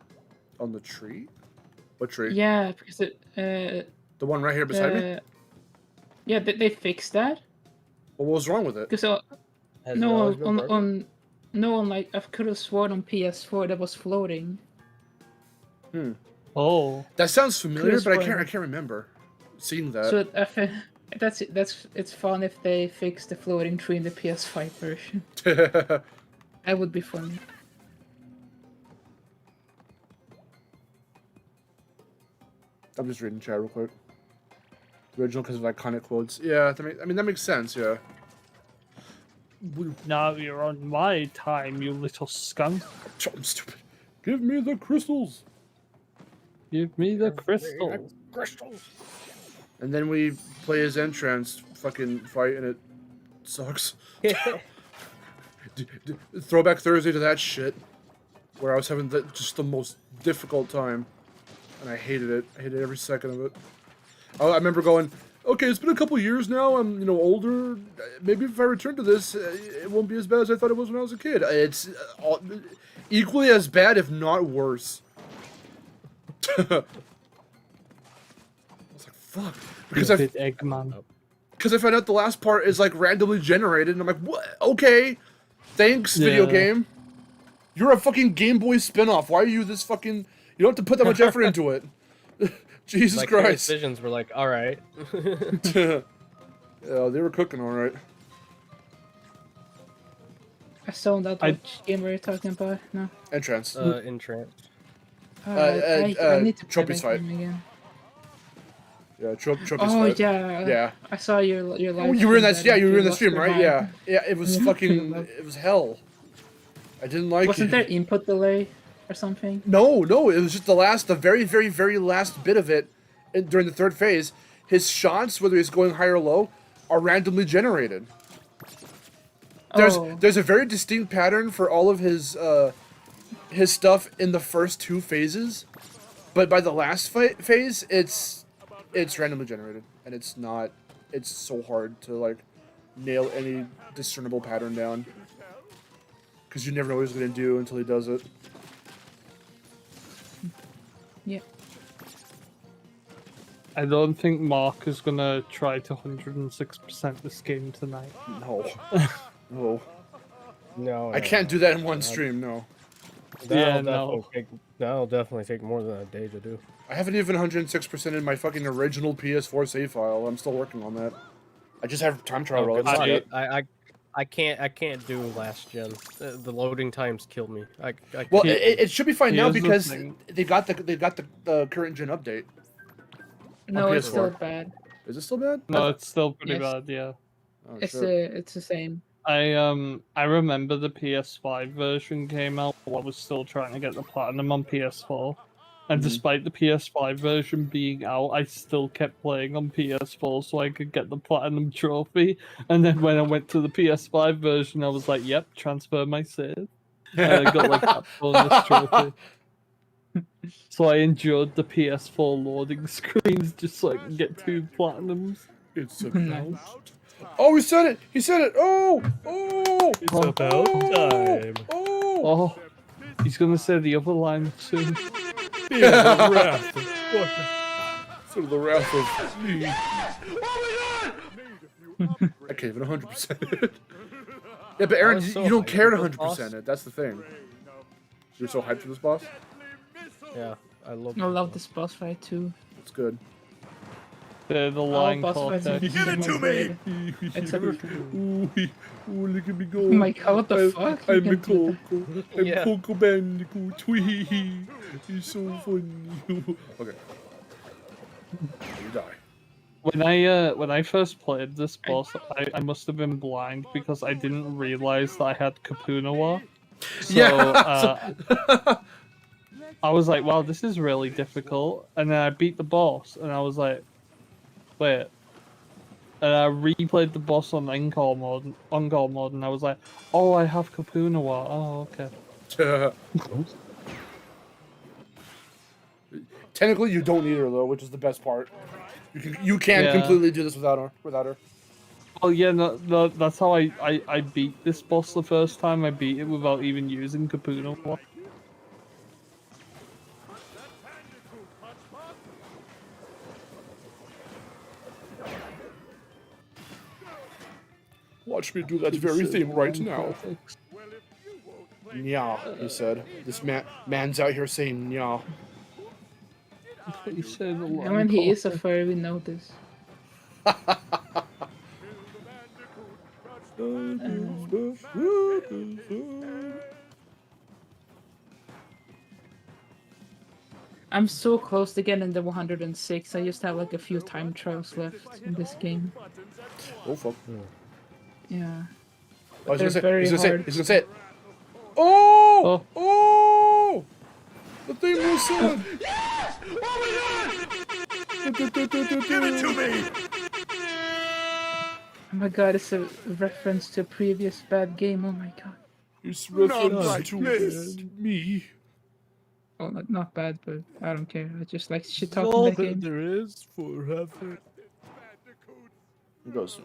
On the tree? What tree? Yeah, because The one right here beside me? Yeah, they fixed that. Well, what was wrong with it? Because Has it no, always been broken? on like I could have sworn on PS4 that was floating. Oh, That sounds familiar, Could've but I sworn. can't remember seeing that. So it's fun if they fix the floating tree in the PS5 version. That would be fun. I'm just reading chat real quick. The original because of iconic quotes. Yeah, that makes sense. Yeah. now you're on my time, you little skunk. I'm stupid. Give me the crystals. Give me the crystal. Crystals. And then we play his entrance fucking fight, and it sucks. Throwback Thursday to that shit, where I was having just the most difficult time, and I hated it. I hated every second of it. I remember going, okay, it's been a couple years now. I'm older. Maybe if I return to this, it won't be as bad as I thought it was when I was a kid. It's equally as bad, if not worse. I was like, fuck, because Eggman. I found out the last part is like randomly generated, and I'm like, what? Okay, thanks, video Yeah. game. You're a fucking Game Boy spinoff. Why are you this fucking? You don't have to put that much effort into it. Jesus Like Christ. decisions were like, all right. Yeah, they were cooking all right. I saw that. Which game were you talking about? No. Entrance. Entrance. I need to play Trophy's that fight. game again. Yeah, Trophy's Oh fight. yeah. Yeah. I saw your live. Oh, you were in that. stream Yeah, you were in the lost stream, your right? mind. Yeah. Yeah, it was Yeah. fucking. It was hell. I didn't like Wasn't it. there input delay or something? No, it was just the very, very, very last bit of it during the third phase. His shots, whether he's going high or low, are randomly generated. There's a very distinct pattern for all of his stuff in the first two phases, but by the last phase, it's randomly generated, and it's not. It's so hard to like nail any discernible pattern down, because you never know what he's gonna do until he does it. Yeah. I don't think Mark is gonna try to 106% this game tonight. No. No. No. I can't do that in one stream, no. That'll definitely take more than a day to do. I haven't even 106% in my fucking original PS4 save file. I'm still working on that. I just have time trial Oh, related good shit. luck. I can't do last gen. The loading times killed me. I Well, can't. it should be fine now Here's the because thing. they got the current gen update. No, it's PS4. still bad. Is it still bad? No, it's still pretty Yes. bad, yeah. Oh, It's shit. it's the same. I remember the PS5 version came out while I was still trying to get the platinum on PS4. And despite the PS5 version being out, I still kept playing on PS4 so I could get the platinum trophy. And then when I went to the PS5 version, I was like, "Yep, transfer my save." And I got like that bonus trophy. So I endured the PS4 loading screens just so I can get 2 platinums. It's Nice. about. Oh, he said it! He said it! Oh! Oh! It's about time. Oh! Oh, he's gonna say the other line soon. Yeah, the wrath. Sort of the wrath of me. Oh my god! I can't even 100% it. Yeah, but Aaron, was so you don't hyped care to for this 100% it. That's the thing. You're so hyped for this boss. Yeah, I love. I love this boss fight too. It's good. The All line boss fights are cortex. so much better. Except, Ooh, look at me go. oh my god, what the fuck? You I'm a can do that. Coco. I'm Yeah. Coco Bandicoot. Wee. He's so funny. Okay. You die. When I first played this boss, I must have been blind because I didn't realize that I had Capunawa. So I was like, wow, this is really difficult. And then I beat the boss, and I was like, wait. And I replayed the boss on Encore mode, and I was like, oh, I have Capunawa. Oh, okay. Technically, you don't need her though, which is the best part. You can Yeah. completely do this without her. Well, yeah, no, that's how I beat this boss the first time. I beat it without even using Capunawa. Watch me do that very thing right now. Nya, he said. This man's out here saying nya. He said a lot. I mean, he is a furry, we know this. I'm so close to getting the 106. I just have like a few time trials left in this game. Oh fuck. Yeah. Oh, They're very he's hard. gonna say it. Oh! Oh! The thing was said. Give it to me! Oh my god, it's a reference to a previous bad game. Oh my god. It's reference to me. Well, not bad, but I don't care. I just like shit It's talking all that that game. there is forever. He goes,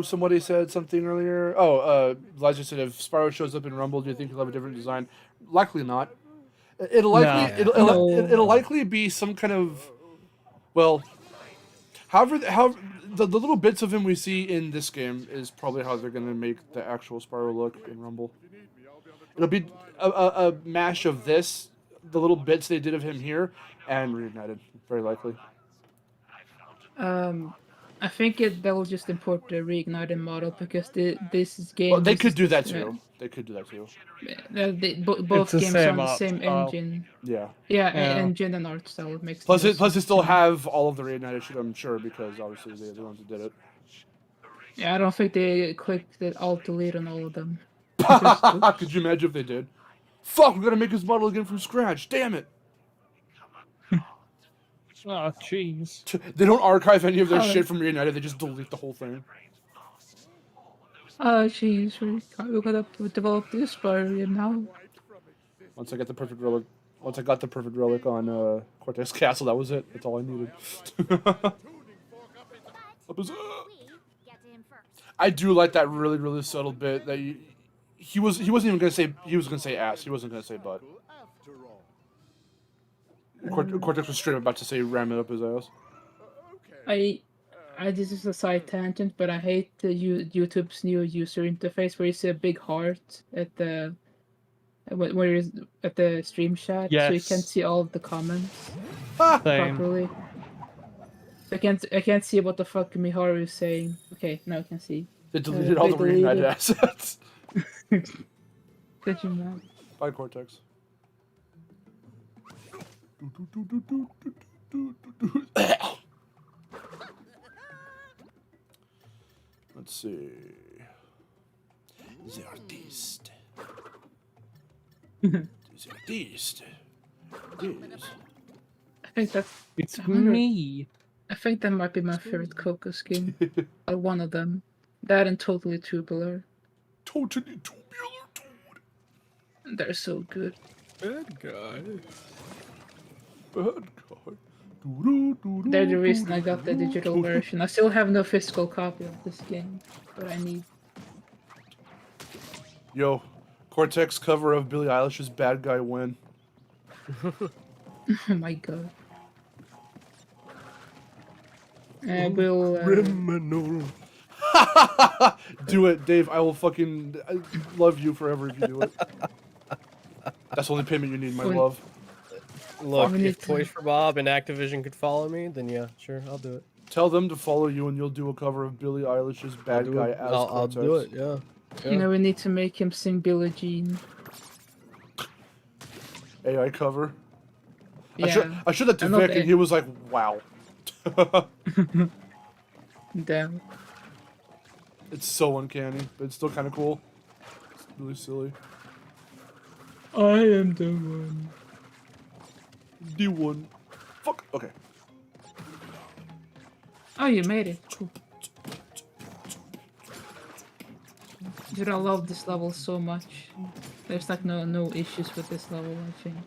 somebody said something earlier? Oh, Elijah said if Spyro shows up in Rumble, do you think he'll have a different design? Likely not. It'll likely No. it'll likely be some kind of, well, however the little bits of him we see in this game is probably how they're gonna make the actual Spyro look in Rumble. It'll be a mash of this, the little bits they did of him here, and Reignited, very likely. I think they'll just import the reignited model because this game. Well, they this could is- do that too. They could do that too. Both the games same are on the art same style. engine. Yeah. Yeah, Yeah. engine and art style makes. Plus, the it most still sense. have all of the Reignited shit, I'm sure, because obviously they're the ones who did it. Yeah, I don't think they clicked the alt delete on all of them. Could you imagine if they did? Fuck, we gotta make this model again from scratch. Damn it. Oh, jeez. They don't archive any of their Oh. shit from Reignited, they just delete the whole thing. Oh, jeez, we gotta develop this Spyro now. Once I got the perfect relic on Cortex Castle, that was it. That's all I needed. Up his- I do like that really, really subtle bit that he wasn't even gonna say ass. He wasn't gonna say butt. Cortex was straight up about to say ram it up his ass. This is a side tangent, but I hate the YouTube's new user interface where you see a big heart at the where is at the stream chat, so you Yes. can't see all of the comments Same. properly. I can't see what the fuck Miharu is saying. Okay, now I can see. They deleted all the they Reignited deleted- assets. Did you know? Bye, Cortex. Let's see. The artist. Is it this? This. I think that's. It's I wonder- me. I think that might be my favorite Coco skin. One of them. That and Totally Tubular. Totally tubular dude. They're so good. Bad guy. Bad guy. Doo-doo-doo-doo, They're the reason I got the doo-doo-doo, digital doo-doo. version. I still have no physical copy of this game, but I need. Yo, Cortex cover of Billie Eilish's Bad Guy win. Oh my god. We'll. Criminal. Do it, Dave. I will fucking love you forever if you do it. That's the only payment you need, my When- love. Look, Fucking if it. Toys for Bob and Activision could follow me, then yeah, sure, I'll do it. Tell them to follow you and you'll do a cover of Billie Eilish's Bad do Guy it. as I'll Cortex. do it, yeah. You know, we need to make him sing Billie Jean. AI cover. Yeah. I showed that to I know Vic that- and he was like, wow. Damn. It's so uncanny, but it's still kind of cool. It's really silly. I am the one. D one. Fuck. Okay. Oh, you made it. Cool. Dude, I love this level so much. There's like no issues with this level, I think.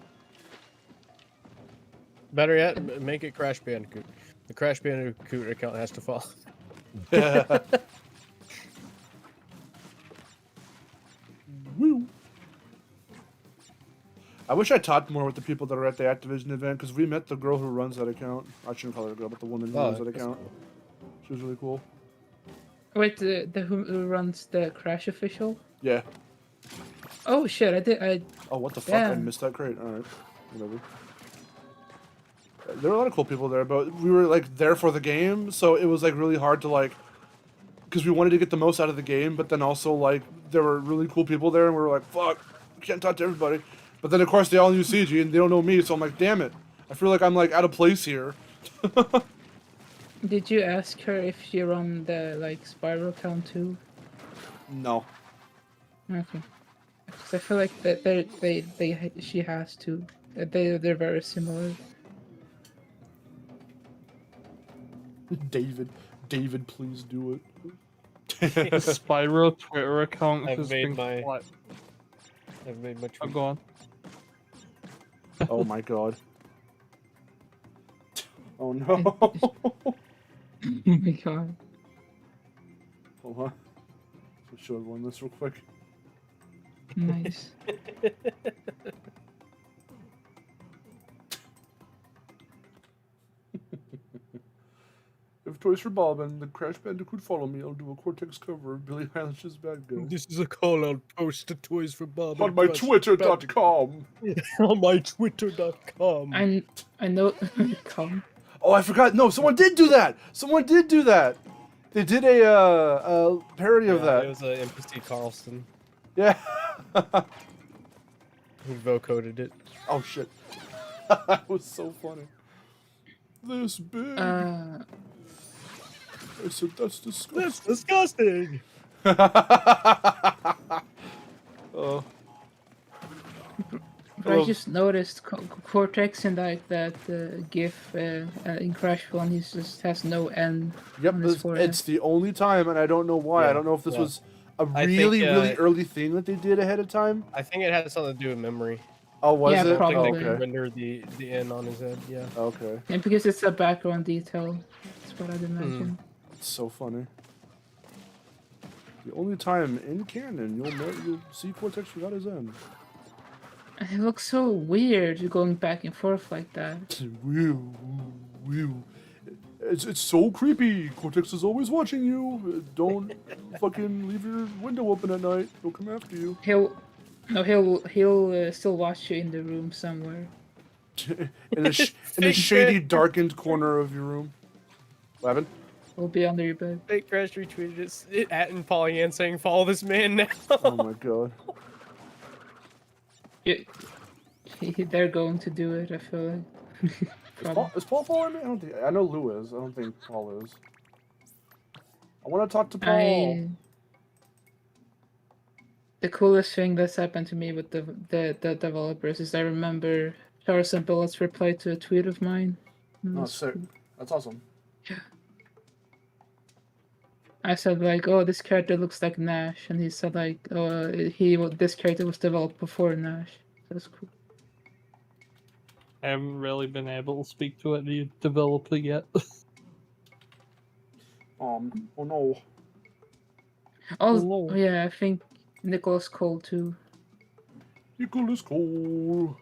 Better yet, make it Crash Bandicoot. The Crash Bandicoot account has to follow. Woo. I wish I talked more with the people that are at the Activision event because we met the girl who runs that account. I shouldn't call her a girl, but the woman who runs that that's account. She was really cool. Wait, the who runs the Crash official? Yeah. Oh shit! I Oh, what the fuck? I Yeah. missed that crate. All right. Whatever. There were a lot of cool people there, but we were like there for the game, so it was like really hard to like, because we wanted to get the most out of the game, but then also like there were really cool people there, and we were like, fuck, we can't talk to everybody. But then of course they all knew CG and they don't know me, so I'm like, damn it, I feel like I'm like out of place here. did you ask her if she run the like Spyro account too? No. Okay. Because I feel like that she has to. They're very similar. David, please do it. The Spyro Twitter account I've has made been my- quite... I've made my Oh, tweet. go on. Oh my god. Oh no. Oh my god. Hold on. Let's show everyone this real quick. Nice. If Toys for Bob and the Crash Bandicoot follow me, I'll do a Cortex cover of Billie Eilish's Bad Guy. This is a call out post to Toys for Bob. On my Twitter.com. On my Twitter.com. I know. Come. Oh, I forgot. No, someone did do that. Someone did do that. They did a parody of It that. was NPC Carlson Yeah. who vocoded it. Oh shit. That was so funny. This big. I said that's disgusting. That's disgusting. Oh. But I just noticed Cortex in like that GIF in Crash 1, he just has no N Yep, on his forehead. it's the only time, and I don't know why. Yeah, I don't know if this yeah. was a I think, really early thing that they did ahead of time. I think it had something to do with memory. Oh, was Yeah, it? I think probably. they Okay. rendered the N on his head, yeah. Okay. And because it's a background detail, that's what I'd imagine. It's so funny. The only time in canon you'll see Cortex without his end. And it looks so weird going back and forth like that. Woo, woo. It's so creepy. Cortex is always watching you. Don't fucking leave your window open at night. He'll come after you. He'll still watch you in the room somewhere. in a shady, darkened corner of your room. What happened? He'll be under your bed. Fake Crash retweeted it at and Pollyann saying, follow this man now. Oh my god. They're going to do it, I feel like. Is Paul following me? I know Lou is. I don't think Paul is. I want to talk to Paul. The coolest thing that's happened to me with the developers is I remember Charles and Billups replied to a tweet of mine. Oh, sick. That's awesome. I said like, "Oh, this character looks like Nash," and he said like, "Oh, this character was developed before Nash." That's cool. I haven't really been able to speak to any developer yet. Oh no. Oh yeah, I think Nicholas Cole too. Nicholas Cole.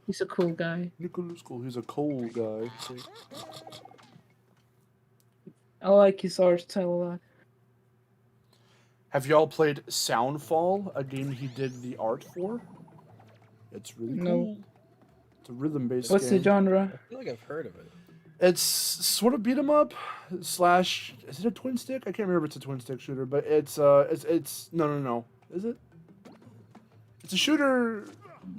He's a cool guy. Nicholas Cole. He's a cool guy. I like his art style a lot. Have y'all played Soundfall, a game he did the art for? It's really No. cool. It's a rhythm-based What's game. the genre? I feel like I've heard of it. It's sort of beat 'em up / is it a twin stick? I can't remember if it's a twin stick shooter, but it's no. Is it? It's a shooter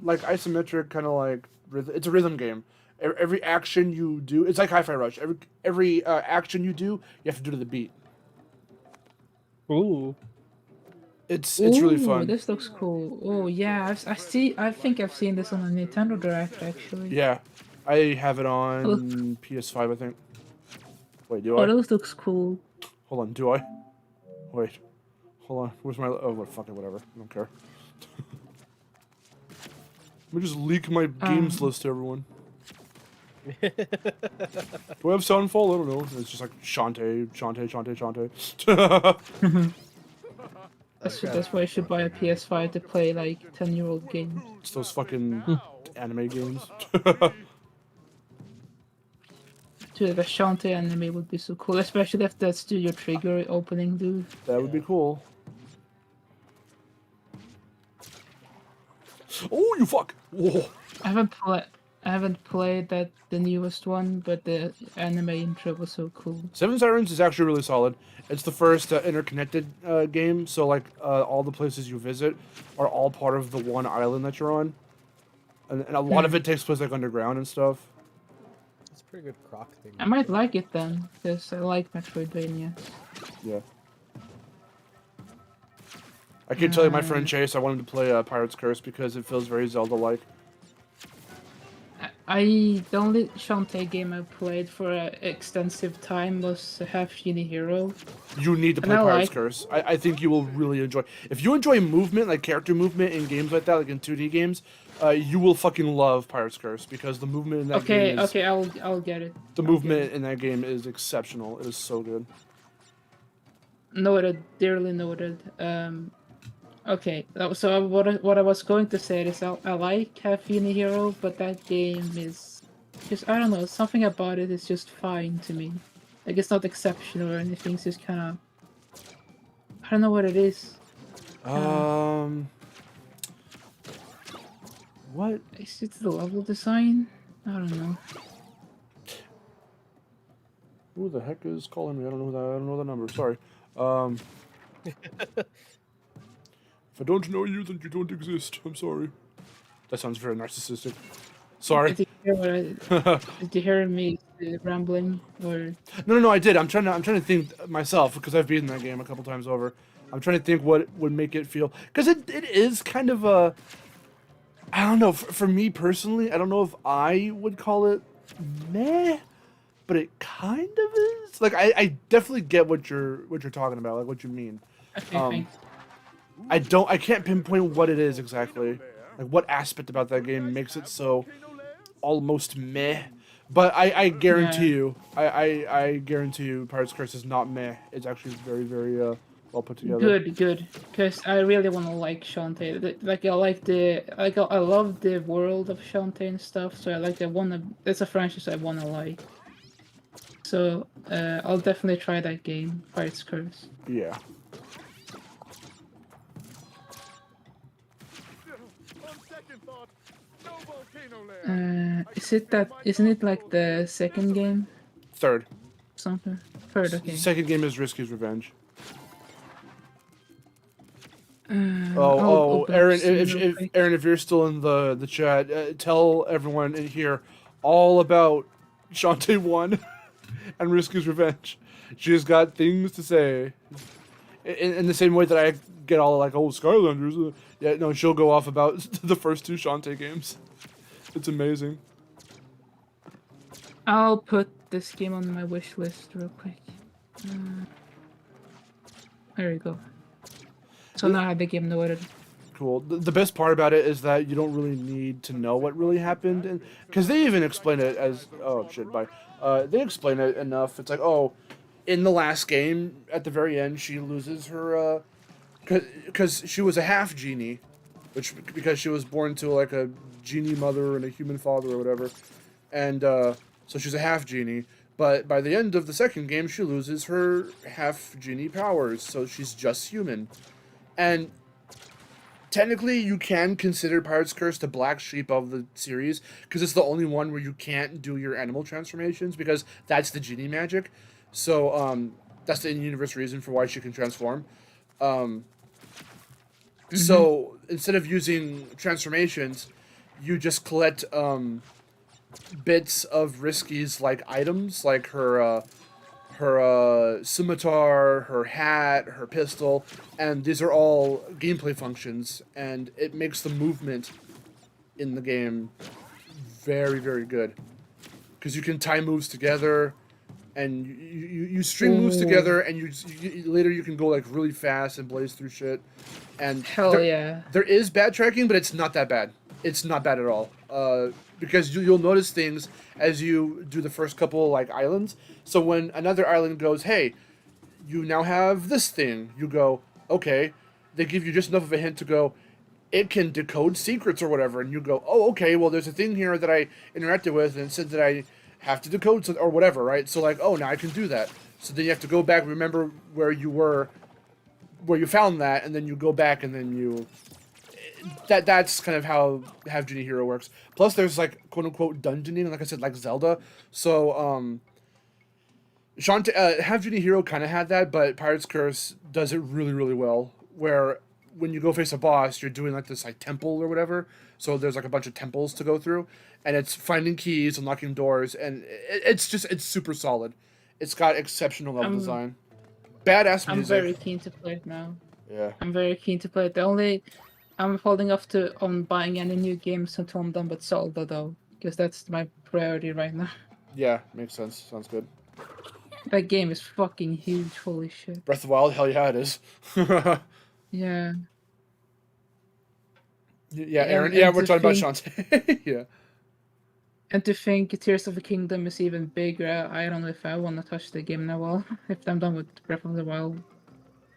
like isometric, kind of like it's a rhythm game. Every action you do, it's like Hi-Fi Rush. Every action you do, you have to do to the beat. Ooh. It's really Ooh, fun. This looks cool. Oh yeah, I think I've seen this on a Nintendo Direct actually. Yeah, I have it on PS5, I think. Wait, do I? Oh, those looks cool. Hold on, do I? Wait, hold on. Where's my? Oh, what? Fuck it, whatever. I don't care. Let me just leak my games list to everyone. Do I have Soundfall? I don't know. It's just like Shantae. That's why I should buy a PS5 to play like 10-year-old games. It's those fucking anime games. Dude, the Shantae anime would be so cool, especially if that's Studio Trigger opening, dude. That would be cool. Oh, you fuck! Whoa. I haven't played the newest one, but the anime intro was so cool. Seven Sirens is actually really solid. It's the first interconnected game, so like all the places you visit are all part of the one island that you're on, and a lot of it takes place like underground and stuff. It's a pretty good croc thing. I might like it then, because I like Metroidvania. Yeah. I can tell you, my friend Chase, I wanted to play Pirate's Curse because it feels very Zelda-like. The only Shantae game I played for an extensive time was Half Genie Hero. You need to play Pirate's Curse. I think you will really enjoy. If you enjoy movement, like character movement in games like that, like in 2D games, you will fucking love Pirate's Curse because the movement in that game is... Okay, I'll get it. The movement in that game is exceptional. It is so good. Noted, dearly noted. Okay, so what I was going to say is I like Half Genie Hero, but that game is just, I don't know, something about it is just fine to me. Like, it's not exceptional or anything, it's just kind of, I don't know what it is. What? Is it the level design? I don't know. Who the heck is calling me? I don't know the number. Sorry. If I don't know you, then you don't exist. I'm sorry. That sounds very narcissistic. Sorry. Did you hear me rambling or? No, I did. I'm trying to think myself because I've beaten that game a couple times over. I'm trying to think what would make it feel, because it is kind of a, I don't know, for me personally, I don't know if I would call it meh, but it kind of is. Like I definitely get what you're talking about, like what you mean. Okay, thanks. I can't pinpoint what it is exactly. Like what aspect about that game makes it so almost meh. But I guarantee you, I guarantee you Pirate's Curse is not meh. It's actually very, very well put together. Good. Because I really want to like Shantae. Like I love the world of Shantae and stuff. So it's a franchise I wanna like. So I'll definitely try that game, Pirate's Curse. Yeah. Isn't it like the second game? Third. Something. Third, okay. Second game is Risky's Revenge. I'll Aaron, Aaron, if you're still in the chat, tell everyone in here all about Shantae 1 and Risky's Revenge. She's got things to say. In the same way that I get all like, oh, Skylanders. Yeah, no, she'll go off about the first 2 Shantae games. It's amazing. I'll put this game on my wish list real quick. There you go. So now I have the game noted. Cool. The best part about it is that you don't really need to know what really happened, and because they even explain it as they explain it enough. It's like, oh, in the last game at the very end, she loses her because she was a half genie, because she was born to like a genie mother and a human father or whatever, and so she's a half genie. But by the end of the second game, she loses her half genie powers, so she's just human, and technically, you can consider Pirate's Curse the black sheep of the series, because it's the only one where you can't do your animal transformations, because that's the genie magic. So, that's the in-universe reason for why she can transform. So, instead of using transformations, you just collect, bits of Risky's, like, items, like her scimitar, her hat, her pistol, and these are all gameplay functions, and it makes the movement in the game very, very good. Because you can tie moves together, and you string moves together, and later you can go like really fast and blaze through shit. And there is bad tracking, but it's not that bad. It's not bad at all. Because you'll notice things as you do the first couple like islands. So when another island goes, hey, you now have this thing, you go, okay. They give you just enough of a hint to go, it can decode secrets or whatever, and you go, oh, okay, well, there's a thing here that I interacted with, and it said that I have to decode something or whatever, right? So like, oh, now I can do that. So then you have to go back, remember where you were, where you found that, and then you go back, and then you... That's kind of how Half Genie Hero works. Plus, there's like quote unquote dungeoning, like I said, like Zelda. So Half Genie Hero kind of had that, but Pirate's Curse does it really, really well. Where when you go face a boss, you're doing like this like temple or whatever. So there's like a bunch of temples to go through, and it's finding keys, unlocking doors, and it's super solid. It's got exceptional level design, badass music. I'm very keen to play it now. Yeah. I'm very keen to play it. I'm holding off on buying any new games until I'm done with Zelda, though, because that's my priority right now. Yeah, makes sense. Sounds good. That game is fucking huge, holy shit. Breath of the Wild, hell yeah, it is. Yeah. Yeah, Aaron. Yeah, we're talking about Shantae. Yeah. And to think Tears of the Kingdom is even bigger, I don't know if I want to touch the game now, if I'm done with Breath of the Wild.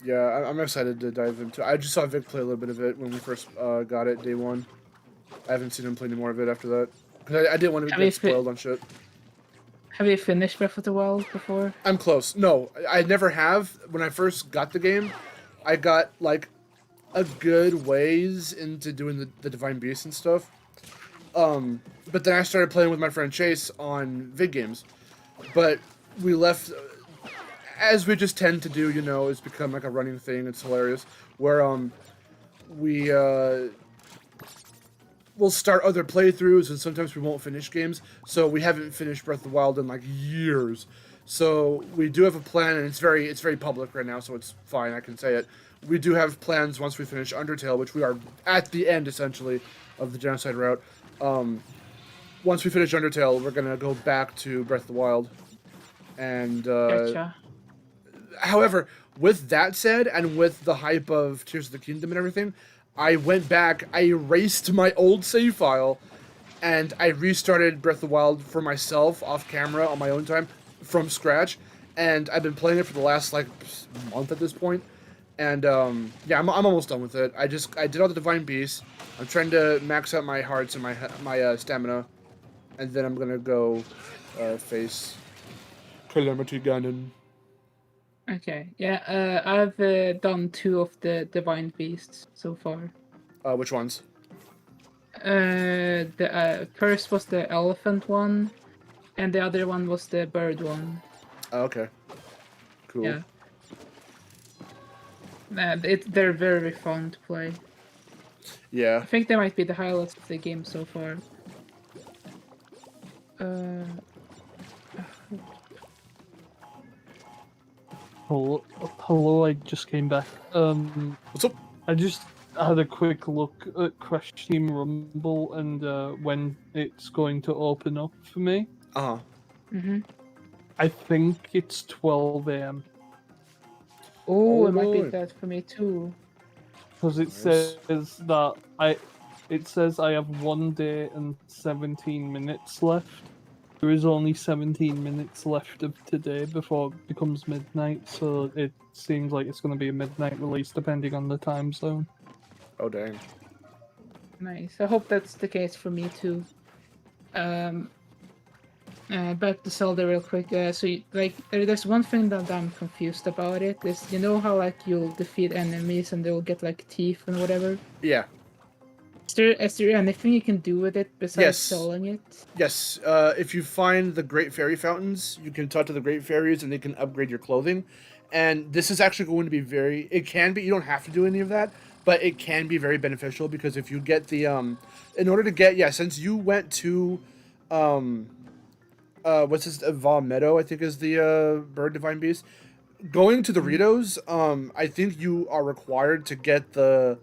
Yeah, I'm excited to dive into it. I just saw Vic play a little bit of it when we first got it, day one. I haven't seen him play any more of it after that. Because I didn't want to get spoiled on shit. Have you finished Breath of the Wild before? I'm close. No, I never have. When I first got the game, I got, like, a good ways into doing the Divine Beast and stuff. But then I started playing with my friend Chase on vid games. But we left... As we just tend to do, you know, it's become like a running thing. It's hilarious. Where we'll start other playthroughs, and sometimes we won't finish games. So we haven't finished Breath of the Wild in like years. So we do have a plan, and it's very public right now, so it's fine. I can say it. We do have plans once we finish Undertale, which we are at the end essentially of the Genocide route. Once we finish Undertale, we're gonna go back to Breath of the Wild, and Gotcha. However, with that said, and with the hype of Tears of the Kingdom and everything, I went back, I erased my old save file, and I restarted Breath of the Wild for myself, off camera, on my own time, from scratch, and I've been playing it for the last, like, month at this point, and, yeah, I'm almost done with it. I did all the Divine Beasts, I'm trying to max out my hearts and my stamina, and then I'm gonna go, face Calamity Ganon. Okay, yeah, I've done 2 of the Divine Beasts so far. Which ones? The first was the elephant one, and the other one was the bird one. Oh, okay. Cool. Yeah. They're very fun to play. Yeah. I think they might be the highlights of the game so far. Hello, I just came back. What's up? I just had a quick look at Crash Team Rumble and when it's going to open up for me. Uh huh. Mhm. I think it's 12 a.m. Oh, it might be Alright. that for me too. because it Nice. says that It says I have 1 day and 17 minutes left. There is only 17 minutes left of today before it becomes midnight, so it seems like it's going to be a midnight release depending on the time zone. Oh dang. Nice. I hope that's the case for me too. Back to Zelda real quick. There's one thing that I'm confused about it. Is you know how like you'll defeat enemies and they'll get like teeth and whatever. Yeah. Is there anything you can do with it besides Yes. selling it? Yes. If you find the Great Fairy Fountains, you can talk to the Great Fairies and they can upgrade your clothing. And this is actually going to be it can be, you don't have to do any of that, but it can be very beneficial because if you get the, in order to get, since you went to, what's this, Va Meadow, I think is the, Bird Divine Beast. Going to the Ritos, I think you are required to get the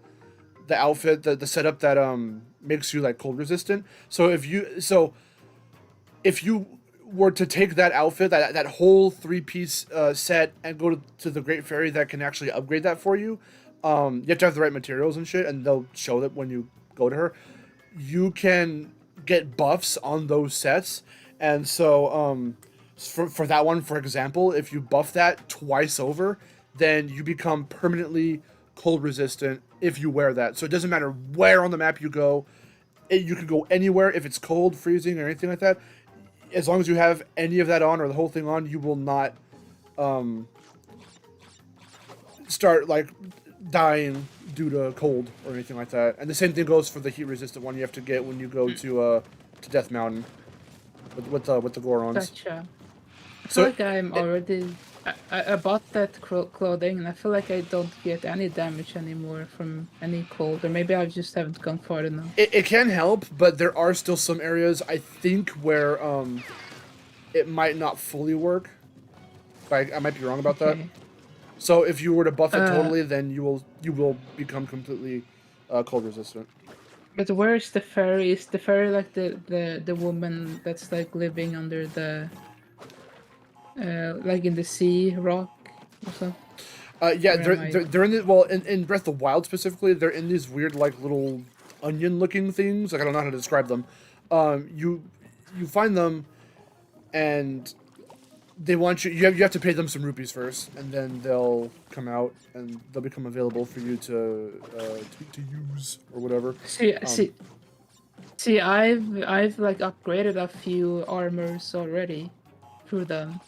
outfit, the setup that makes you like cold resistant. So if you were to take that outfit, that whole 3-piece set and go to the Great Fairy that can actually upgrade that for you, you have to have the right materials and shit, and they'll show that when you go to her. You can get buffs on those sets, and so for that one, for example, if you buff that twice over, then you become permanently cold resistant if you wear that. So it doesn't matter where on the map you go. You can go anywhere if it's cold, freezing, or anything like that. As long as you have any of that on or the whole thing on, you will not start like dying due to cold or anything like that. And the same thing goes for the heat resistant one you have to get when you go to Death Mountain with the Gorons. Gotcha. I So feel like I'm already. I bought that clothing and I feel like I don't get any damage anymore from any cold, or maybe I just haven't gone far enough. it can help, but there are still some areas I think where it might not fully work. I might be wrong about that. Okay. So if you were to buff it totally, then you will become completely cold resistant. But where is the fairy? Is the fairy like the woman that's like living under the like in the sea rock or something? Yeah, Where am I? they're in the in Breath of the Wild specifically, they're in these weird like little onion looking things. Like I don't know how to describe them. You find them, and they want you have to pay them some rupees first, and then they'll come out and they'll become available for you to use or whatever. See, I've like upgraded a few armors already through them,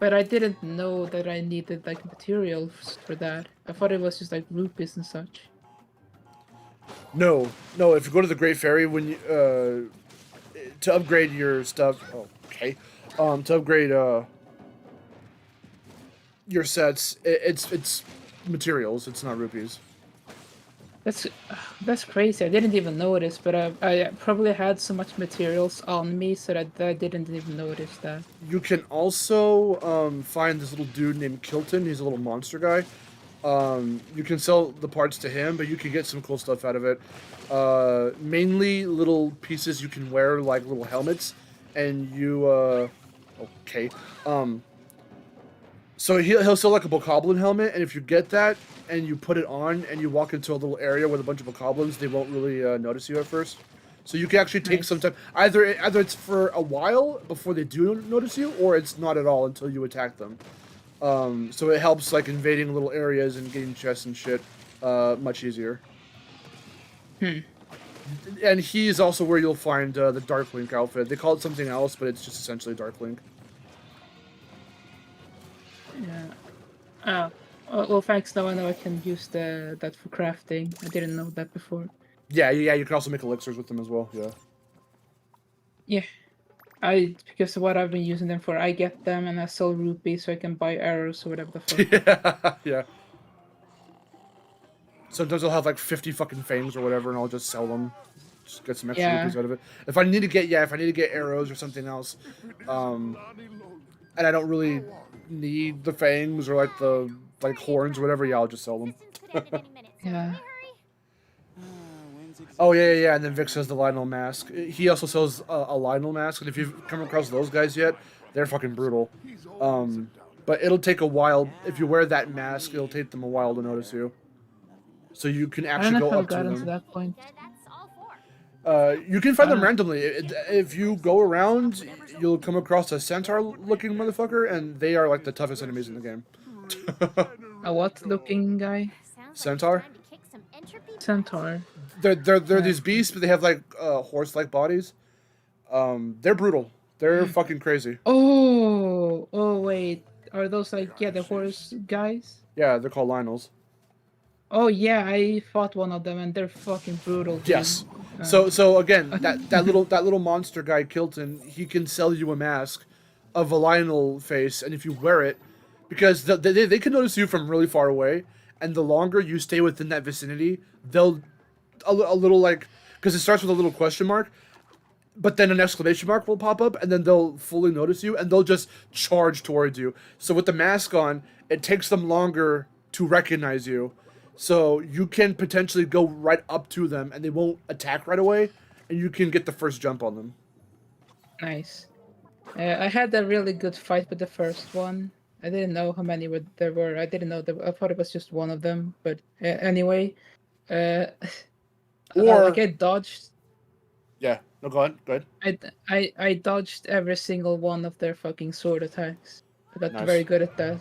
but I didn't know that I needed like materials for that. I thought it was just like rupees and such. No. If you go to the Great Fairy when you to upgrade your stuff. Oh, okay. To upgrade your sets, it's materials. It's not rupees. That's crazy. I didn't even notice, but I probably had so much materials on me so that I didn't even notice that. You can also find this little dude named Kilton. He's a little monster guy. You can sell the parts to him, but you can get some cool stuff out of it. Mainly little pieces you can wear, like little helmets, and you okay. So he'll sell like a bokoblin helmet, and if you get that and you put it on and you walk into a little area with a bunch of bokoblins, they won't really notice you at first. So you can actually take some time. Either it's for a while before they do notice you, or it's not at all until you attack them. So it helps like invading little areas and getting chests and shit much easier. And he is also where you'll find the Dark Link outfit. They call it something else, but it's just essentially Dark Link. Yeah. Well, thanks. Now I know I can use that for crafting. I didn't know that before. Yeah. You can also make elixirs with them as well. Yeah. Yeah. Because of what I've been using them for, I get them and I sell rupees so I can buy arrows or whatever the fuck. Yeah. Sometimes I'll have like 50 fucking fangs or whatever, and I'll just sell them. Just get some extra rupees out of it. If I need to get arrows or something else, and I don't really need the fangs or like the horns or whatever, yeah, I'll just sell them. Yeah. Oh yeah. And then Vic says the Lionel mask. He also sells a Lionel mask, and if you've come across those guys yet, they're fucking brutal. But it'll take a while. If you wear that mask, it'll take them a while to notice you. So you can I don't actually know if go I've up to gotten to them. that point. You can find them randomly. If you go around, you'll come across a centaur-looking motherfucker, and they are like the toughest enemies in the game. A what-looking guy? Centaur? Centaur. They're these beasts, but they have like horse-like bodies. They're brutal. They're fucking crazy. Oh wait. Are those like the horse guys? Yeah, they're called Lionels. Oh yeah, I fought one of them and they're fucking brutal. Dude. Yes. So again, that little monster guy Kilton, he can sell you a mask of a Lionel face, and if you wear it, because they can notice you from really far away, and the longer you stay within that vicinity, they'll a little like, because it starts with a little question mark, but then an exclamation mark will pop up, and then they'll fully notice you, and they'll just charge towards you. So with the mask on, it takes them longer to recognize you. So you can potentially go right up to them, and they won't attack right away, and you can get the first jump on them. Nice. I had a really good fight with the first one. I didn't know how many there were. I didn't know. I thought it was just one of them. But anyway, like I dodged. Yeah. No, go ahead. I dodged every single one of their fucking sword attacks. I got Nice. very good at that.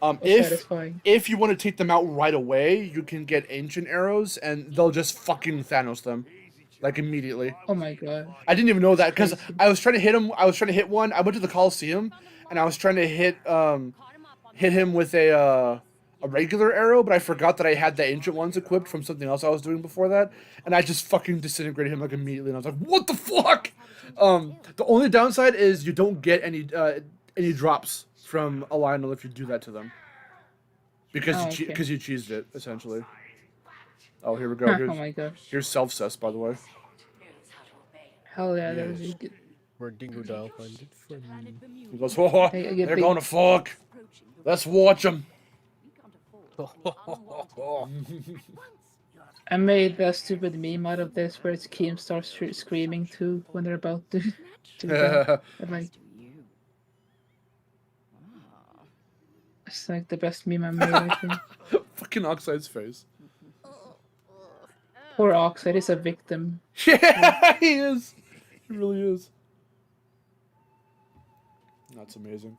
Satisfying. If you want to take them out right away, you can get ancient arrows, and they'll just fucking Thanos them, like immediately. Oh my god! I didn't even know that because I was trying to hit him. I was trying to hit one. I went to the Coliseum, and I was trying to hit him with a regular arrow, but I forgot that I had the ancient ones equipped from something else I was doing before that, and I just fucking disintegrated him like immediately. And I was like, "What the fuck?" The only downside is you don't get any drops from a Lionel if you do that to them, because you cheesed it essentially. Oh, here we go. Oh my gosh! Here's self-cess, by the way. Hell yeah, that was good. Where Dingo Dial find it from. He goes, "Oh, they're going to fuck. Let's watch them." I made a stupid meme out of this where it's Keem starts screaming too when they're about to die. I'm like, it's like the best meme I made, I think. Fucking Oxide's face. Poor Oxide is a victim. Yeah, he is. He really is. That's amazing.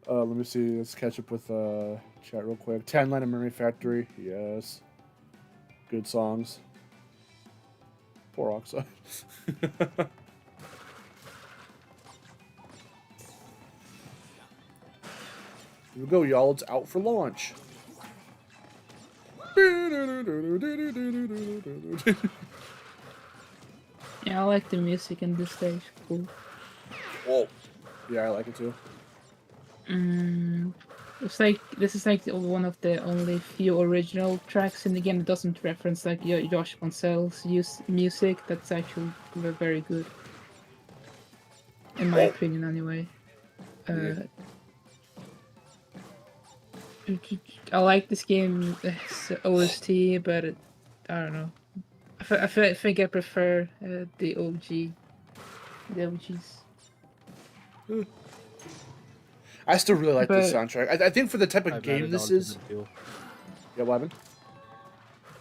Let me see. Let's catch up with chat real quick. 10 Line of Memory Factory. Yes. Good songs. Poor Oxide. Here we go, y'all. It's out for launch. Yeah, I like the music in this stage. Cool. Whoa. Yeah, I like it too. It's like this is like one of the only few original tracks in the game that doesn't reference like Josh Boncel's music. That's actually very good, in my opinion, anyway. I like this game OST, but I don't know. I think I prefer the OG, the OGs. I still really like this soundtrack. I think for the type of game this is. Yeah, what happened?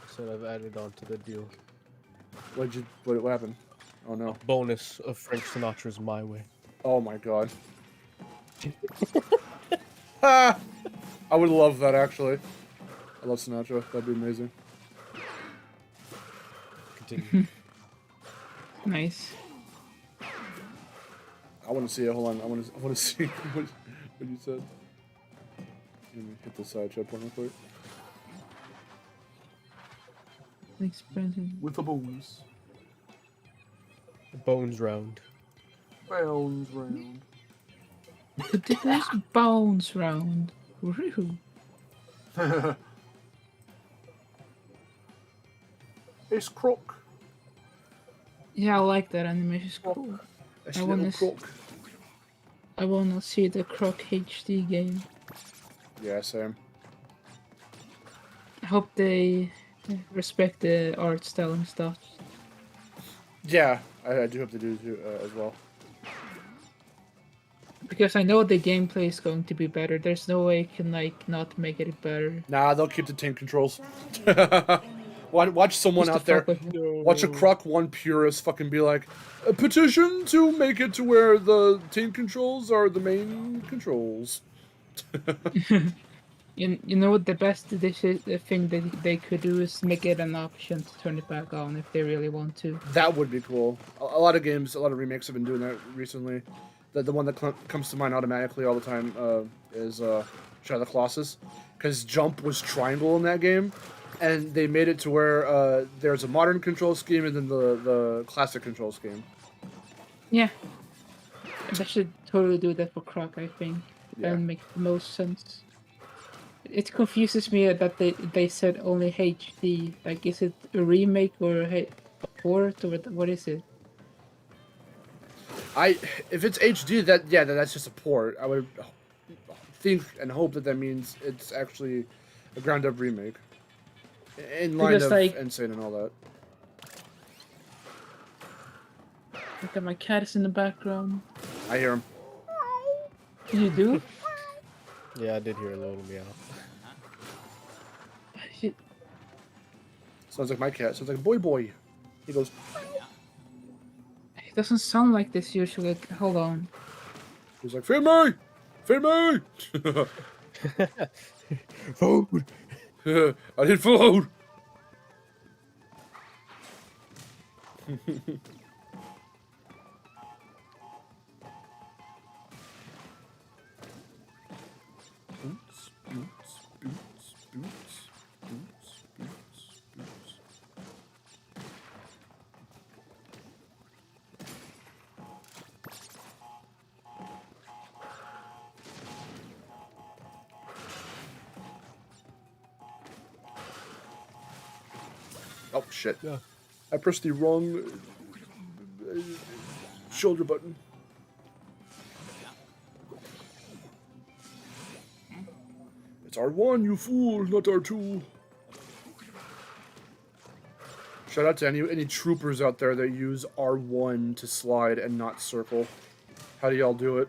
Said I've added on to the deal. What happened? Oh no. A bonus of Frank Sinatra's My Way. Oh my god. Ha! I would love that actually. I love Sinatra. That'd be amazing. Continue. Nice. I want to see it. Hold on. I want to see what you said. Let me hit the side chat point real quick. Thanks, Brandon. With the bones. The bones round. Bones round. There's bones round. Woohoo. It's Croc. Yeah, I like that animation. It's cool. I wanna see the Croc HD game. Yeah, same. I hope they respect the art style and stuff. Yeah, I do hope they do too, as well. Because I know the gameplay is going to be better. There's no way you can like not make it better. Nah, they'll keep the tank controls. Watch someone Just to out there. fuck with me. Watch a Croc 1 purist fucking be like, a petition to make it to where the team controls are the main controls. You know what the best the thing that they could do is make it an option to turn it back on if they really want to. That would be cool. A lot of games, a lot of remakes have been doing that recently. The one that comes to mind automatically all the time is Shadow of the Colossus. Because jump was triangle in that game. And they made it to where there's a modern control scheme and then the classic control scheme. Yeah. They should totally do that for Croc, I think. Yeah. That would make the most sense. It confuses me that they said only HD. Like, is it a remake or a port or what is it? If it's HD, that's just a port. I would think and hope that means it's actually a ground up remake. In line Because, of like- Insane and all that. Look at my cat is in the background. I hear him. You do? Yeah, I did hear a little meow. Shit. Sounds like my cat. Sounds like boy. He goes. It doesn't sound like this usually. Hold on. He's like, feed me, feed me. Food! I need food. Boots, boots, boots, boots, boots, boots, boots. Oh shit. Yeah. I pressed the wrong shoulder button. It's R1, you fool, not R2. Shout out to any troopers out there that use R1 to slide and not circle. How do y'all do it?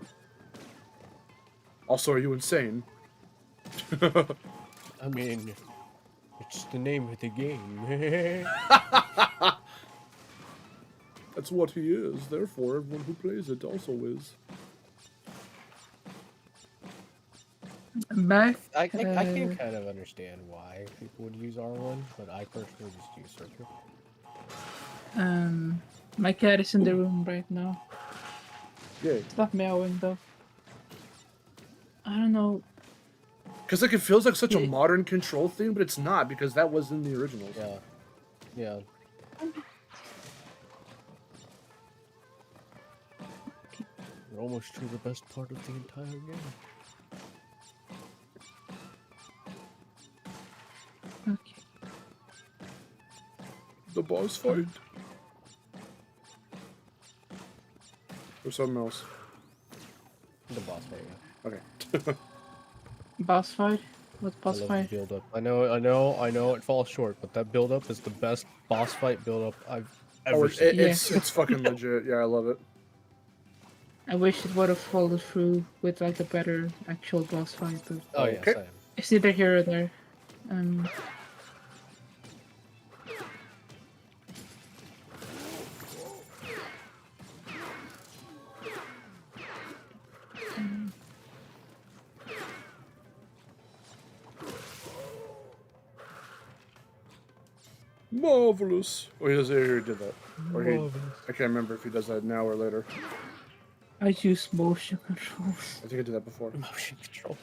Also, are you insane? I mean, it's the name of the game. That's what he is. Therefore, everyone who plays it also is. Back. I can kind of understand why people would use R1, but I personally just use circle. My cat is in the room right now. Yay. Stop meowing though. I don't know. Because like it feels like such a Yeah. modern control thing, but it's not because that was in the originals. Yeah. Yeah. We're almost to the best part of the entire game. Okay. The boss fight. Or something else. The boss fight, yeah. Okay. Boss fight? What I boss love fight? the build up. I know it falls short, but that build up is the best boss fight build up I've Oh, ever seen. it's fucking legit. Yeah, I love it. I wish it would have followed through with like a better actual boss fight, but Oh yeah, Okay. same. it's either here or there. Marvelous. Oh, he does. He already did that. Or he. Marvelous. I can't remember if he does that now or later. I use motion controls. I think I did that before. Motion controls.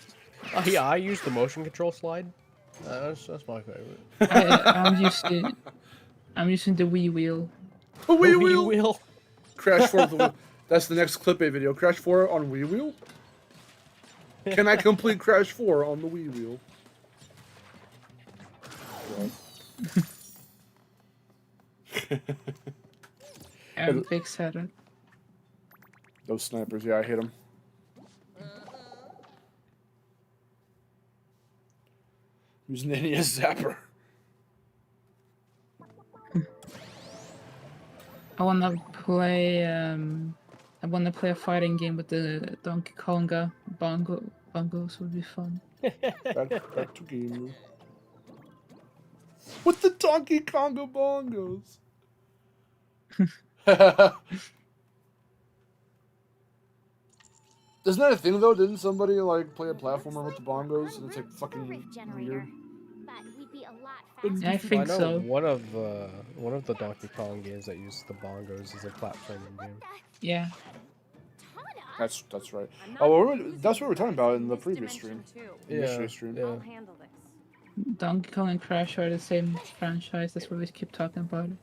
Oh yeah, I use the motion control slide. That's my favorite. I'm using the Wii wheel. Oh, Wii The Wheel. wheel. Crash 4 with the Wii. That's the next clip-A video. Crash 4 on Wii Wheel? Can I complete Crash 4 on the Wii Wheel? And big setup. Those snipers, yeah, I hit them. Using the NES Zapper. I wanna play a fighting game with the Donkey Konga bongos would be fun. Back to game. With the Donkey Konga bongos. Isn't that a thing though? Didn't somebody like play a platformer with the bongos and it's like fucking weird? I think I know so. one of the Donkey Kong games that uses the bongos is a platforming game. Yeah. That's right. Oh, that's what we were talking about in the previous stream. Yeah, Stream. yeah. Donkey Kong and Crash are the same franchise. That's what we keep talking about it.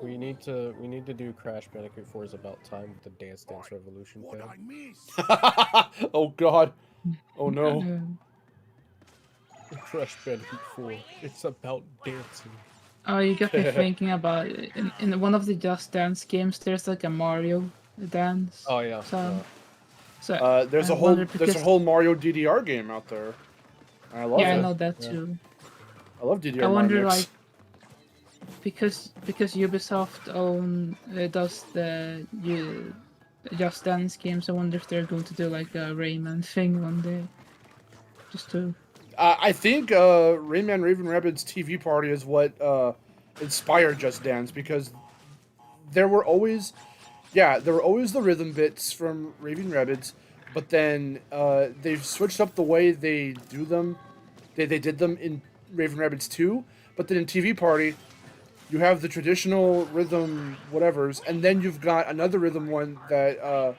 We need to do Crash Bandicoot 4 is about time with the Dance Dance Revolution thing. Oh god. Oh no. Crash Bandicoot 4. It's about dancing. Oh, you got me thinking about it. In one of the Just Dance games, there's like a Mario dance. Oh yeah. So, There's I a whole wonder there's a whole Mario DDR game out there. And I love it. Yeah, I know that too. I love DDR. I wonder, Mario like, because Ubisoft does the Just Dance games. I wonder if they're going to do like a Rayman thing one day, just to. I think Rayman Raven Rabbids TV Party is what inspired Just Dance because there were always the rhythm bits from Raving Rabbids, but then they've switched up the way they do them. They did them in Raven Rabbids 2, but then in TV Party, you have the traditional rhythm whatevers, and then you've got another rhythm one that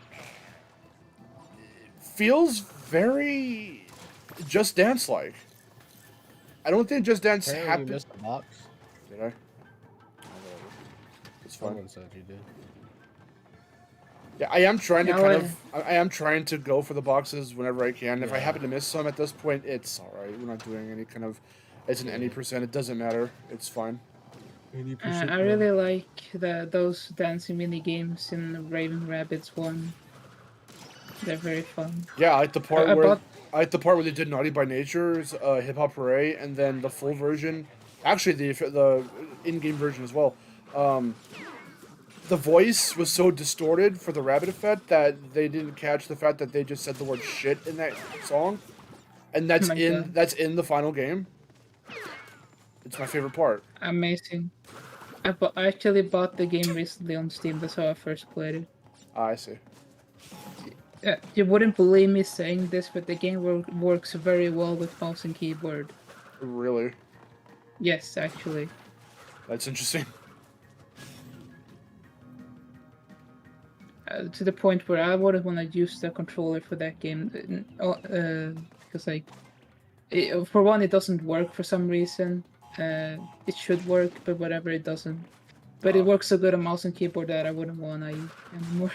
feels very Just Dance like. I don't think Just Dance Apparently happened. you missed the box. Did I? It's fine. Someone said you did. Yeah, I am trying to Yeah, I am trying to go for the boxes whenever I can. If I happen to miss some at this point, it's alright. We're not doing any kind of, it's an any percent. It doesn't matter. It's fine. I really like those dancing mini games in Raven Rabbids 1. They're very fun. Yeah, I like the part I where bought- I like the part where they did Naughty by Nature's Hip Hop Hooray, and then the full version, actually the in-game version as well. The voice was so distorted for the rabbit effect that they didn't catch the fact that they just said the word shit in that song, and that's Oh my God. that's in the final game. It's my favorite part. Amazing. I actually bought the game recently on Steam. That's how I first played it. I see. You wouldn't believe me saying this, but the game works very well with mouse and keyboard. Really, Yes, actually. that's interesting. To the point where I wouldn't want to use the controller for that game, because like, for one, it doesn't work for some reason. It should work, but whatever, it doesn't. But it works so good on mouse and keyboard that I wouldn't want to use anymore.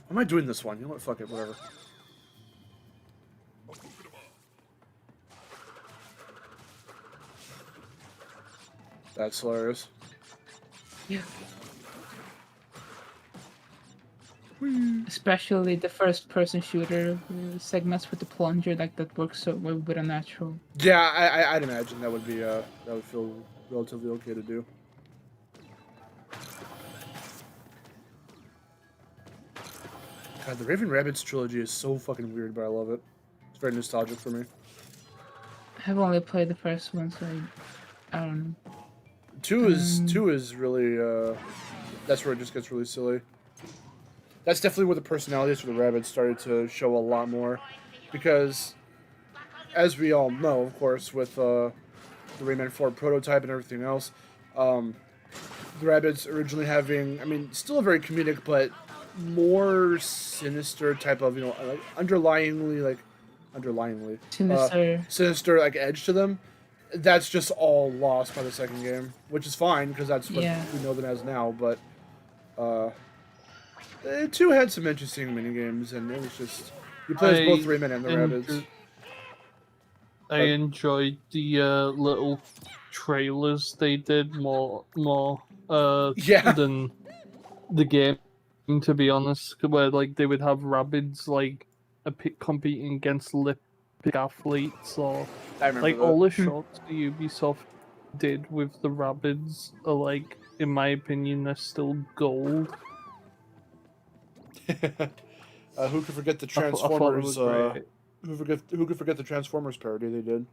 Why am I doing this one? You know what? Fuck it. Whatever. That's hilarious. Yeah. Especially the first-person shooter segments with the plunger, like that works so well with a natural. Yeah, I'd imagine that would be that would feel relatively okay to do. God, the Raven Rabbids trilogy is so fucking weird, but I love it. It's very nostalgic for me. I've only played the first one, so I don't know. Two is really that's where it just gets really silly. That's definitely where the personalities for the rabbits started to show a lot more, because as we all know, of course, with the Rayman 4 prototype and everything else, the rabbits originally having, I mean, still a very comedic, but more sinister type of, like underlyingly sinister like edge to them. That's just all lost by the second game, which is fine because that's what we know them as now. But 2 had some interesting mini games, and it was just you play as both Rayman and the rabbits. I enjoyed the little trailers they did more than the game, to be honest. Where like they would have rabbits like competing against big athletes or I remember like that. all the shots the Ubisoft did with the Rabbids are like, in my opinion, they're still gold. Who could forget the I thought they Transformers? were great. Who could forget the Transformers parody they did?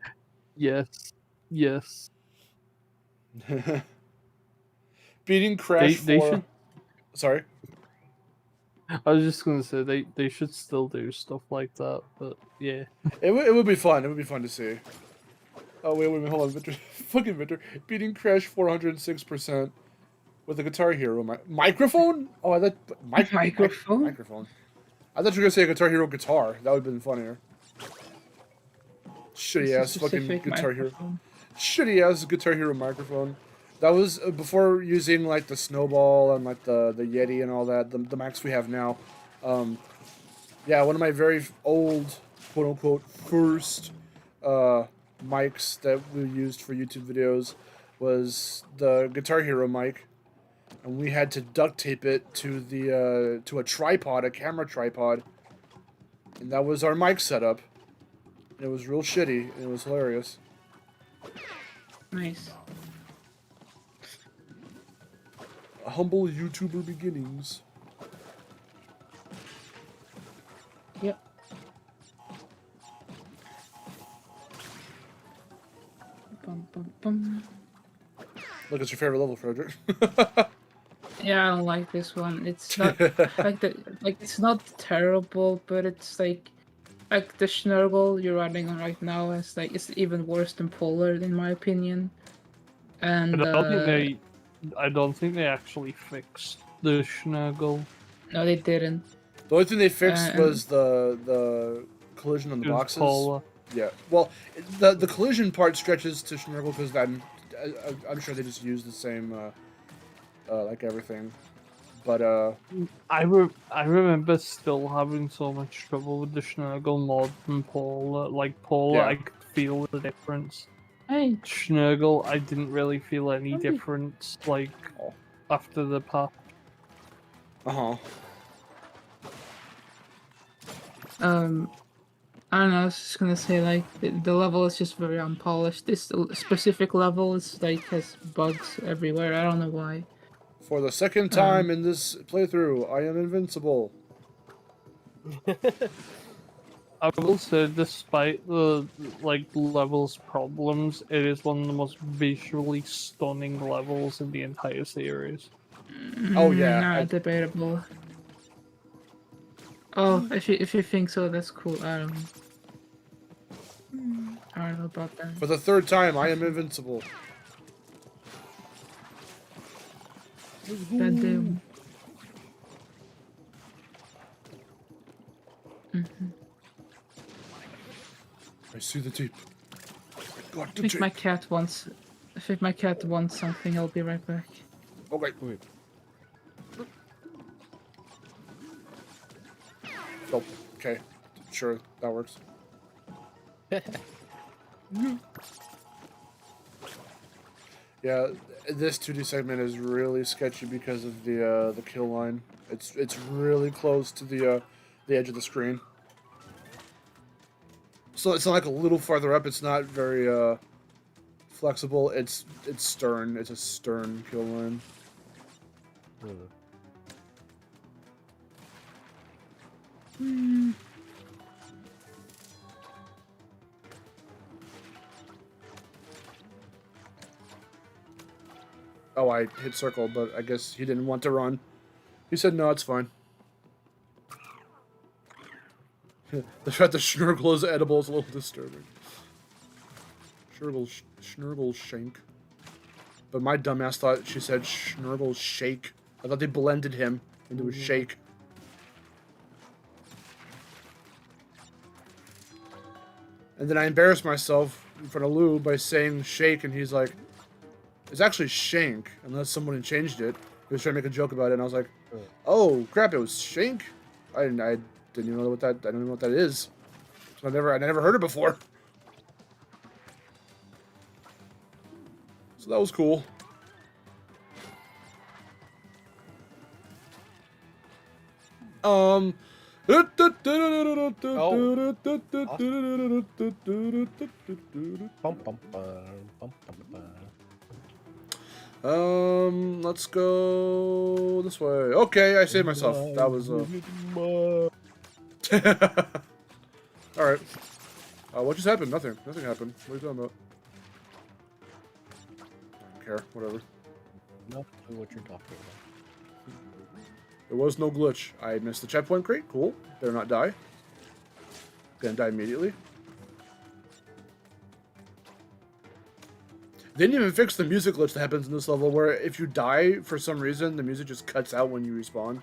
Yes, yes. Beating Crash They 4. should. Sorry. I was just gonna say they should still do stuff like that, but yeah. It would be fun. It would be fun to see. Oh wait, hold on, Victor. Fucking Victor. Beating Crash 406% with a Guitar Hero microphone. Oh, I thought Microphone? microphone. I thought you were gonna say a Guitar Hero guitar. That would have been funnier. Shitty ass fucking Specific Guitar Hero. microphone. Shitty ass Guitar Hero microphone. That was before using like the Snowball and like the Yeti and all that. The mics we have now. Yeah, one of my very old, quote unquote, first mics that we used for YouTube videos was the Guitar Hero mic, and we had to duct tape it to the to a tripod, a camera tripod, and that was our mic setup. It was real shitty, and it was hilarious. Nice. Humble YouTuber beginnings. Yep. Bum, bum, bum. Look, it's your favorite level, Frederick. Yeah, I don't like this one. It's not like it's not terrible, but it's like the Schnurgle you're running on right now is like it's even worse than Polar in my opinion. And I don't think they actually fixed the Schnurgle. no, they didn't. The only thing they fixed was the collision on the It was boxes. Polar. Yeah. Well, the collision part stretches to Schnurgle because I'm sure they just use the same like everything. But I remember still having so much trouble with the Schnurgle more than Polar. Like Polar, Yeah. I could feel the difference. Hey, Schnurgle, I didn't really feel any Oh. difference. Like after the patch. uh-huh. I don't know. I was just gonna say like the level is just very unpolished. This specific level is like has bugs everywhere. I don't know why. For the second time in this playthrough, I am invincible. I will say, despite the levels problems, it is one of the most visually stunning levels in the entire series. Oh yeah. Not debatable. Oh, if you think so, that's cool. I don't know about that. For the third time, I am invincible. Bad damn. I see the tape. Got I the think tape. my cat wants. I think my cat wants something. I'll be right back. Okay. Oh, okay. Sure, that works. Yeah, this 2D segment is really sketchy because of the kill line. It's really close to the edge of the screen. So it's not like a little farther up. It's not very flexible. It's stern. It's a stern kill line. Oh, I hit circle, but I guess he didn't want to run. He said, no, it's fine. The fact that Schnurgle is edible is a little disturbing. Schnurgle shank. But my dumbass thought she said Schnurgle shake. I thought they blended him into a shake. And then I embarrassed myself in front of Lou by saying shake, and he's like, it's actually shank, unless someone had changed it. He was trying to make a joke about it, and I was like, oh crap, it was shank? I didn't even know what that. I don't even know what that is. So I never heard it before. So that was cool. Bum, bum, bum, bum, bum, bum. Let's go this way. Okay, I saved myself. That was all right. What just happened? Nothing. Nothing happened. What are you talking about? I don't care. Whatever. Not clue what you're talking about. There was no glitch. I missed the checkpoint crate. Cool. Better not die. Gonna die immediately. They didn't even fix the music glitch that happens in this level, where if you die for some reason, the music just cuts out when you respawn.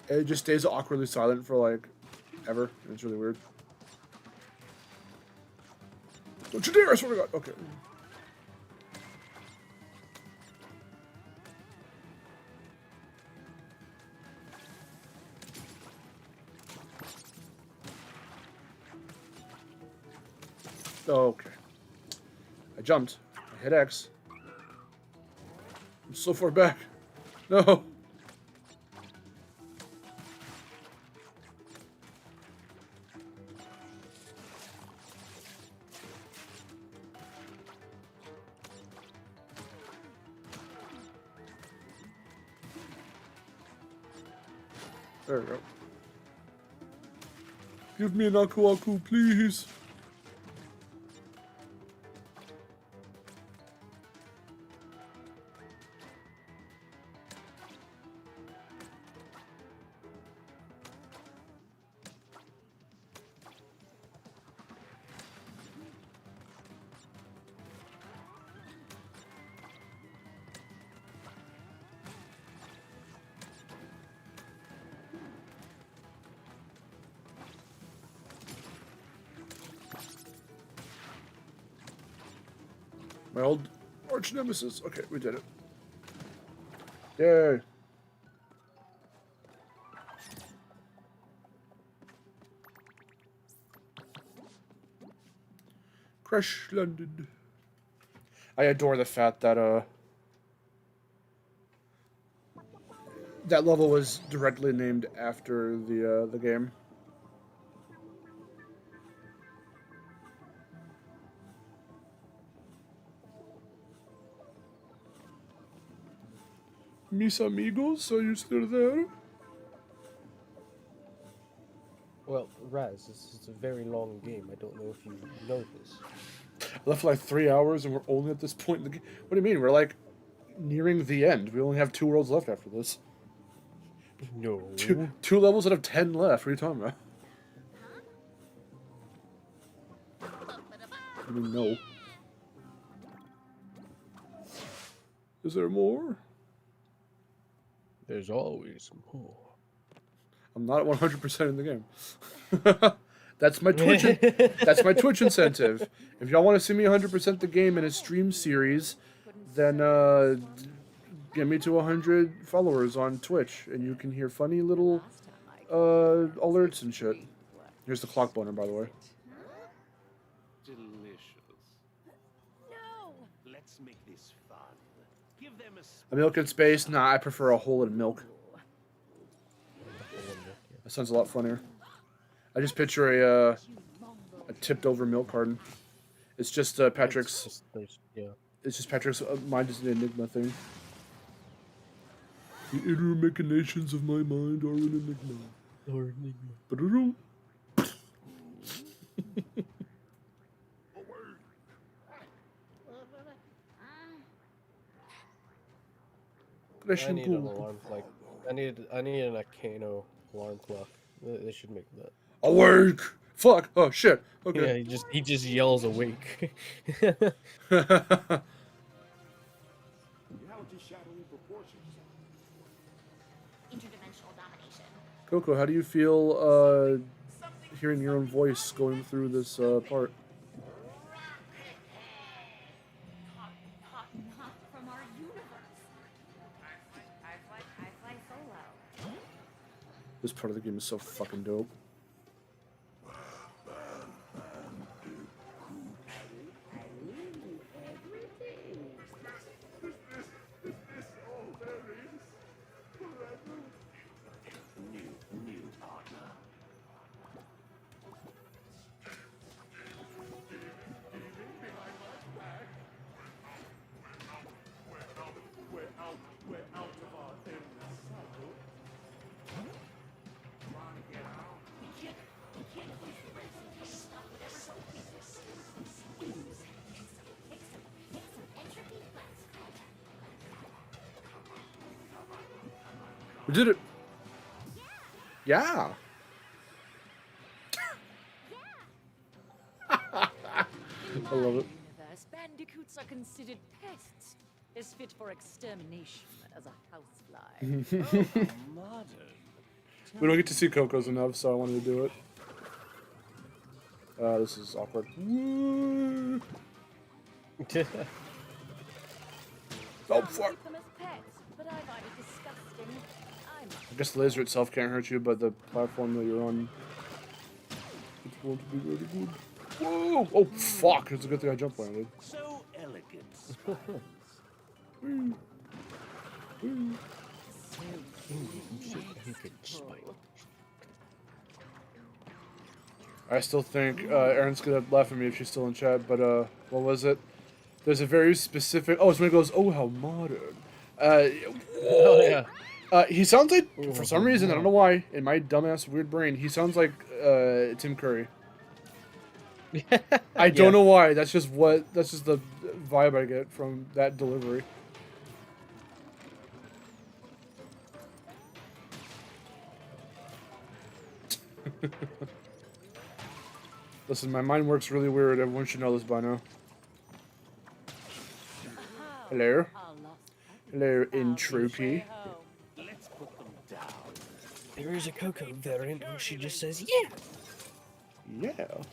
It just stays awkwardly silent for like ever. It's really weird. Don't you dare! I swear to God. Okay. Okay. I jumped. I hit X. I'm so far back. No. There we go. Give me an Aku Aku, please. My old arch nemesis. Okay, we did it. Yay. Crash landed. I adore the fact that that level was directly named after the game. Mis amigos, are you still there? Well, Raz, this is a very long game. I don't know if you know this. I left for like 3 hours and we're only at this point in the game. What do you mean? We're like nearing the end. We only have 2 worlds left after this. No. Two levels out of 10 left. What are you talking about? I mean, no. Is there more? There's always more. I'm not 100% in the game. That's my Twitch. That's my Twitch incentive. If y'all want to see me 100% the game in a stream series, then get me to 100 followers on Twitch, and you can hear funny little alerts and shit. Here's the clock boner, by the way. Delicious. No. Let's make this fun. Give them A milk in space? Nah, I prefer a hole in milk. That sounds a lot funnier. I just picture a tipped over milk carton. It's just Patrick's. It's just Patrick's mind is an enigma thing. The inner machinations of my mind are an enigma. Ba-da-dum. I need an alarm clock. I need an Arcano alarm clock. They should make that. Awake! Fuck! Oh shit! Okay. Yeah, he just yells awake. Interdimensional domination. Coco, how do you feel hearing your own voice going through this part? Not from our universe. I fly solo. This part of the game is so fucking dope. We did it. Yeah. I love it. Universe, bandicoots are considered pests, as fit for extermination as a housefly. We don't get to see Coco's enough, so I wanted to do it. This is awkward. Oh, fuck. Keep them as pets, but I find it disgusting. I guess the laser itself can't hurt you, but the platform that you're on, it's going to be really good. Whoa! Oh, fuck! It's a good thing I jump landed. So elegant. I still think Erin's gonna laugh at me if she's still in chat, but what was it? There's a very specific. Oh, it's when it goes, "Oh, how modern." Oh yeah. He sounds like, for some reason, I don't know why, in my dumbass weird brain, he sounds like Tim Curry. I don't know why. That's just the vibe I get from that delivery. Listen, my mind works really weird. Everyone should know this by now. Hello? Hello, entropy. Let's put them down. There is a Coco variant where she just says, yeah. Yeah.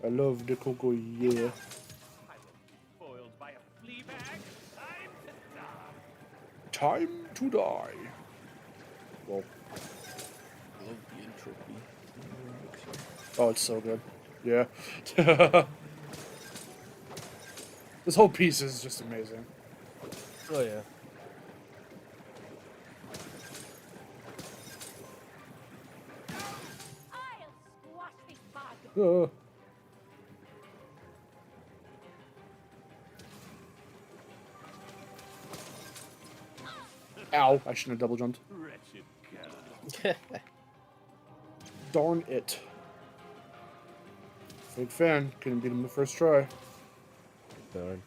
I love the Coco, yeah. Foiled by a flea bag. Time to die. Well. Love the entropy. Oh, it's so good. Yeah. This whole piece is just amazing. Oh yeah. I'll squash this bug. Ow, I shouldn't have double jumped. Wretched girl. Darn it. Big fan. Couldn't beat him the first try. Darn.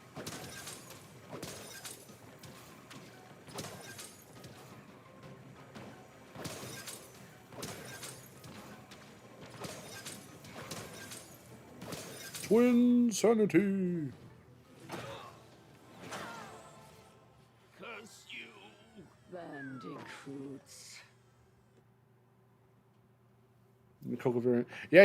Twin sanity. Curse you. Bandicoots. The Coco variant. Yeah,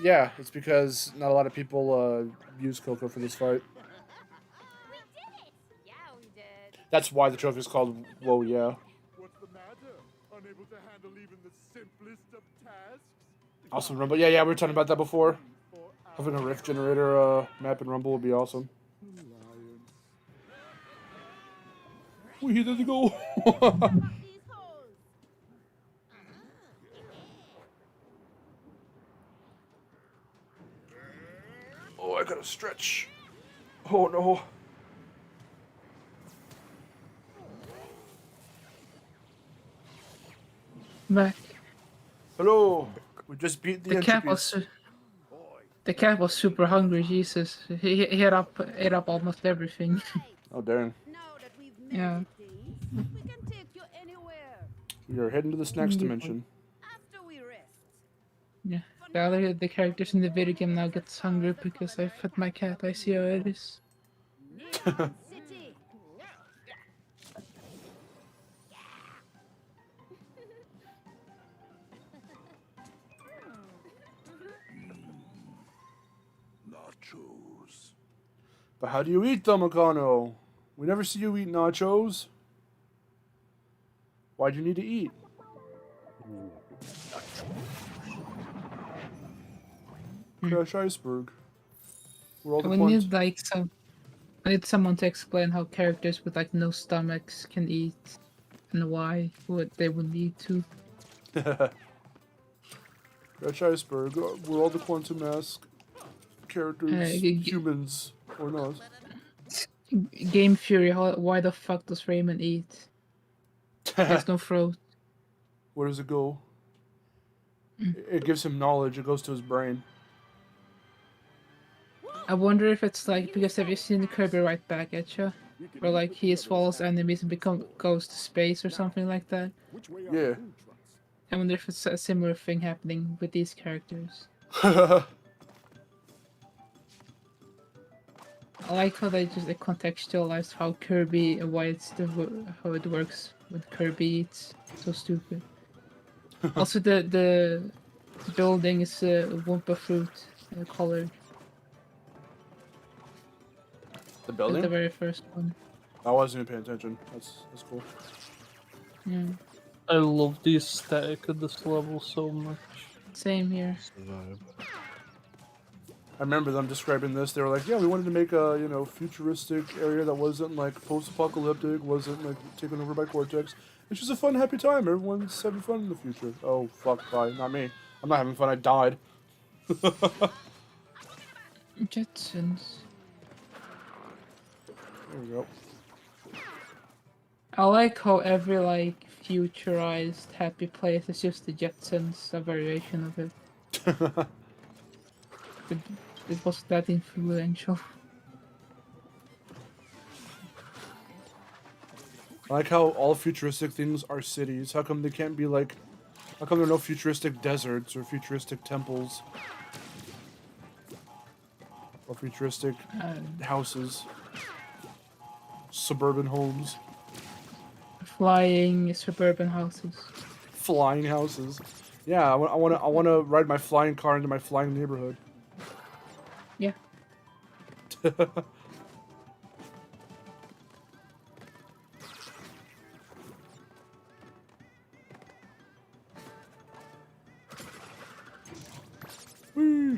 yeah, it's because not a lot of people use Coco for this fight. We did it! Yeah, we did. That's why the trophy is called Whoa Yeah. What's the matter? Unable to handle even the simplest of tasks? Awesome Rumble. Yeah, we were talking about that before. Having a rift generator map in Rumble would be awesome. We there they go. Oh, I gotta stretch. Oh no. Back. Hello. We just beat the The cat entropies. was the cat was super hungry. Jesus, he ate up almost everything. Oh darn. Yeah. We can take you anywhere We are heading to this next dimension. after we rest. Yeah. The characters in the video game now gets hungry because I fed my cat. I see how it is. City. Nachos. But how do you eat them, Akano? We never see you eat nachos. Why'd you need to eat? Crash iceberg. Where all the We points. need I need someone to explain how characters with like no stomachs can eat and why what they would need to. Crash iceberg. We're all the quantum mask characters, humans or not. Game Fury, why the fuck does Rayman eat? There's no throat. Where does it go? It gives him knowledge. It goes to his brain. I wonder if it's like because have you seen the Kirby right back at you? where like he swallows enemies and goes to space or something like that. Yeah. I wonder if it's a similar thing happening with these characters. I like how they contextualized how Kirby and why how it works with Kirby. It's so stupid. Also, the building is Wumpa fruit colored. The The building? very first one. I wasn't even paying attention. That's cool. Yeah. I love the aesthetic of this level so much. Same here. I remember them describing this. They were like, "Yeah, we wanted to make a futuristic area that wasn't like post-apocalyptic, wasn't like taken over by Cortex. It's just a fun, happy time. Everyone's having fun in the future." Oh fuck! Bye. Not me. I'm not having fun. I died. Jetsons. There we go. I like how every like futurized happy place is just the Jetsons, a variation of it. It was that influential. I like how all futuristic things are cities. How come they can't be like? How come there are no futuristic deserts or futuristic temples or futuristic houses, suburban homes, Flying suburban houses. flying houses? Yeah, I want to ride my flying car into my flying neighborhood. Yeah. Whee!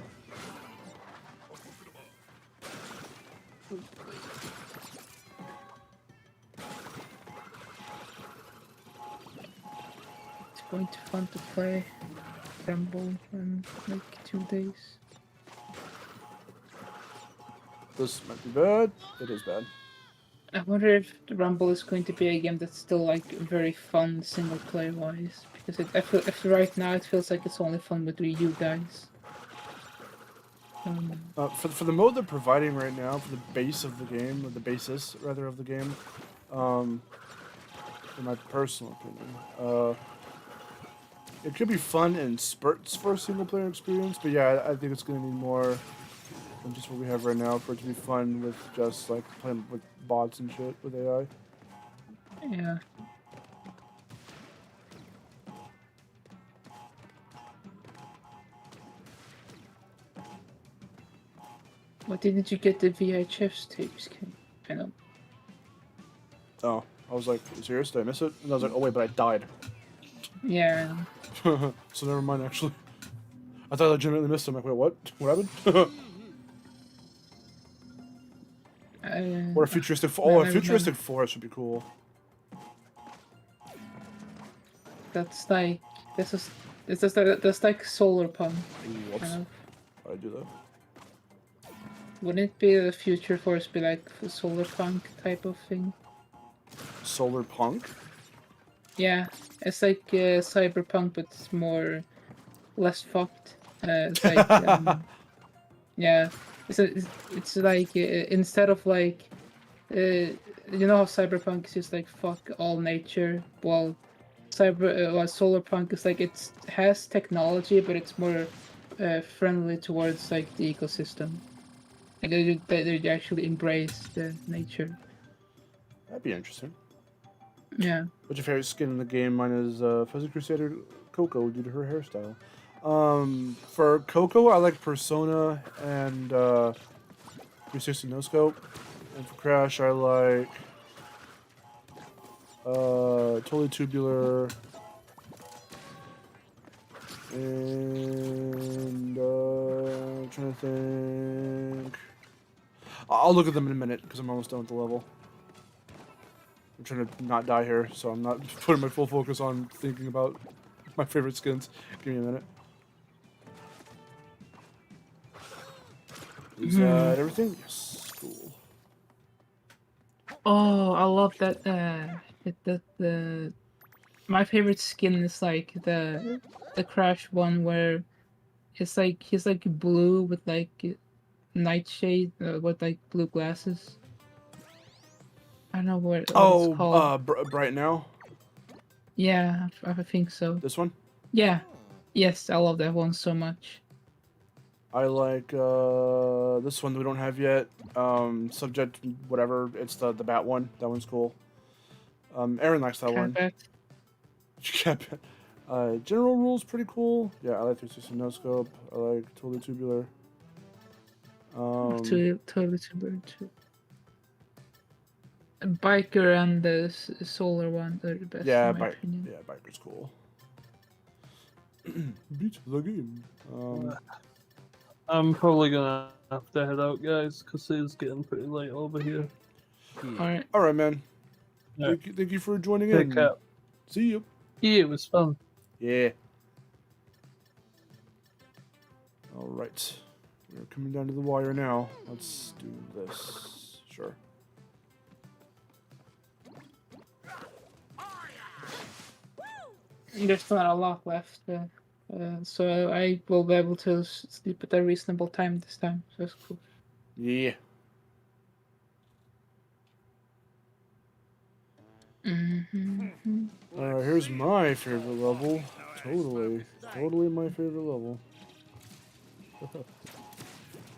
It's going to be fun to play Rumble in like 2 days. This might be bad. It is bad. I wonder if the Rumble is going to be a game that's still like very fun single player wise, because if right now it feels like it's only fun with you guys. For the mode they're providing right now, for the base of the game, or the basis rather of the game, in my personal opinion, it could be fun in spurts for a single player experience, but yeah, I think it's going to need more than just what we have right now for it to be fun with just like playing with bots and shit with AI. Yeah. Why didn't you get the VHS tapes, Ken? I know. Oh, I was like, serious? Did I miss it? And I was like, oh wait, but I died. Yeah. So never mind, actually. I thought I legitimately missed him. Like, wait, what? What happened? Or a futuristic... Oh, a futuristic forest would be cool. That's like... That's like solar punk. Whoops. Kind of. Why'd I do that? Wouldn't it be the future force be like a solar punk type of thing? Solar punk? Yeah, it's like cyberpunk, but it's less fucked. It's like yeah, it's like instead of like you know how cyberpunk is just like fuck all nature. Well, solar punk is like it has technology, but it's more friendly towards like the ecosystem. Like they actually embrace the nature. That'd be interesting. Yeah. What's your favorite skin in the game? Mine is Fuzzy Crusader Coco due to her hairstyle. For Coco, I like Persona and 360 No Scope. And for Crash, I like Totally Tubular and I'm trying to think. I'll look at them in a minute because I'm almost done with the level. I'm trying to not die here, so I'm not putting my full focus on thinking about my favorite skins. Give me a minute. Is that everything? Yes. Cool. Oh, I love that. My favorite skin is like the Crash one where it's like he's like blue with like nightshade with like blue glasses. I don't know what it's Oh, called. Bright Now. Yeah, I think so. This one. Yeah. Yes, I love that one so much. I like this one that we don't have yet. Subject whatever. It's the bat one. That one's cool. Aaron likes that one. General Rule's pretty cool. Yeah, I like 360 No Scope. I like Totally Tubular. Totally Tubular too. Biker and the Solar one are the best. Yeah, in my opinion. Biker's cool. Beat the game. I'm probably gonna have to head out, guys, because it's getting pretty late over here. All right, man. Yeah. Thank you for joining Take in. care. See you. Yeah, it was fun. Yeah. All right. We're coming down to the wire now. Let's do this. Sure. There's not a lot left, so I will be able to sleep at a reasonable time this time. So that's cool. Yeah. Here's my favorite level. Totally my favorite level.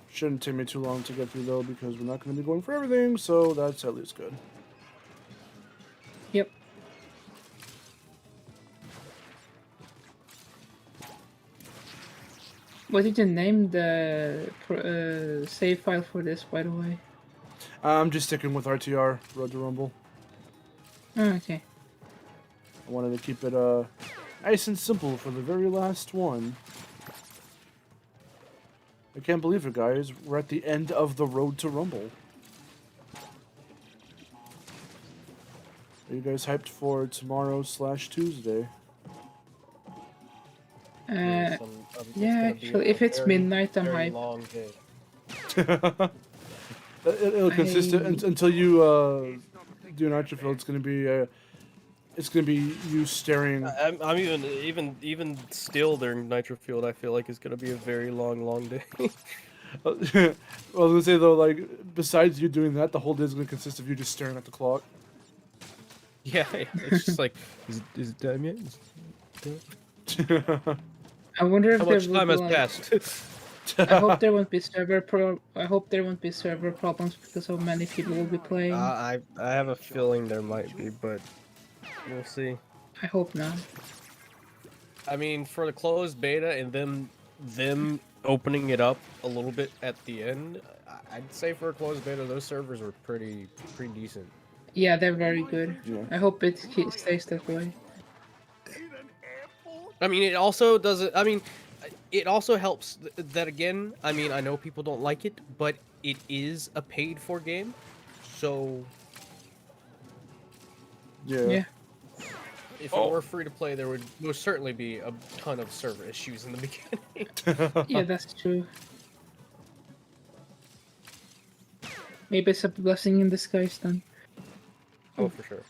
Shouldn't take me too long to get through though, because we're not going to be going for everything, so that's at least good. Yep. What did you name the save file for this, by the way? I'm just sticking with RTR, Road to Rumble. Oh, okay. I wanted to keep it nice and simple for the very last one. I can't believe it, guys. We're at the end of the Road to Rumble. Are you guys hyped for tomorrow/Tuesday? Yeah, actually, if it's midnight, I'm hyped. Long day. It'll consist until you do Nitro Field. It's gonna be you staring. I'm even still during Nitro Field. I feel like it's gonna be a very long day. I was gonna say though, like besides you doing that, the whole day is gonna consist of you just staring at the clock. Yeah, it's just like, is it time yet? I wonder if How much time has passed? I hope there won't be server problems because so many people will be playing. I have a feeling there might be, but we'll see. I hope not. I mean, for the closed beta and them opening it up a little bit at the end, I'd say for a closed beta, those servers were pretty decent. Yeah, they're very good. Yeah. I hope it stays that way. I mean, it also doesn't. I mean, it also helps that again. I mean, I know people don't like it, but it is a paid-for game, so Yeah. if it were free to play, there would most certainly be a ton of server issues in the beginning. Yeah, that's true. Maybe it's a blessing in disguise then. Oh, for sure.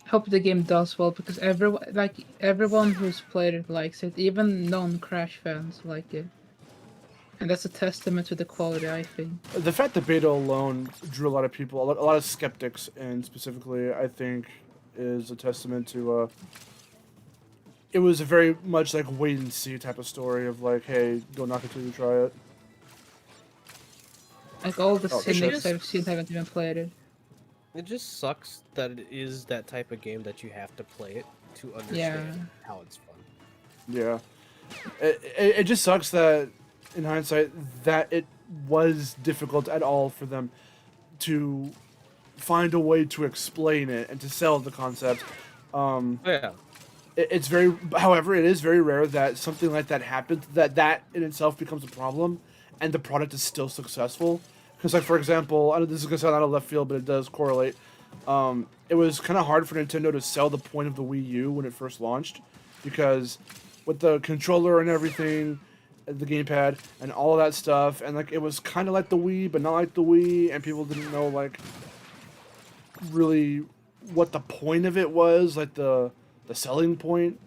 Hope the game does well because everyone who's played it likes it. Even non-Crash fans like it, and that's a testament to the quality, I think. The fact that beta alone drew a lot of people, a lot of skeptics, and specifically, I think, is a testament to. It was a very much like wait and see type of story of like, hey, go knock it till you try it. Like all the cynics I've seen haven't even played it. It just sucks that it is that type of game that you have to play it to understand how it's fun. Yeah. It just sucks that, in hindsight, that it was difficult at all for them to find a way to explain it and to sell the concept. Yeah. It's very, however, it is very rare that something like that happens, that in itself becomes a problem, and the product is still successful. Because, like, for example, I know this is going to sound out of left field, but it does correlate. It was kind of hard for Nintendo to sell the point of the Wii U when it first launched. Because with the controller and everything, the gamepad, and all of that stuff, and, like, it was kind of like the Wii, but not like the Wii, and people didn't know, like, really what the point of it was, like, the selling point,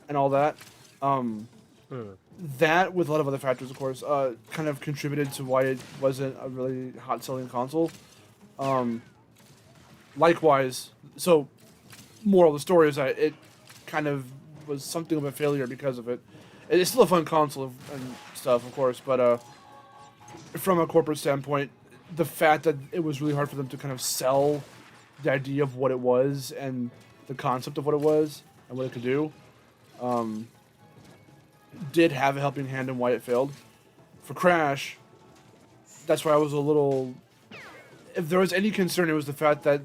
and all that. That, with a lot of other factors, of course, kind of contributed to why it wasn't a really hot-selling console. Likewise, so moral of the story is that it kind of was something of a failure because of it. It's still a fun console and stuff, of course, but from a corporate standpoint, the fact that it was really hard for them to kind of sell the idea of what it was and the concept of what it was and what it could do, did have a helping hand in why it failed. For Crash, that's why I was a little... If there was any concern, it was the fact that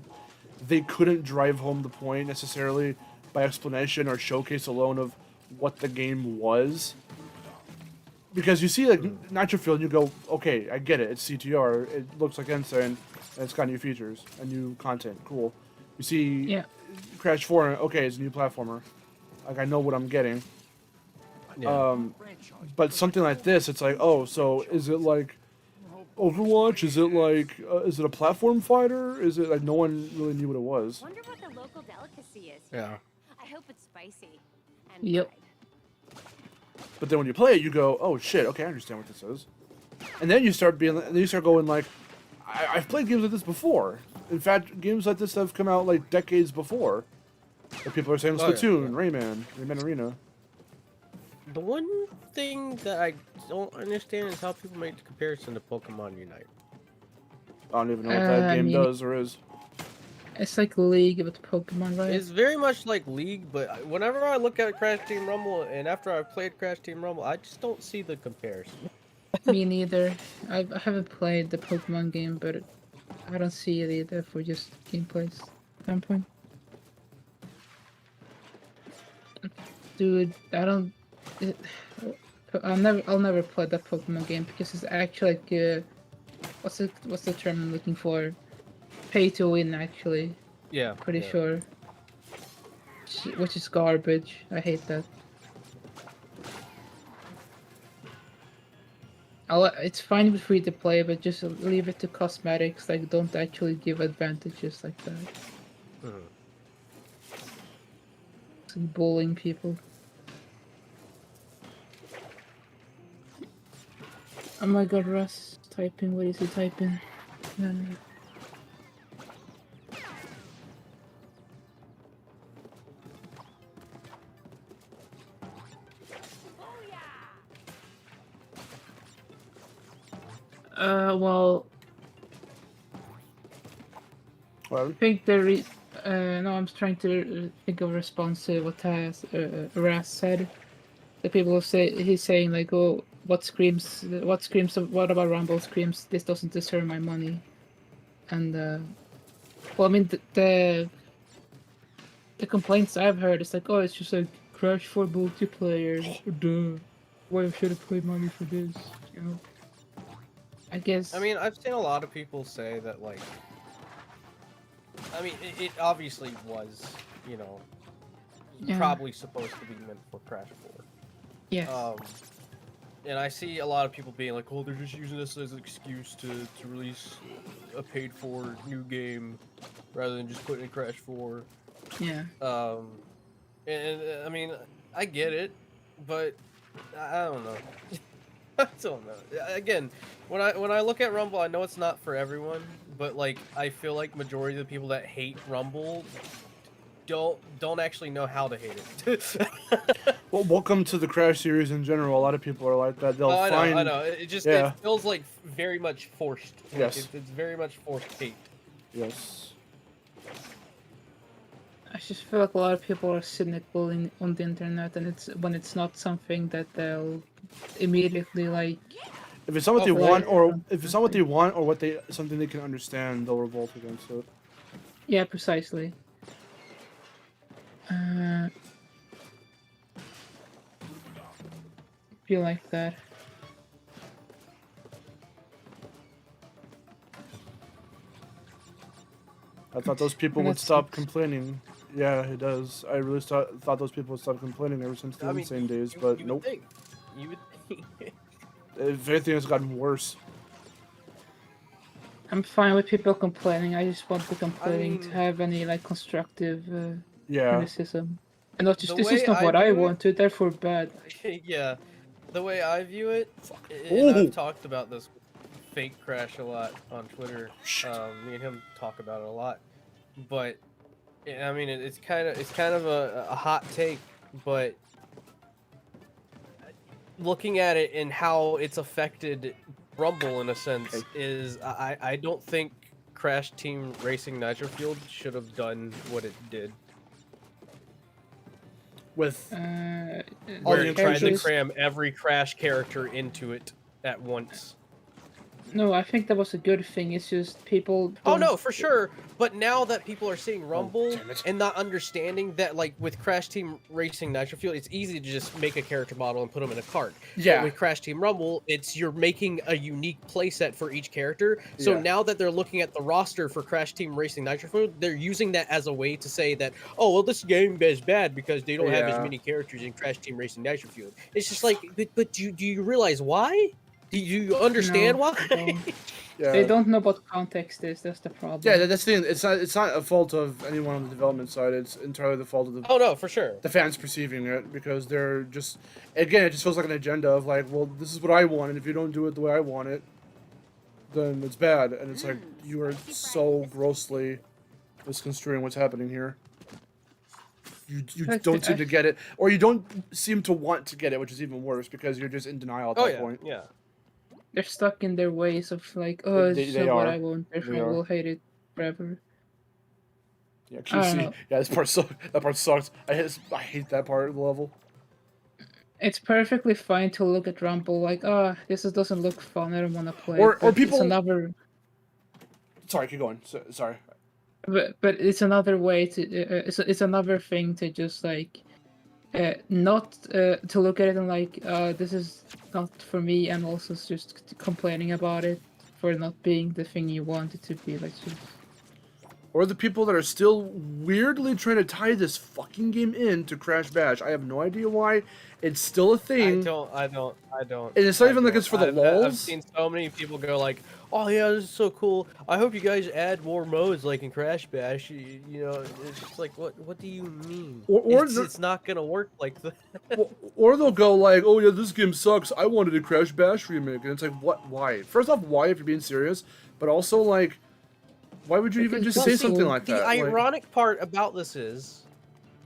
they couldn't drive home the point necessarily by explanation or showcase alone of what the game was. Because you see, like, Nitro Fuel, and you go, okay, I get it, it's CTR, it looks like Insane, and it's got new features and new content, cool. You see Crash 4, okay, it's a new platformer. Like, I know what I'm getting. Yeah. But something like this, it's like, oh, so is it like Overwatch? Is it a platform fighter? Is it like no one really knew what it was? Wonder what the local delicacy is. Yeah. I hope it's spicy. And Yep. fried. But then when you play it, you go, oh shit, okay, I understand what this is. And then you start going like, I've played games like this before. In fact, games like this have come out like decades before. Like people are saying Splatoon, Rayman Arena. The one thing that I don't understand is how people make the comparison to Pokemon Unite. I don't even know what that game does or is. It's like League with Pokemon, right? It's very much like League, but whenever I look at Crash Team Rumble, and after I've played Crash Team Rumble, I just don't see the comparison. Me neither. I haven't played the Pokemon game, but I don't see it either for just gameplay standpoint. Dude, I don't. I'll never play that Pokemon game because it's actually like what's the term I'm looking for? Pay to win, actually. Yeah. Pretty sure. Which is garbage. I hate that. It's fine with free to play, but just leave it to cosmetics. Like, don't actually give advantages like that. It's bullying people. Oh my god, Russ typing. What is he typing? Well, I think no, I'm trying to think of a response to what Ras said. The people he's saying like, oh, what about Rumble screams, this doesn't deserve my money. And, well, I mean, the complaints I've heard is like, oh, it's just like Crash 4 multiplayer. Duh. Why should I pay money for this? You know? I guess. I mean, I've seen a lot of people say that, like, I mean, it obviously was, you know, probably supposed to be meant for Crash 4. Yes. And I see a lot of people being like, oh, they're just using this as an excuse to release a paid-for new game rather than just putting in Crash 4. Yeah. And I mean, I get it, but I don't know. I don't know. Again, when I look at Rumble, I know it's not for everyone, but like I feel like majority of the people that hate Rumble don't actually know how to hate it. Well, welcome to the Crash series in general. A lot of people are like that. I know. It just it feels like very much forced. Yes. Like, it's very much forced hate. Yes. I just feel like a lot of people are cynical on the internet, and it's not something that they'll immediately like. If it's not what they want, or if it's not what they want, or something they can understand, they'll revolt against it. Yeah, precisely. Feel like that. I thought those people would stop complaining. Yeah, it does. I really thought those people would stop complaining ever since the Insane days, but nope. You would think. If anything, it's gotten worse. I'm fine with people complaining. I just want the complaining to have any like constructive criticism. And not just The this is way not I what I view it- wanted, therefore bad. Yeah, the way I view it, and Ooh. I've talked about this with Fake Crash a lot on Twitter. Me and him talk about it a lot. But I mean, it's kind of a hot take, but looking at it and how it's affected Rumble in a sense is I don't think Crash Team Racing Nitro Fueled should have done what it did. With Where it tried to cram every Crash character into it at once. No, I think that was a good thing. It's just people. Oh don't- no, for sure. But now that people are seeing Rumble damn it. and not understanding that, like with Crash Team Racing Nitro Fuel, it's easy to just make a character model and put them in a cart. Yeah. But with Crash Team Rumble, it's you're making a unique playset for each character. So Yeah. now that they're looking at the roster for Crash Team Racing Nitro Fuel, they're using that as a way to say that, oh well, this game is bad because they don't have as Yeah. many characters in Crash Team Racing Nitro Fuel. It's just like, but do you realize why? Do you understand No, why? Yeah. They don't know what context is. That's the problem. Yeah, that's the thing. It's not a fault of anyone on the development side. It's entirely the fault of the Oh no, for sure. the fans perceiving it, because they're just, again, it just feels like an agenda of like, well, this is what I want, and if you don't do it the way I want it, then it's bad. And it's like, you are so grossly misconstruing what's happening here. You don't seem to get it, or you don't seem to want to get it, which is even worse because you're just in denial at that point. Yeah. They're stuck in their ways of like, oh, They- this they is not what are. I want. Therefore, They I are. will hate it forever. Yeah, I don't QC. know. Yeah, this part that part sucks. I hate that part of the level. It's perfectly fine to look at Rumble like, oh, doesn't look fun. I don't want to play. Or it. But people- It's another. Sorry, keep going. Sorry. But it's another way to. It's another thing to just like, not to look at it and like, this is not for me, and also just complaining about it for not being the thing you want it to be. Like, just. Or the people that are still weirdly trying to tie this fucking game in to Crash Bash. I have no idea why. It's still a thing. I don't. And it's not even like it's for the I've lulz. seen so many people go like, "Oh yeah, this is so cool. I hope you guys add more modes like in Crash Bash." You know, it's just like, what do you mean? Or it's not gonna work like that. Or they'll go like, "Oh yeah, this game sucks. I wanted a Crash Bash remake," and it's like, what? Why? First off, why if you're being serious? But also like, why would you even just say something like that? The Like- ironic part about this is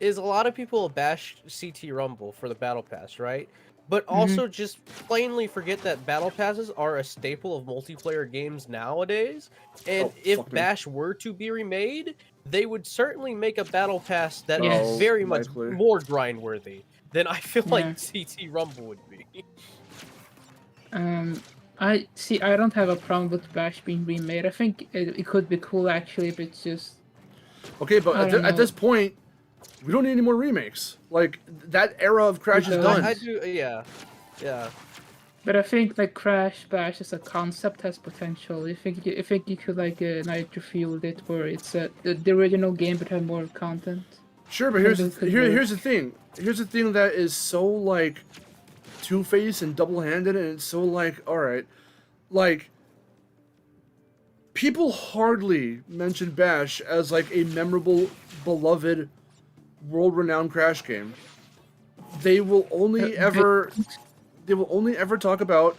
a lot of people bash CT Rumble for the Battle Pass, right? But also just plainly forget that Battle Passes are a staple of multiplayer games nowadays. And if fuck me. Bash were to be remade, they would certainly make a Battle Pass that is Yes. very much Likely. more grind-worthy than I feel Yeah. like CT Rumble would be. I see. I don't have a problem with Bash being remade. I think it could be cool actually, but it's just. Okay, but I at, don't at know. this point, we don't need any more remakes. Like that era of Crash is don't. done. I do, yeah. But I think like Crash Bash as a concept has potential. I think you could like Nitro Fueled it where it's the original game but have more content. Sure, but here's Maybe it could here's the thing. Here's the thing that is so like two-faced and double-handed, and it's so like, all right, like people hardly mention Bash as like a memorable, beloved, world-renowned Crash game. They will only ever talk about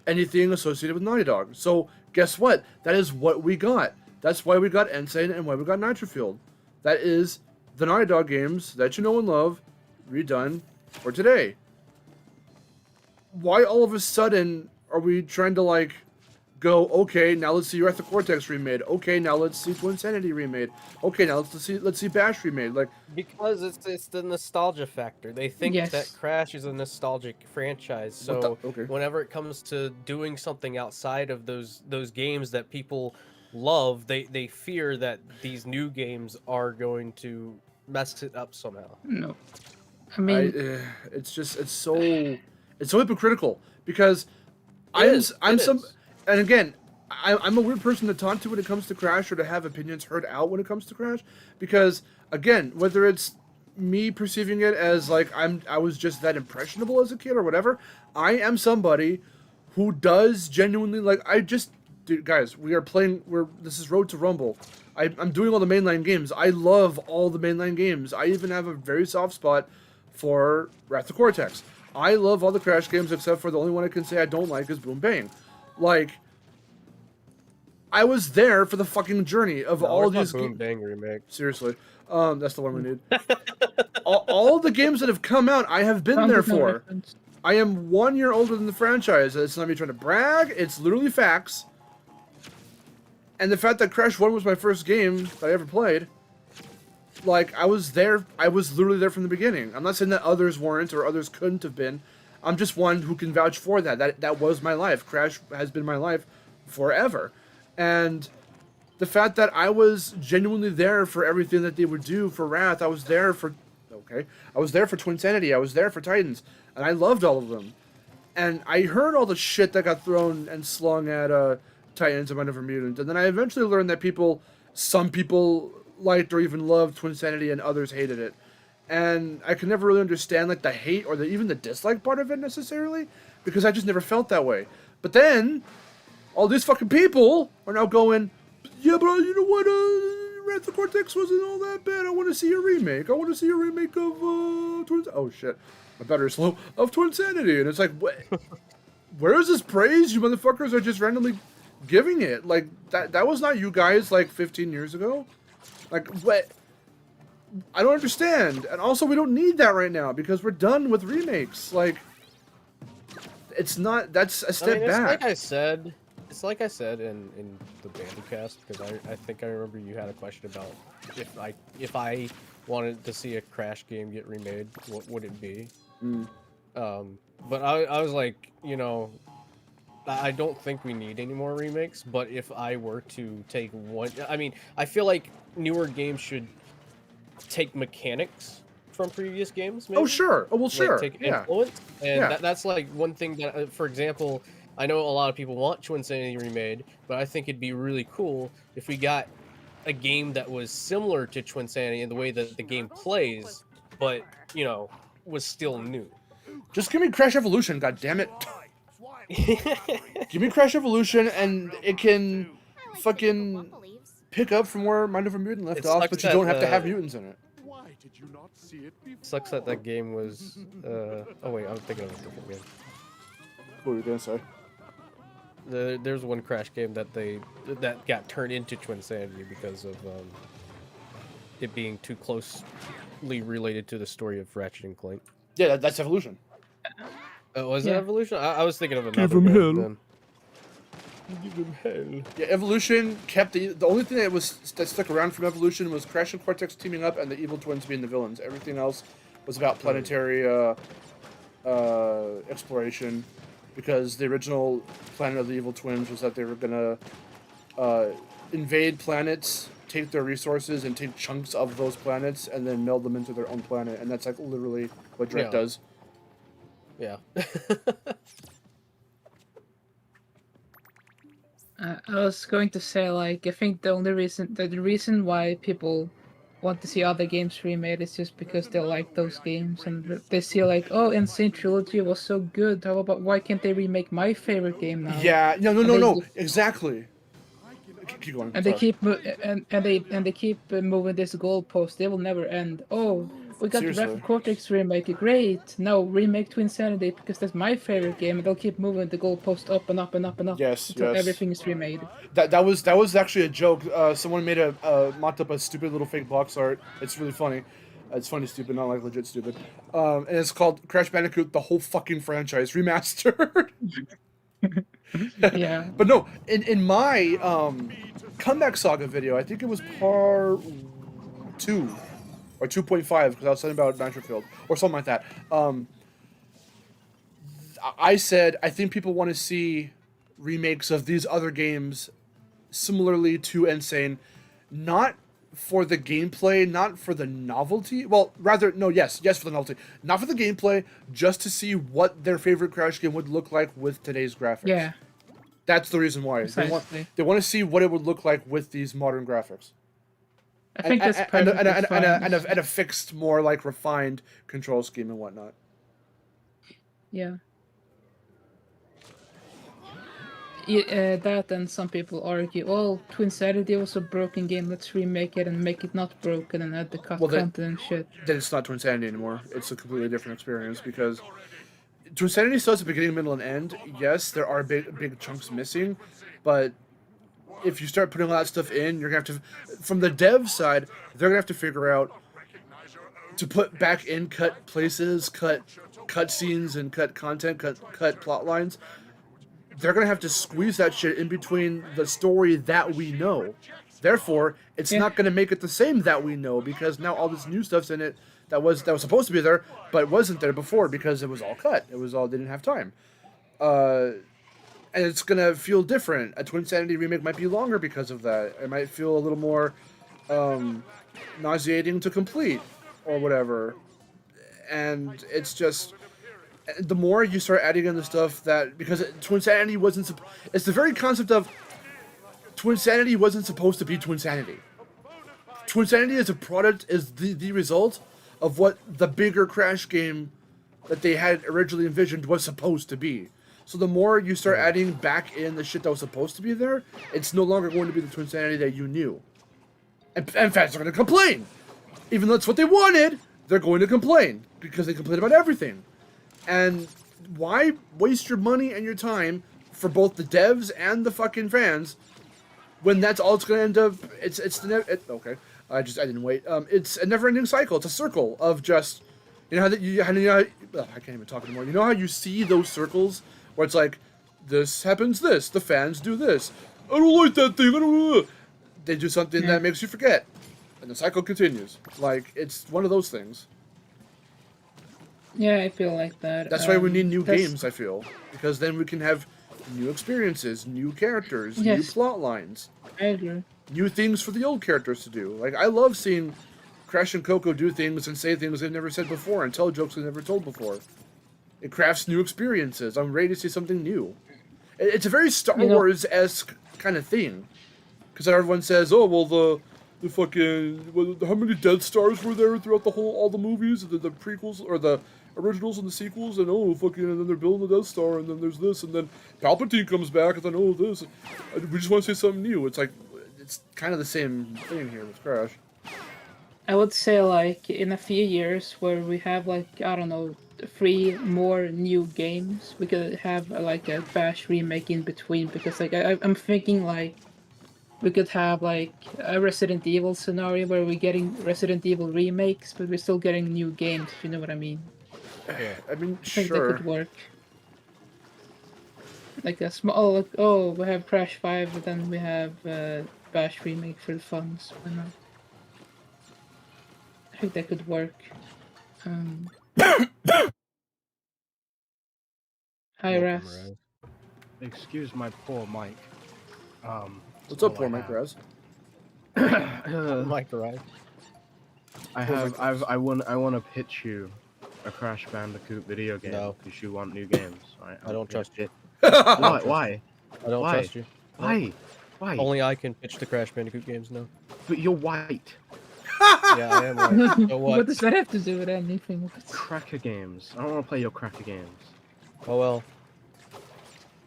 anything associated with Naughty Dog. So guess what? That is what we got. That's why we got Insane and why we got Nitro Fueled. That is the Naughty Dog games that you know and love, redone for today. Why all of a sudden are we trying to like go, okay, now let's see Earth Cortex remade. Okay, now let's see Twin Sanity remade. Okay, now let's see Bash remade. Like, Because it's the nostalgia factor. They think Yes. that Crash is a nostalgic franchise. So okay. whenever it comes to doing something outside of those games that people love, they fear that these new games are going to mess it up somehow. No, I mean it's so hypocritical because It is. and again, I'm a weird person to talk to when it comes to Crash or to have opinions heard out when it comes to Crash, because again, whether it's me perceiving it as like I was just that impressionable as a kid or whatever, I am somebody who does genuinely like dude, guys, this is Road to Rumble. I'm doing all the mainline games. I love all the mainline games. I even have a very soft spot for Wrath of Cortex. I love all the Crash games except for the only one I can say I don't like is Boom Bang. Like, I was there for the fucking journey of all these Boom Bang remake. Seriously. That's the one we need. all the games that have come out, I have been there for. I am 1 year older than the franchise. It's not me trying to brag. It's literally facts. And the fact that Crash 1 was my first game that I ever played, like, I was there. I was literally there from the beginning. I'm not saying that others weren't or others couldn't have been. I'm just one who can vouch for that. That was my life. Crash has been my life forever. And the fact that I was genuinely there for everything that they would do for Wrath, I was there for... Okay. I was there for Twinsanity. I was there for Titans. And I loved all of them. And I heard all the shit that got thrown and slung at Titans and Mind Over Mutant. And then I eventually learned that some people liked or even loved Twinsanity and others hated it. And I could never really understand like the hate or even the dislike part of it necessarily, because I just never felt that way. But then, all these fucking people are now going, yeah, but you know what, Wrath of Cortex wasn't all that bad. I want to see a remake. I want to see a remake of oh shit, my battery's low, of Twinsanity. And it's like, where is this praise? You motherfuckers are just randomly giving it. Like, that was not you guys like 15 years ago. Like, what? I don't understand. And also, we don't need that right now because we're done with remakes. Like, it's not, that's a step back. It's like I said in the Bandycast, because I think I remember you had a question about if I wanted to see a Crash game get remade, what would it be? But I was like, you know, I don't think we need any more remakes, but if I were to take one... I mean, I feel like newer games should take mechanics from previous games, maybe? Oh, sure. Oh, well, sure. Take influence. And that's like one thing that, for example, I know a lot of people want Twinsanity remade, but I think it'd be really cool if we got a game that was similar to Twinsanity in the way that the game plays, but, you know, was still new. Just give me Crash Evolution, goddammit. Give me Crash Evolution, and it can fucking pick up from where Mind Over Mutant left off, but you don't have to have mutants in it. Why did you not see it before? Sucks that that game was... oh wait, I'm thinking of a different game. What were you gonna say? There's one Crash game that got turned into Twinsanity because of it being too closely related to the story of Ratchet and Clank. Yeah, that's Evolution. Was it Evolution? I was thinking of another. Give him hell. Then. Give him hell. Yeah, Evolution kept the only thing that stuck around from Evolution was Crash and Cortex teaming up and the evil twins being the villains. Everything else was about planetary exploration, because the original planet of the evil twins was that they were gonna invade planets, take their resources, and take chunks of those planets, and then meld them into their own planet. And that's like literally what Drek does. Yeah. I was going to say, like, I think the reason why people want to see other games remade is just because they like those games and they see like, oh, Insane Trilogy was so good. How about, why can't they remake my favorite game now? Yeah, no, exactly. Keep going. And they keep they keep moving this goalpost. They will never end. Oh, we got the Wrath of Cortex remake. Great. No, remake Twinsanity because that's my favorite game. And they'll keep moving the goalpost up and up and up and up. Yes, until everything is remade. That was actually a joke. Someone made mocked up a stupid little fake box art. It's really funny. It's funny stupid, not like legit stupid. And it's called Crash Bandicoot: The Whole Fucking Franchise Remastered. Yeah. But no, in my Comeback Saga video, I think it was part 2 or 2.5, because I was talking about Nitro or something like that. I said I think people want to see remakes of these other games similarly to Insane, not for the gameplay, not for the novelty. Well, rather, no, yes for the novelty. Not for the gameplay, just to see what their favorite Crash game would look like with today's graphics. Yeah. That's the reason why. They want to see what it would look like with these modern graphics. I think that's and a fixed, more like refined control scheme and whatnot. Yeah. that, and some people argue, well, Twinsanity was a broken game, let's remake it and make it not broken and add the content and shit. Then it's not Twinsanity anymore. It's a completely different experience because Twinsanity still has a beginning, middle, and end. Yes, there are big chunks missing, but if you start putting all that stuff in, you're gonna have to, from the dev side, they're gonna have to figure out to put back in cut places, cut scenes, and cut content, cut plot lines. They're gonna have to squeeze that shit in between the story that we know. Therefore, it's not gonna make it the same that we know because now all this new stuff's in it that was supposed to be there, but wasn't there before because it was all cut. It was all they didn't have time. And it's gonna feel different. A Twinsanity remake might be longer because of that. It might feel a little more nauseating to complete or whatever. And it's just the more you start adding in the stuff that because Twinsanity wasn't. It's the very concept of Twinsanity wasn't supposed to be Twinsanity. Twinsanity as a product is the result of what the bigger Crash game that they had originally envisioned was supposed to be. So the more you start adding back in the shit that was supposed to be there, it's no longer going to be the Twinsanity that you knew. And fans are going to complain. Even though that's what they wanted, they're going to complain. Because they complain about everything. And why waste your money and your time for both the devs and the fucking fans when that's all it's going to end up... Okay. I didn't wait. It's a never-ending cycle. It's a circle of just... You know how I can't even talk anymore. You know how you see those circles where it's like, this happens this, the fans do this. I don't like that thing, I don't... They do something that makes you forget. And the cycle continues. Like, it's one of those things. Yeah, I feel like that. That's why we need new games, I feel. Because then we can have new experiences, new characters, new plot lines. I agree. New things for the old characters to do. Like, I love seeing Crash and Coco do things and say things they've never said before and tell jokes they've never told before. It crafts new experiences. I'm ready to see something new. It's a very Star Wars-esque kind of thing. Because everyone says, oh, well, the fucking... how many Death Stars were there throughout all the movies? The prequels, or the originals and the sequels? And, and then they're building the Death Star, and then there's this, and then Palpatine comes back, and then, this. We just want to say something new. It's like, it's kind of the same thing here with Crash. I would say, like, in a few years where we have, like, I don't know, 3 more new games, we could have, like, a Bash remake in between, because, like, I'm thinking, like, we could have, like, a Resident Evil scenario where we're getting Resident Evil remakes, but we're still getting new games, if you know what I mean. Yeah, I mean, I think that could work. Like a small, we have Crash 5, but then we have Bash remake for the funds. Why not? I think that could work. Hi, Raz. Excuse my poor mic. What's up, poor Mike Raz? Mike Raz. I want to pitch you a Crash Bandicoot video game because you want new games. Right? I don't trust you. Why? I don't trust you. Why? Only I can pitch the Crash Bandicoot games now. But you're white. Yeah, I am white. So what? What does that have to do with anything? Cracker games. I don't want to play your cracker games. Oh well.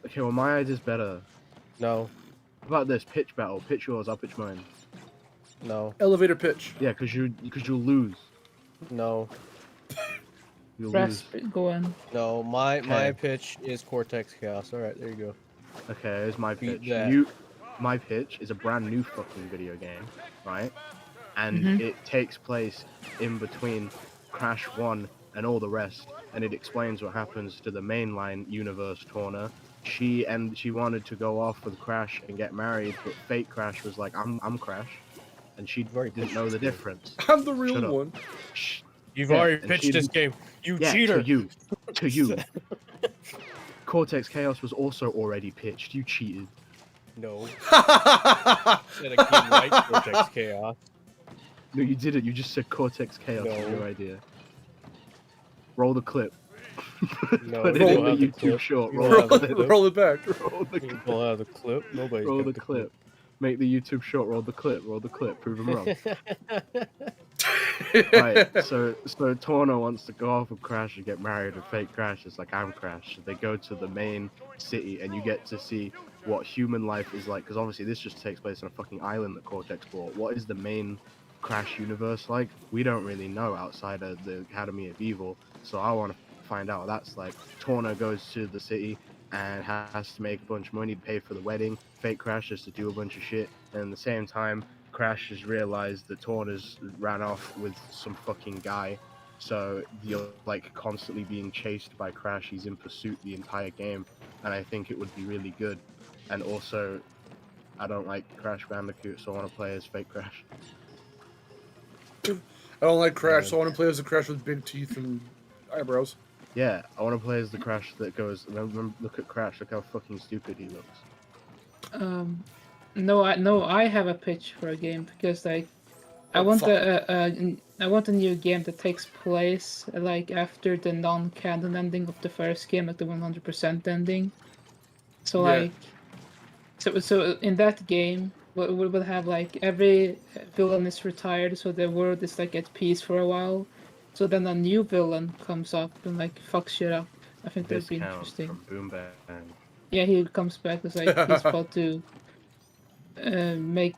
Okay, well my idea's better. No. How about this pitch battle? Pitch yours, I'll pitch mine. No. Elevator pitch. Yeah, because you'll lose. No. You'll Raz, lose. go on. No, my pitch is Cortex Chaos. All right, there you go. Okay, here's my pitch. That. My pitch is a brand new fucking video game, right? And it takes place in between Crash 1 and all the rest, and it explains what happens to the mainline universe Torna. She wanted to go off with Crash and get married, but fake Crash was like, I'm Crash, and she didn't know the difference. I'm the real one. Shh. You've already pitched this game. You cheater. To you. Cortex Chaos was also already pitched. You cheated. No. Said a game like Cortex Chaos. No, you didn't. You just said Cortex Chaos was your idea. Roll the clip. No, Put it in the YouTube short. Roll it back. Roll the clip. Pull out the clip. Nobody's Roll got the clip. Make the YouTube short. Roll the clip. Roll the clip. Prove them wrong. Right, so Torna wants to go off with Crash and get married with fake Crash. It's like, I'm Crash. They go to the main city and you get to see what human life is like, because obviously this just takes place on a fucking island that Cortex bought. What is the main Crash universe like? We don't really know outside of the Academy of Evil, so I want to find out what that's like. Torna goes to the city and has to make a bunch of money to pay for the wedding. Fake Crash has to do a bunch of shit, and at the same time, Crash has realized that Torna's ran off with some fucking guy, so you're like constantly being chased by Crash. He's in pursuit the entire game, and I think it would be really good. And also, I don't like Crash Bandicoot, so I want to play as fake Crash. I don't like Crash, so I want to play as a Crash with big teeth and eyebrows. Yeah, I want to play as the Crash that goes, look at Crash, look how fucking stupid he looks. No, I have a pitch for a game because like I want I want a new game that takes place like after the non-canon ending of the first game, like the 100% ending. So like, so in that game, we will have like every villain is retired, so the world is like at peace for a while. So then a new villain comes up and like fucks shit up. I think that'd be interesting. From Boom Bang. Yeah, he comes back as like he's about to make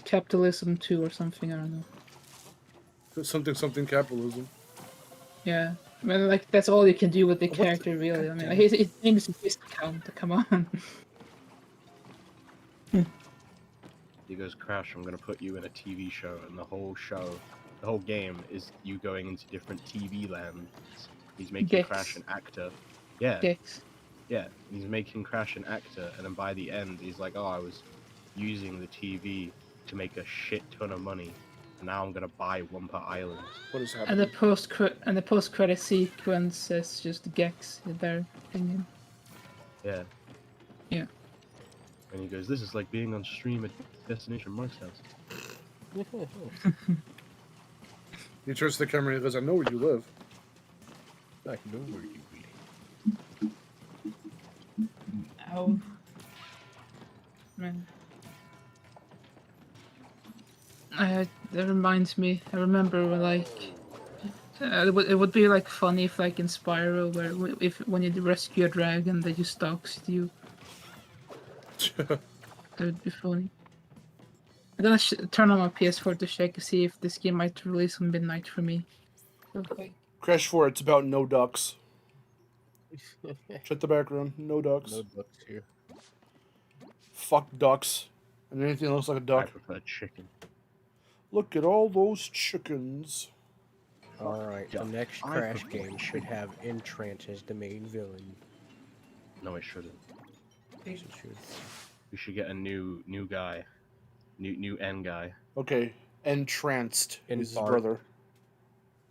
capitalism 2 or something. I don't know. Something capitalism. Yeah, I mean, like that's all you can do with the character, really. I mean, like, his name is Discount. Come on. He goes, Crash, I'm gonna put you in a TV show, and the whole game is you going into different TV lands. He's making Crash an actor. Yeah. Yeah, he's making Crash an actor, and then by the end, he's like, oh, I was using the TV to make a shit ton of money, and now I'm gonna buy Wumpa Island. What is happening? And the post-credit sequence is just Gex in their opinion. Yeah. Yeah. And he goes, this is like being on stream at Destination Mark's house. He turns to the camera and he goes, I know where you live. I know where you live. Ow. Man. That reminds me, I remember like, it would be like funny if like in Spyro, where when you rescue a dragon that just stalks you. That would be funny. I'm gonna turn on my PS4 to check to see if this game might release on midnight for me. Okay. Crash 4, it's about no ducks. Check the background. No ducks. No ducks here. Fuck ducks. And anything that looks like a duck. I prefer chicken. Look at all those chickens. Alright, the next Crash game should have Entrance as the main villain. No, it shouldn't. Yes, it should. We should get a new guy. New N guy. Okay, Entranced is his brother.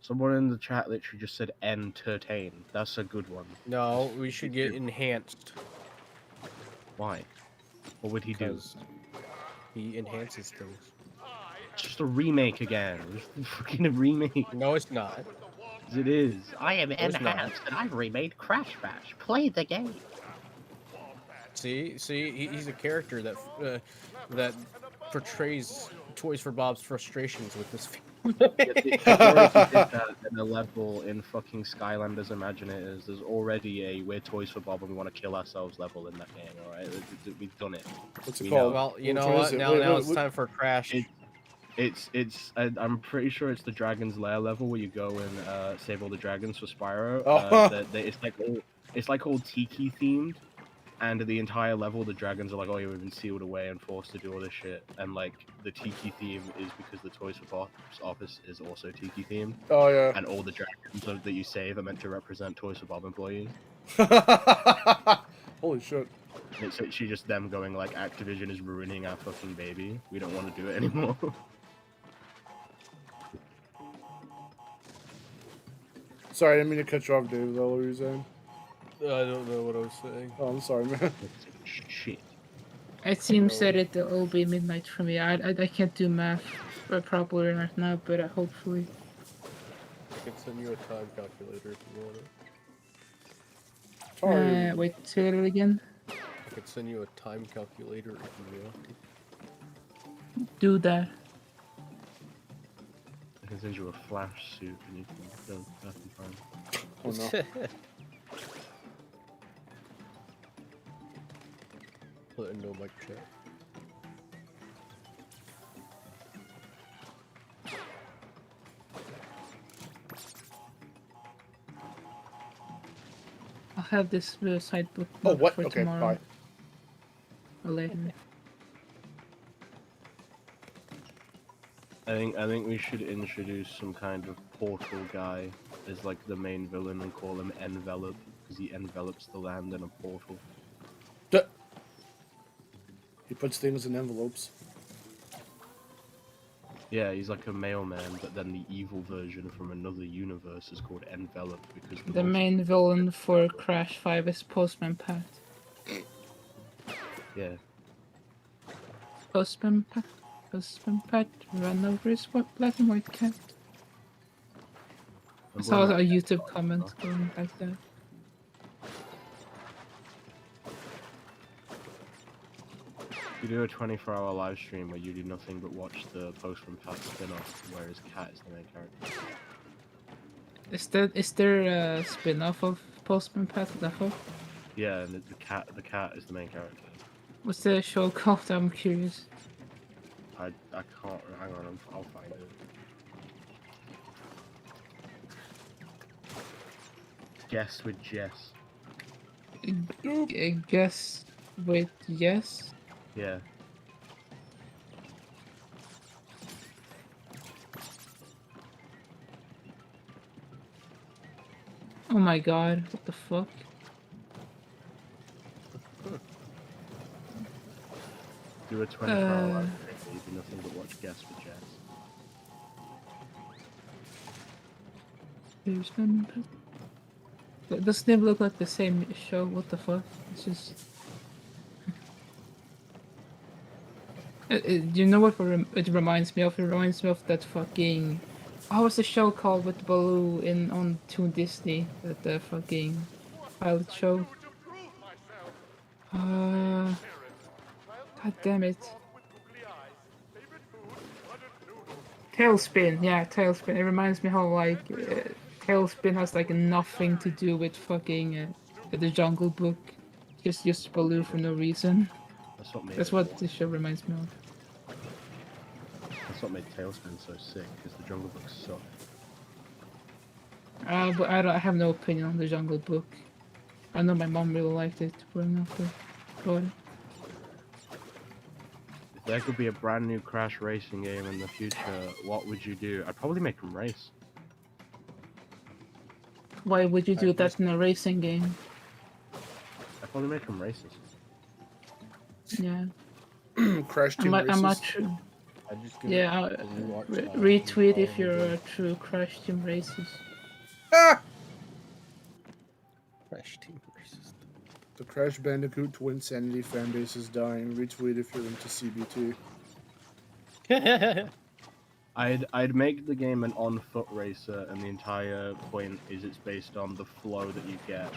Someone in the chat literally just said entertain. That's a good one. No, we should get Enhanced. Why? What would he do? He enhances things. It's just a remake again. It's fucking a remake. No, it's not. It is. I am enhanced and I've remade Crash Bash. Play the game. See, he's a character that that portrays Toys for Bob's frustrations with this film. Did that in a level in fucking Skylanders Imaginators. There's already a We're Toys for Bob and we want to kill ourselves level in that game, alright? We've done it. What's it called? Well, you know what? Now it's time for Crash. I'm pretty sure it's the Dragon's Lair level where you go and save all the dragons for Spyro. It's like all Tiki themed. And the entire level, the dragons are like, oh, yeah, we've been sealed away and forced to do all this shit. And, like, the Tiki theme is because the Toys for Bob's office is also Tiki themed. Oh, yeah. And all the dragons that you save are meant to represent Toys for Bob employees. Holy shit. It's actually just them going, like, Activision is ruining our fucking baby. We don't want to do it anymore. Sorry, I didn't mean to cut you off, Dave. Is that what you were saying? I don't know what I was saying. Oh, I'm sorry, man. Shit. It seems that it'll be midnight for me. I can't do math properly right now, but hopefully. I can send you a time calculator if you want it. Wait, say that again? I can send you a time calculator if you want. Do that. can send you a flash suit and you can go back in time. Oh no. Put into my chat. I'll have this side book Oh, what? for Okay, tomorrow. bye. Or later. I think we should introduce some kind of portal guy as like the main villain and call him Envelop because he envelops the land in a portal. Duh. He puts things in envelopes. Yeah, he's like a mailman, but then the evil version from another universe is called Envelop because The main villain for Crash 5 is Postman Pat. Yeah. Postman Pat ran over his black and white cat. I saw a YouTube comment going like that. You do a 24-hour live stream where you do nothing but watch the Postman Pat spin-off, where his cat is the main character. Is there a spin-off of Postman Pat? Yeah, and the cat is the main character. What's the show called? I'm curious. I can't. Hang on, I'll find it. Guess with Jess. Guess with yes. Yeah. Oh my god! What the fuck? Do a 24-hour live stream where you do nothing but watch Guess with Jess. It doesn't even look like the same show. What the fuck? It's just. You know what it reminds me of? It reminds me of that fucking. What was the show called with Baloo on Toon Disney? The fucking pilot show. God damn it. Tailspin, yeah, Tailspin. It reminds me how like Tailspin has like nothing to do with fucking the Jungle Book. Just Baloo for no reason. That's what this show reminds me of. That's what made Tailspin so sick, because the Jungle Book sucked. But I have no opinion on the Jungle Book. I know my mom really liked it, but I'm not about it. If there could be a brand new Crash racing game in the future, what would you do? I'd probably make them race. Why would you do that in a racing game? I'd probably make them races. Yeah. Crash Team Races. I'm not true. Yeah, retweet if you're a true Crash Team Races. Ah! Crash Team Races. The Crash Bandicoot to Insanity fanbase is dying. Retweet if you're into CB2. I'd make the game an on-foot racer, and the entire point is it's based on the flow that you get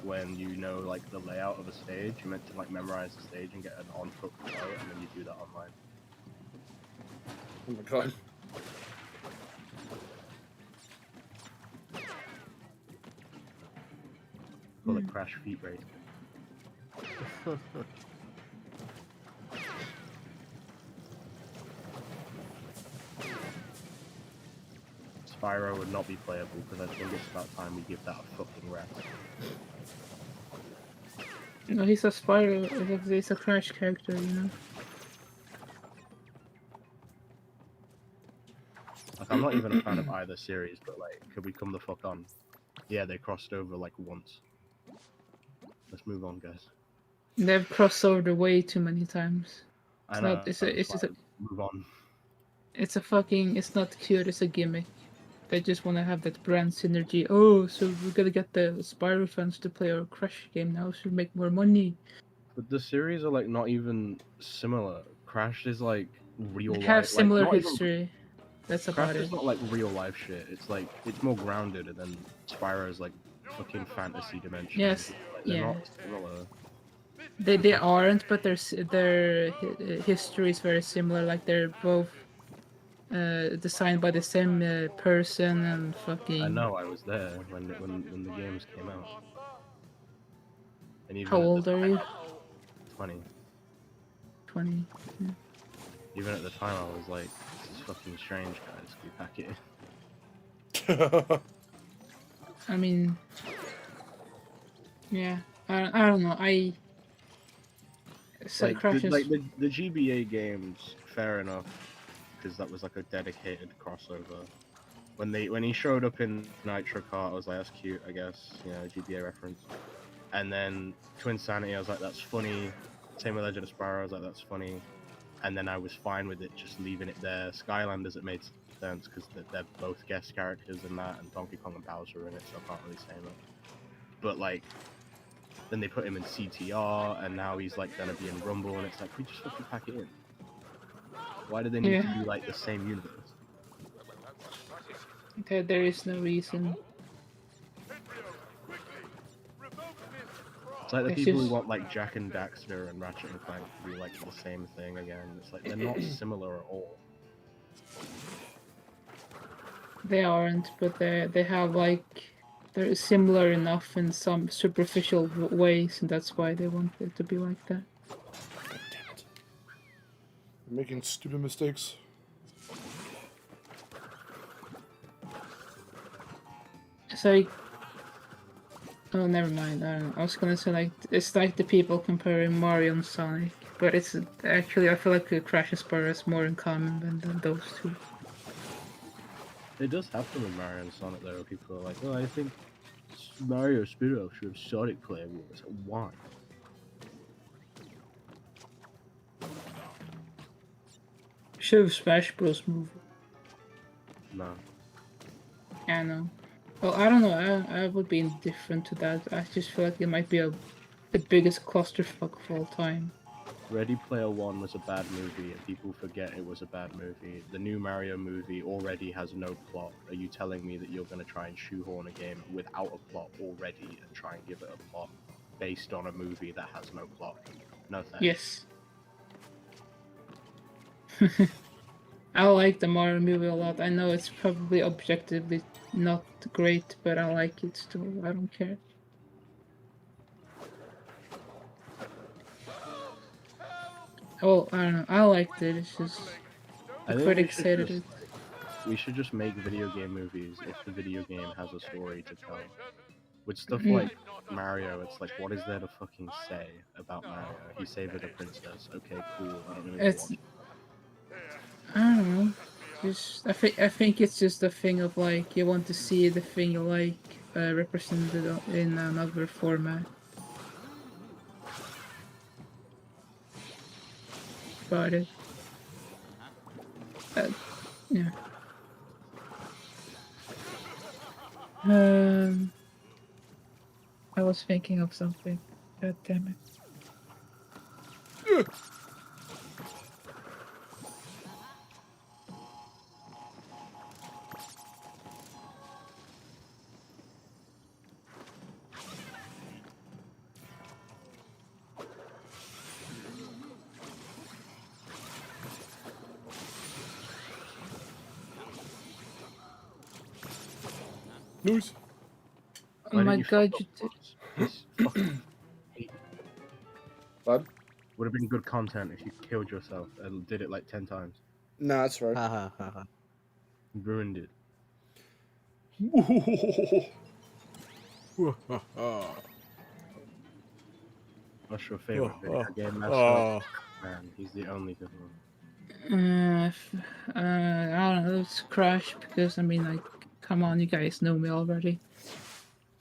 when you know like the layout of a stage. You're meant to like memorize the stage and get an on-foot flow, and then you do that online. Oh my god. Call it Crash Feet Race. Spyro would not be playable because I think it's about time we give that a fucking rest. No, he's a Spyro. He's a Crash character, you know. Like, I'm not even a fan of either series, but like, could we come the fuck on? Yeah, they crossed over like once. Let's move on, guys. They've crossed over way too many times. I know. It's just a move on. It's a fucking. It's not cute. It's a gimmick. They just want to have that brand synergy. Oh, so we're gonna get the Spyro fans to play our Crash game now, so we make more money. But the series are like not even similar. Crash is like real life. They have similar like, history. That's Crash about is it. not like real life shit. It's like it's more grounded, and then Spyro is like fucking fantasy dimension. Yes, like, they're yeah. not similar. They aren't, but their history is very similar. Like they're both designed by the same person and fucking. I know, I was there when the games came out. And even How at the old are you? 20. 20. Yeah. Even at the time, I was like, "This is fucking strange, guys. Can we pack it in?" I mean, yeah. I don't know. So Like Crash is. the GBA games, fair enough, because that was like a dedicated crossover. When he showed up in Nitro Kart, I was like, that's cute, I guess, you know, GBA reference. And then Twinsanity, I was like, that's funny. Same with Legend of Spyro, I was like, that's funny. And then I was fine with it, just leaving it there. Skylanders, it made sense because they're both guest characters in that, and Donkey Kong and Bowser are in it, so I can't really say much. But like, then they put him in CTR, and now he's like gonna be in Rumble, and it's like, we just fucking pack it in. Why do they need to be like the same universe? There is no reason. It's like the people who want like Jack and Daxter and Ratchet and Clank to be like the same thing again. It's like they're not similar at all. They aren't, but they have like they're similar enough in some superficial ways, and that's why they want it to be like that. God damn it! We're making stupid mistakes. It's like, oh, never mind. I don't know. I was gonna say like it's like the people comparing Mario and Sonic, but it's actually I feel like Crash and Spyro has more in common than those two. It does happen with Mario and Sonic though. People are like, oh, I think Mario Spyro should have Sonic play rules. Why? Should have Smash Bros. Movie. No. I know. Well, I don't know. I would be indifferent to that. I just feel like it might be the biggest clusterfuck of all time. Ready Player One was a bad movie, and people forget it was a bad movie. The new Mario movie already has no plot. Are you telling me that you're going to try and shoehorn a game without a plot already and try and give it a plot based on a movie that has no plot? No thanks. Yes. I like the Mario movie a lot. I know it's probably objectively not great, but I like it still. I don't care. Well, I don't know. I liked it. It's just the critics hated it. We should just make video game movies if the video game has a story to tell. With stuff Mm. like Mario, it's like, what is there to fucking say about Mario? He saved a princess. Okay, cool. I don't really watch. I don't know. Just I think it's just a thing of like you want to see the thing you like represented in another format. About it. Yeah. I was thinking of something. God damn it. News. Oh my god, you did. Bud? Would have been good content if you killed yourself and did it like 10 times. Nah, that's right. Ruined it. What's your favorite video game mascot? Man, he's the only good one. I don't know, it's Crash because I mean, like, come on, you guys know me already.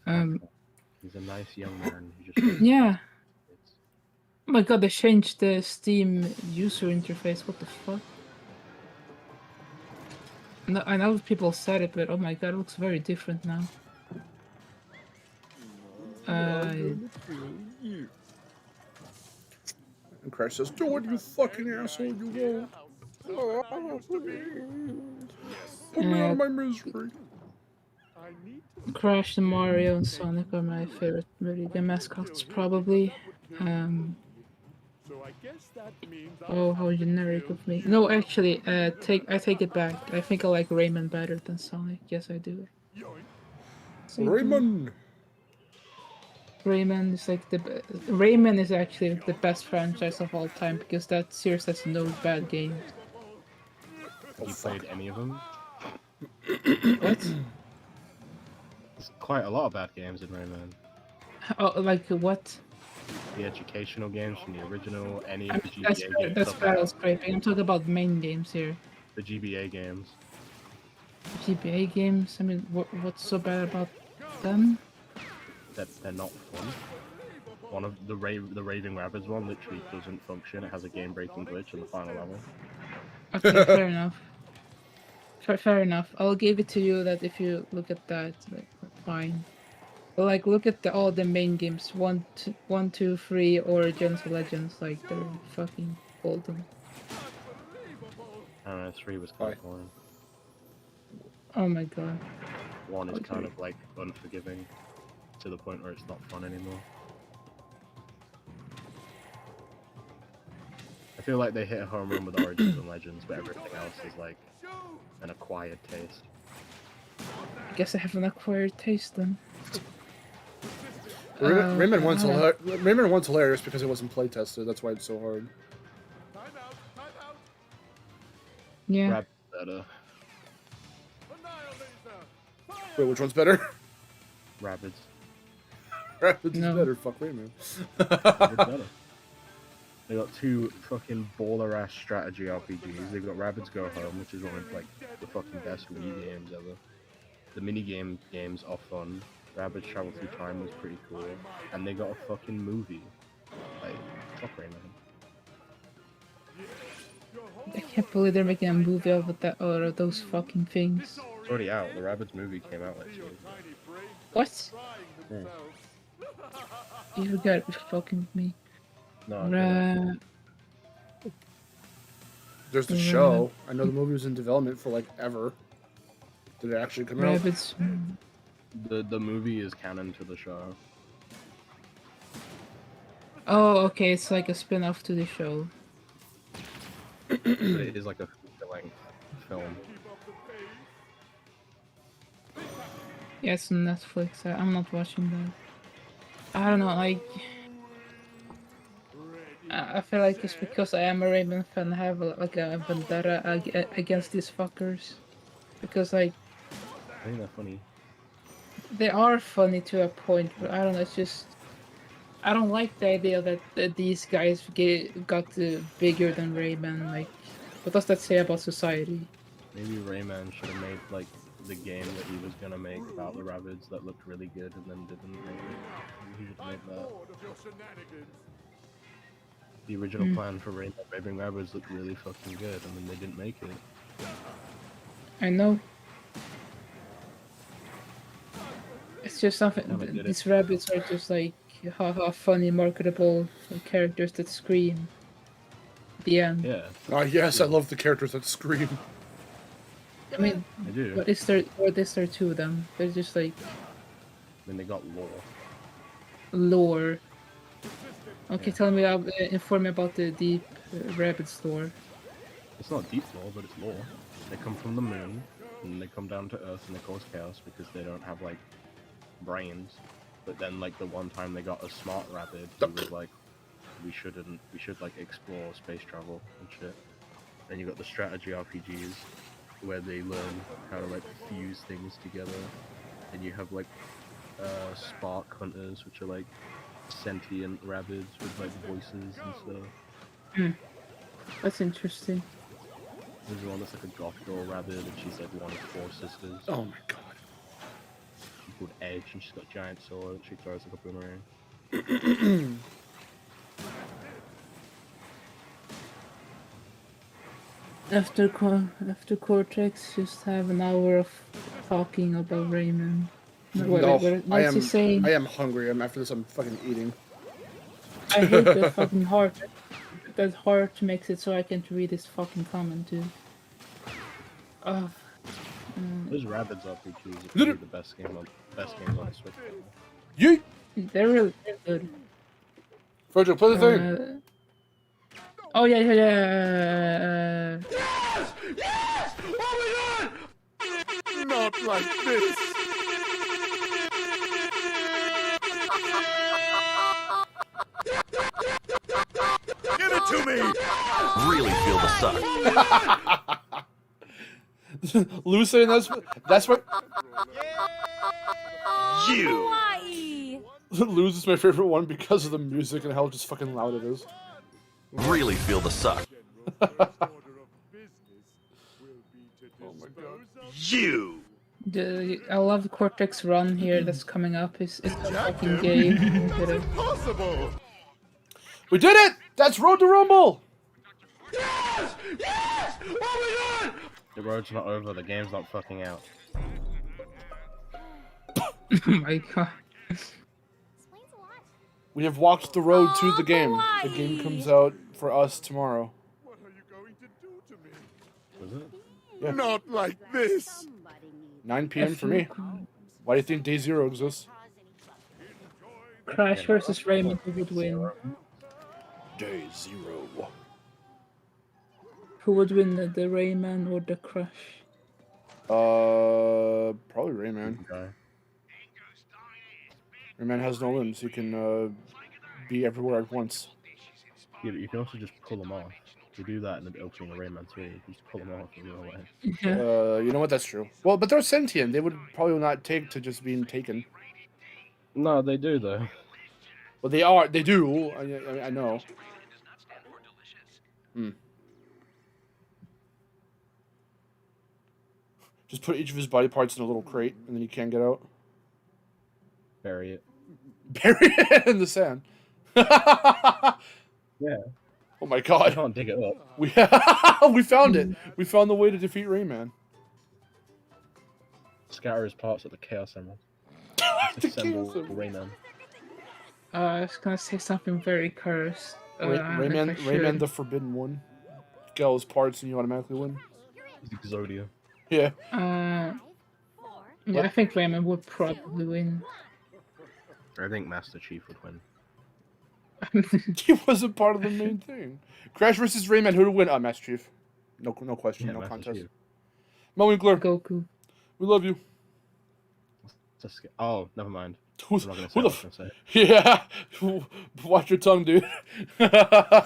He's a nice young man who just. Yeah. Oh my god, they changed the Steam user interface. What the fuck? No, I know people said it, but oh my god, it looks very different now. And Crash says, "Do what you fucking asshole you want." Put me out of my misery. Crash, and Mario, and Sonic are my favorite video game mascots, probably. So I guess that means Oh, how generic of me. No, actually, I take it back. I think I like Rayman better than Sonic. Yes, I do. Yes, I do. Rayman. Rayman is like Rayman is actually the best franchise of all time because that series has no bad games. Have you played any of them? What? There's quite a lot of bad games in Rayman. Oh, like what? The educational games from the original, any I of mean, the GBA games. that's up battle there, scraping. I'm talking about main games here. the GBA games. GBA games. I mean, what's so bad about them? That they're not fun. One of the Raving Rabbids one literally doesn't function. It has a game-breaking glitch in the final level. Okay, fair enough. Fair enough. I'll give it to you that if you look at that, like, fine. But like, look at all the main games. 1, 2, 3, Origins, Legends. Like, they're fucking golden. I don't know, 3 was kind of boring. Oh my god. 1 is kind of like unforgiving to the point where it's not fun anymore. I feel like they hit a home run with Origins and Legends, but everything else is like an acquired taste. I guess I have an acquired taste then. Rayman 1's hilarious because it wasn't play tested. That's why it's so hard. Yeah. Rap better. Wait, which one's better? Rabbids. Rabbids is better. Fuck Rayman. Rabbids better. They got 2 fucking baller-ass strategy RPGs. They've got Rabbids Go Home, which is one of like the fucking best Wii games ever. The minigame games are fun. Rabbids Travel Through Time was pretty cool. And they got a fucking movie. Like, fuck Rayman. I can't believe they're making a movie out of that or those fucking things. It's already out. The Rabbids movie came out last year. What? Yeah. You gotta be fucking with me. No, There's the show. I know the movie was in development for like ever. Did it actually come out? The movie is canon to the show. Oh, okay, it's like a spin-off to the show. But it is like a feature-length film. Yeah, it's on Netflix. I'm not watching that. I don't know, like... I feel like it's because I am a Rayman fan, I have like a vendetta against these fuckers. Because like... I think they're funny. They are funny to a point, but I don't know, it's just... I don't like the idea that these guys got bigger than Rayman, like... What does that say about society? Maybe Rayman should have made like the game that he was gonna make about the Rabbids that looked really good and then didn't make it. Maybe he should have made that. The original plan for Raving Rabbids looked really fucking good and then they didn't make it. I know. It's just something. These rabbits are just like haha funny, marketable characters that scream. The end. Yeah. Oh yes, I love the characters that scream. I mean, I do. What is there to them? They're just like. Then they got lore. Lore. Okay, tell me, inform me about the deep rabbit lore. It's not deep lore, but it's lore. They come from the moon, and they come down to Earth and they cause chaos because they don't have like brains. But then like the one time they got a smart rabbit who was like, we should like explore space travel and shit. Then you got the strategy RPGs where they learn how to like fuse things together. And you have like spark hunters, which are like sentient rabbits with like voices and stuff. That's interesting. There's one that's like a goth girl rabbit, and she's like one of 4 sisters. Oh my god. She's called Edge, and she's got a giant sword, and she throws like a boomerang. After Cortex, just have an hour of talking about Rayman. What's he saying? I am hungry. After this, I'm fucking eating. I hate the fucking heart. That heart makes it so I can't read his fucking comment, dude. Those Rabbids RPGs are probably the best games on the Switch. Yeet! They're really good. Virgil, play the thing. Oh yeah, yeah, yeah. Yes! Oh my god! Not like this! Give it to me! Really feel the suck. Lou saying that's what You! Lou's is my favorite one because of the music and how just fucking loud it is. Really feel the suck. Oh my god. You! I love the Cortex run here that's coming up. It's a fucking game. Impossible! We did it! That's Road to Rumble! Yes! Yes! Oh my god! The road's not over. The game's not fucking out. Oh my god. We have walked the road to the game. The game comes out for us tomorrow. What are you going to do to me? Was it? Yeah. Not like this! 9 p.m. for me. Why do you think Day Zero exists? Crash versus Rayman, who would win? Day Zero. Who would win, the Rayman or the Crash? Probably Rayman. Okay. Rayman has no limbs. He can be everywhere at once. Yeah, but you can also just pull them off. You do that in the opening of Rayman 3. You just pull them off and run away. You know what? That's true. Well, but they're sentient. They would probably not take to just being taken. No, they do though. Well, they are. They do. I know. Hmm. Just put each of his body parts in a little crate, and then he can't get out. Bury it. Bury it in the sand. Yeah. Oh my god. I can't dig it up. We found it. We found the way to defeat Rayman. Scatter his parts at the Chaos Emerald. The Assemble Chaos Emerald. Rayman. I was gonna say something very cursed. Rayman the Forbidden One. Get all his parts and you automatically win. Exodia. Yeah. Yeah, I think Rayman would probably win. I think Master Chief would win. He wasn't part of the main thing. Crash versus Rayman, who would win? Master Chief. No question, Yeah, no Master contest. Chief. Mowinkler, Goku. we love you. Oh, never mind. Who I'm not gonna say the what I was gonna say. Yeah. Watch your tongue, dude. I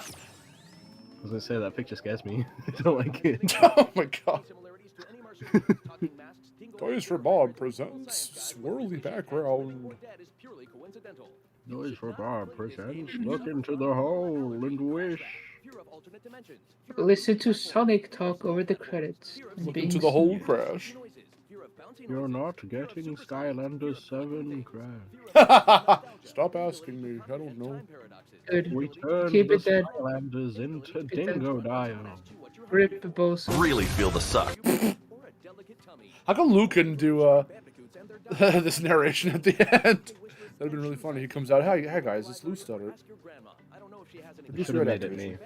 was gonna say that picture scares me. I don't like it. Oh my god. Toys for Bob presents swirly background. Noise for Bob presents Look into the Hole and Wish. Listen to Sonic talk over the credits. Look into the hole, Crash. You're not getting Skylanders 7, Crash. Stop asking me. I don't know. Good. We turned Keep the it dead. Skylanders into Dingo Dio. Rip the boss. Really feel the suck. How come Luke couldn't do this narration at the end? That'd been really funny. He comes out, hey guys, it's Lou Stutter. You should have made it me.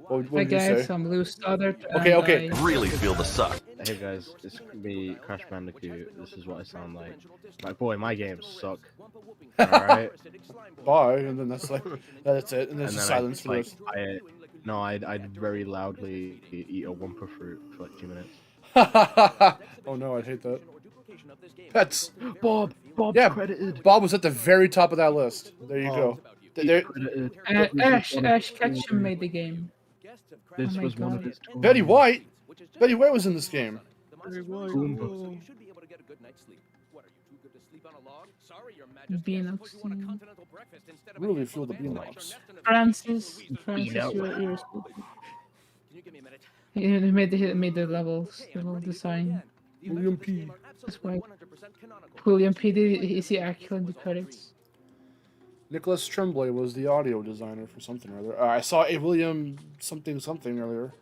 What Hi did you guys, say? I'm Lou Stoddard. Okay. Really feel the suck. Hey guys, this could be Crash Bandicoot. This is what I sound like. Like, boy, my games suck. Alright? Bye, and then that's like, that's it, and then And just then silence for this. I'd very loudly eat a Wumpa fruit for like 2 minutes. Oh no, I'd hate that. That's Bob's credited. Bob was at the very top of that list. There you go. Ash Ketchum made the game. This Oh my was one of God. his. Betty White. Betty White was in this game. Boomba. Beanox. Really feel the Beanox. Francis, you're he made the levels, the level design. William P. That's why. William P. Is he actually in the credits? Nicholas Tremblay was the audio designer for something or other. I saw a William something earlier.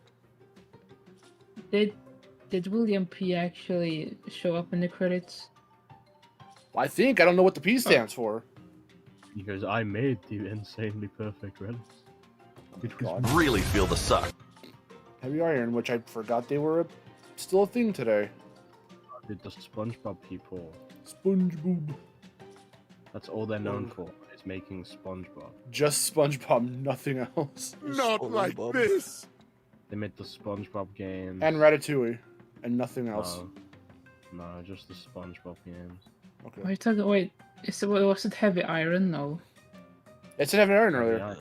Did William P. actually show up in the credits? I think. I don't know what the P stands for. He goes, I made the insanely perfect relics. Really feel the suck. Heavy Iron, which I forgot they were still a thing today. Did the SpongeBob people. SpongeBob. That's all they're known for, is just making SpongeBob. Just SpongeBob, nothing else. Not like this. They made the SpongeBob games. And Ratatouille, and nothing else. No, just the SpongeBob games. Okay. What are you talking? Wait, was it Heavy Iron? No. It's an Heavy Iron earlier.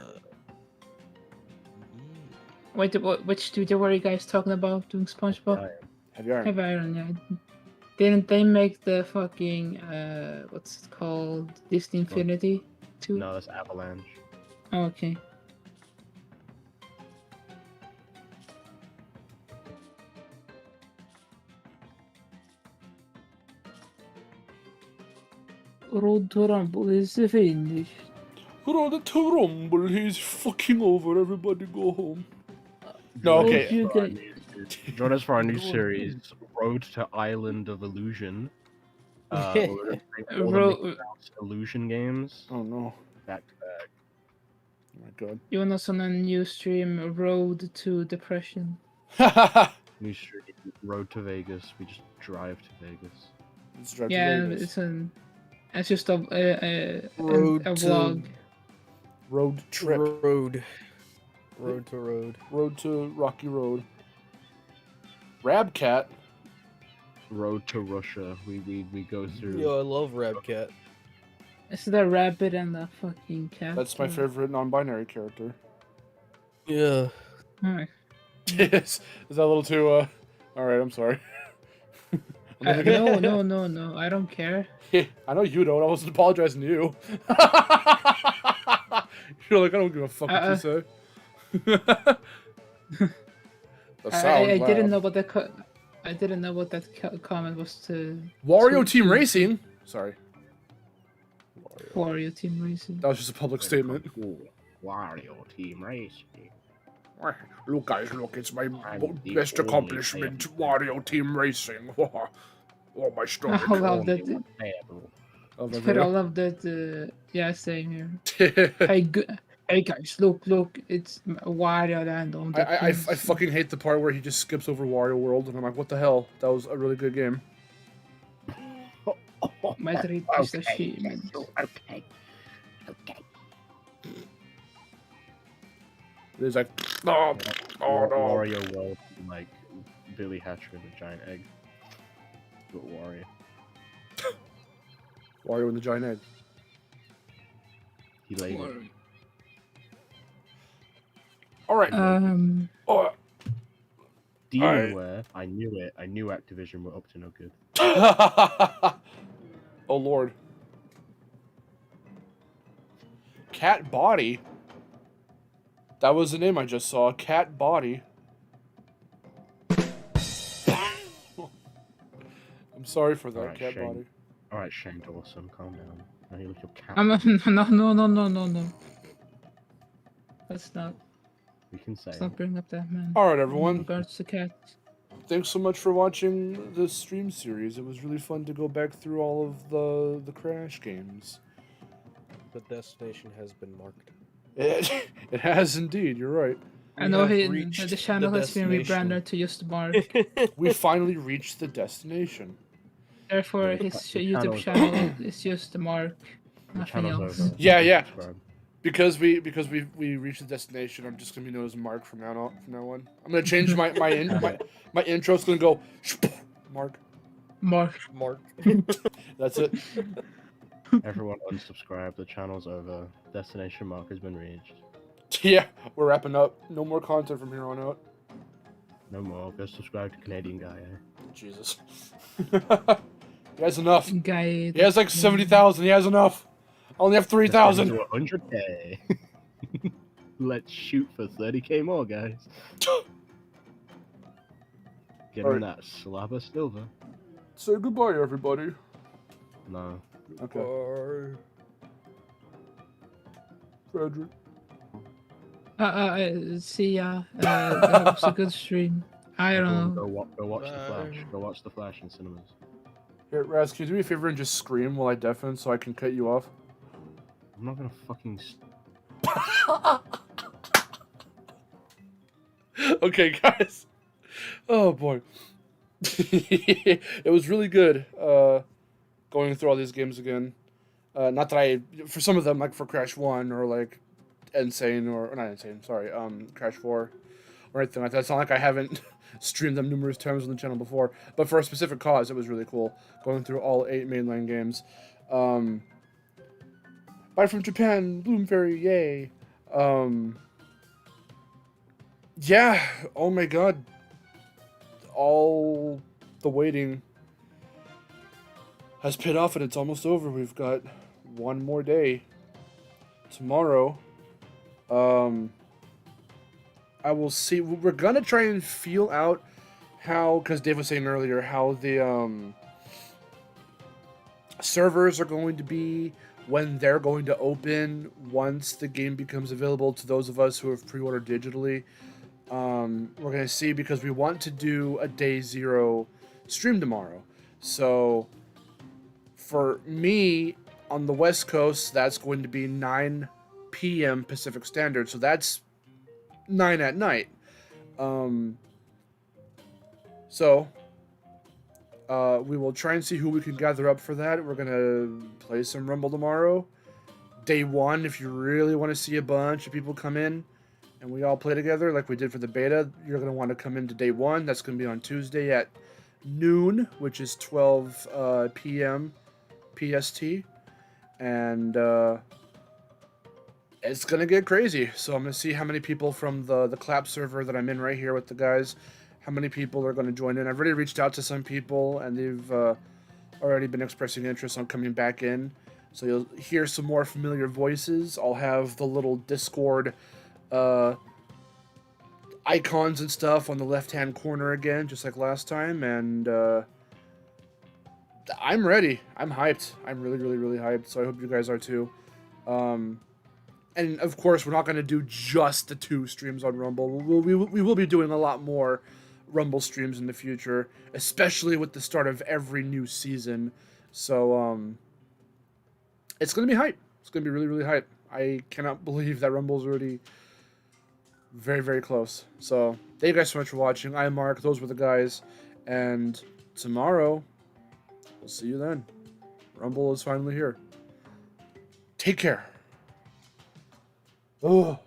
Wait, which studio were you guys talking about doing SpongeBob? Heavy Iron. Heavy Iron, yeah. Didn't they make the fucking what's it called? Disney Infinity too? No, that's Avalanche. Oh, okay. Road to Rumble is finished. Road to Rumble, he's fucking over. Everybody go home. No, okay. Join us for our new series, Road to Island of Illusion. We're gonna play all the Mickey Mouse Illusion games. Oh no. Back to back. Oh my god. Jonas on a new stream, Road to Depression. New stream, Road to Vegas. We just drive to Vegas. Let's drive Yeah, to Vegas. it's just a vlog. Road trip. Road to road. Road to Rocky Road. Rabcat. Road to Russia. We go through. Yo, I love Rabcat. It's the rabbit and the fucking cat. That's my favorite non-binary character. Yeah. Alright. Is that a little too? All right, I'm sorry. No, I don't care. I know you don't. I wasn't apologizing to you. You're like, I don't give a fuck what you say. I didn't know what that. I didn't know what that comment was to. Wario Team Racing. Sorry. Wario Team Racing. That was just a public statement. Wario Team Racing. Look, guys, look! It's my best accomplishment, Wario Team Racing. Oh, my story. I love that. I love that. Yeah, same here. Hey guys, look! It's Wario Land on the. I fucking hate the part where he just skips over Wario World, and I'm like, what the hell? That was a really good game. Madrid is the achievement. Okay. There's like, oh no. Wario World, like Billy Hatcher and the giant egg. But Wario. Wario and the giant egg. He laid it. All right. Demonware. I knew it. I knew Activision were up to no good. Oh lord. Cat Body. That was the name I just saw. Cat Body. I'm sorry for that, Alright, Cat Shane. Body. Alright, Shane Dawson, calm down. Now you look your cat. No. Let's not. We can say. Let's not bring up that man. Alright, everyone. In regards to cats. Thanks so much for watching the stream series. It was really fun to go back through all of the Crash games. The destination has been marked. It has indeed, you're right. I know the channel has been rebranded to just Mark. We finally reached the destination. Therefore, his YouTube channel is just Mark. Nothing else. Yeah. Because we reached the destination, I'm just gonna be known as Mark from now on. I'm gonna change my intro. It's gonna go Mark. That's it. Everyone unsubscribe. The channel's over. Destination Mark has been reached. Yeah, we're wrapping up. No more content from here on out. No more. Go subscribe to Canadian Guy. Jesus. He has enough. Guy. He has like 70,000. He has enough. I only have 3,000. 100K. Let's shoot for 30K more, guys. Get him that slab of silver. Say goodbye, everybody. No. Okay. Frederick. See ya. That was a good stream. I don't know. Go watch The Flash. Go watch The Flash in cinemas. Here, Raz, can you do me a favor and just scream while I deafen so I can cut you off? I'm not gonna fucking. Okay, guys. Oh boy. It was really good going through all these games again. Not that I, for some of them, like for Crash 1 or like Insane or not Insane, sorry, Crash 4 or anything like that. It's not like I haven't streamed them numerous times on the channel before, but for a specific cause, it was really cool going through all 8 mainline games. Bye from Japan, Bloom Fairy, yay. Yeah, oh my god. All the waiting has paid off and it's almost over. We've got one more day. Tomorrow, I will see. We're gonna try and feel out how, because Dave was saying earlier, how the servers are going to be, when they're going to open once the game becomes available to those of us who have pre-ordered digitally. We're gonna see, because we want to do a day 0 stream tomorrow. So for me on the West Coast, that's going to be 9 p.m. Pacific Standard. So that's 9 at night. So we will try and see who we can gather up for that. We're gonna play some Rumble tomorrow. Day 1, if you really want to see a bunch of people come in and we all play together like we did for the beta, you're gonna want to come into Day 1. That's gonna be on Tuesday at noon, which is 12 p.m. PST. And it's gonna get crazy. So I'm gonna see how many people from the clap server that I'm in right here with the guys, how many people are gonna join in. I've already reached out to some people and they've already been expressing interest on coming back in. So you'll hear some more familiar voices. I'll have the little Discord icons and stuff on the left-hand corner again, just like last time. And I'm ready. I'm hyped. I'm really, really, really hyped. So I hope you guys are too. And of course, we're not going to do just the 2 streams on Rumble. We will be doing a lot more Rumble streams in the future, especially with the start of every new season. So it's going to be hype. It's going to be really, really hype. I cannot believe that Rumble's already very, very close. So thank you guys so much for watching. I'm Mark. Those were the guys. And tomorrow, we'll see you then. Rumble is finally here. Take care. Oh.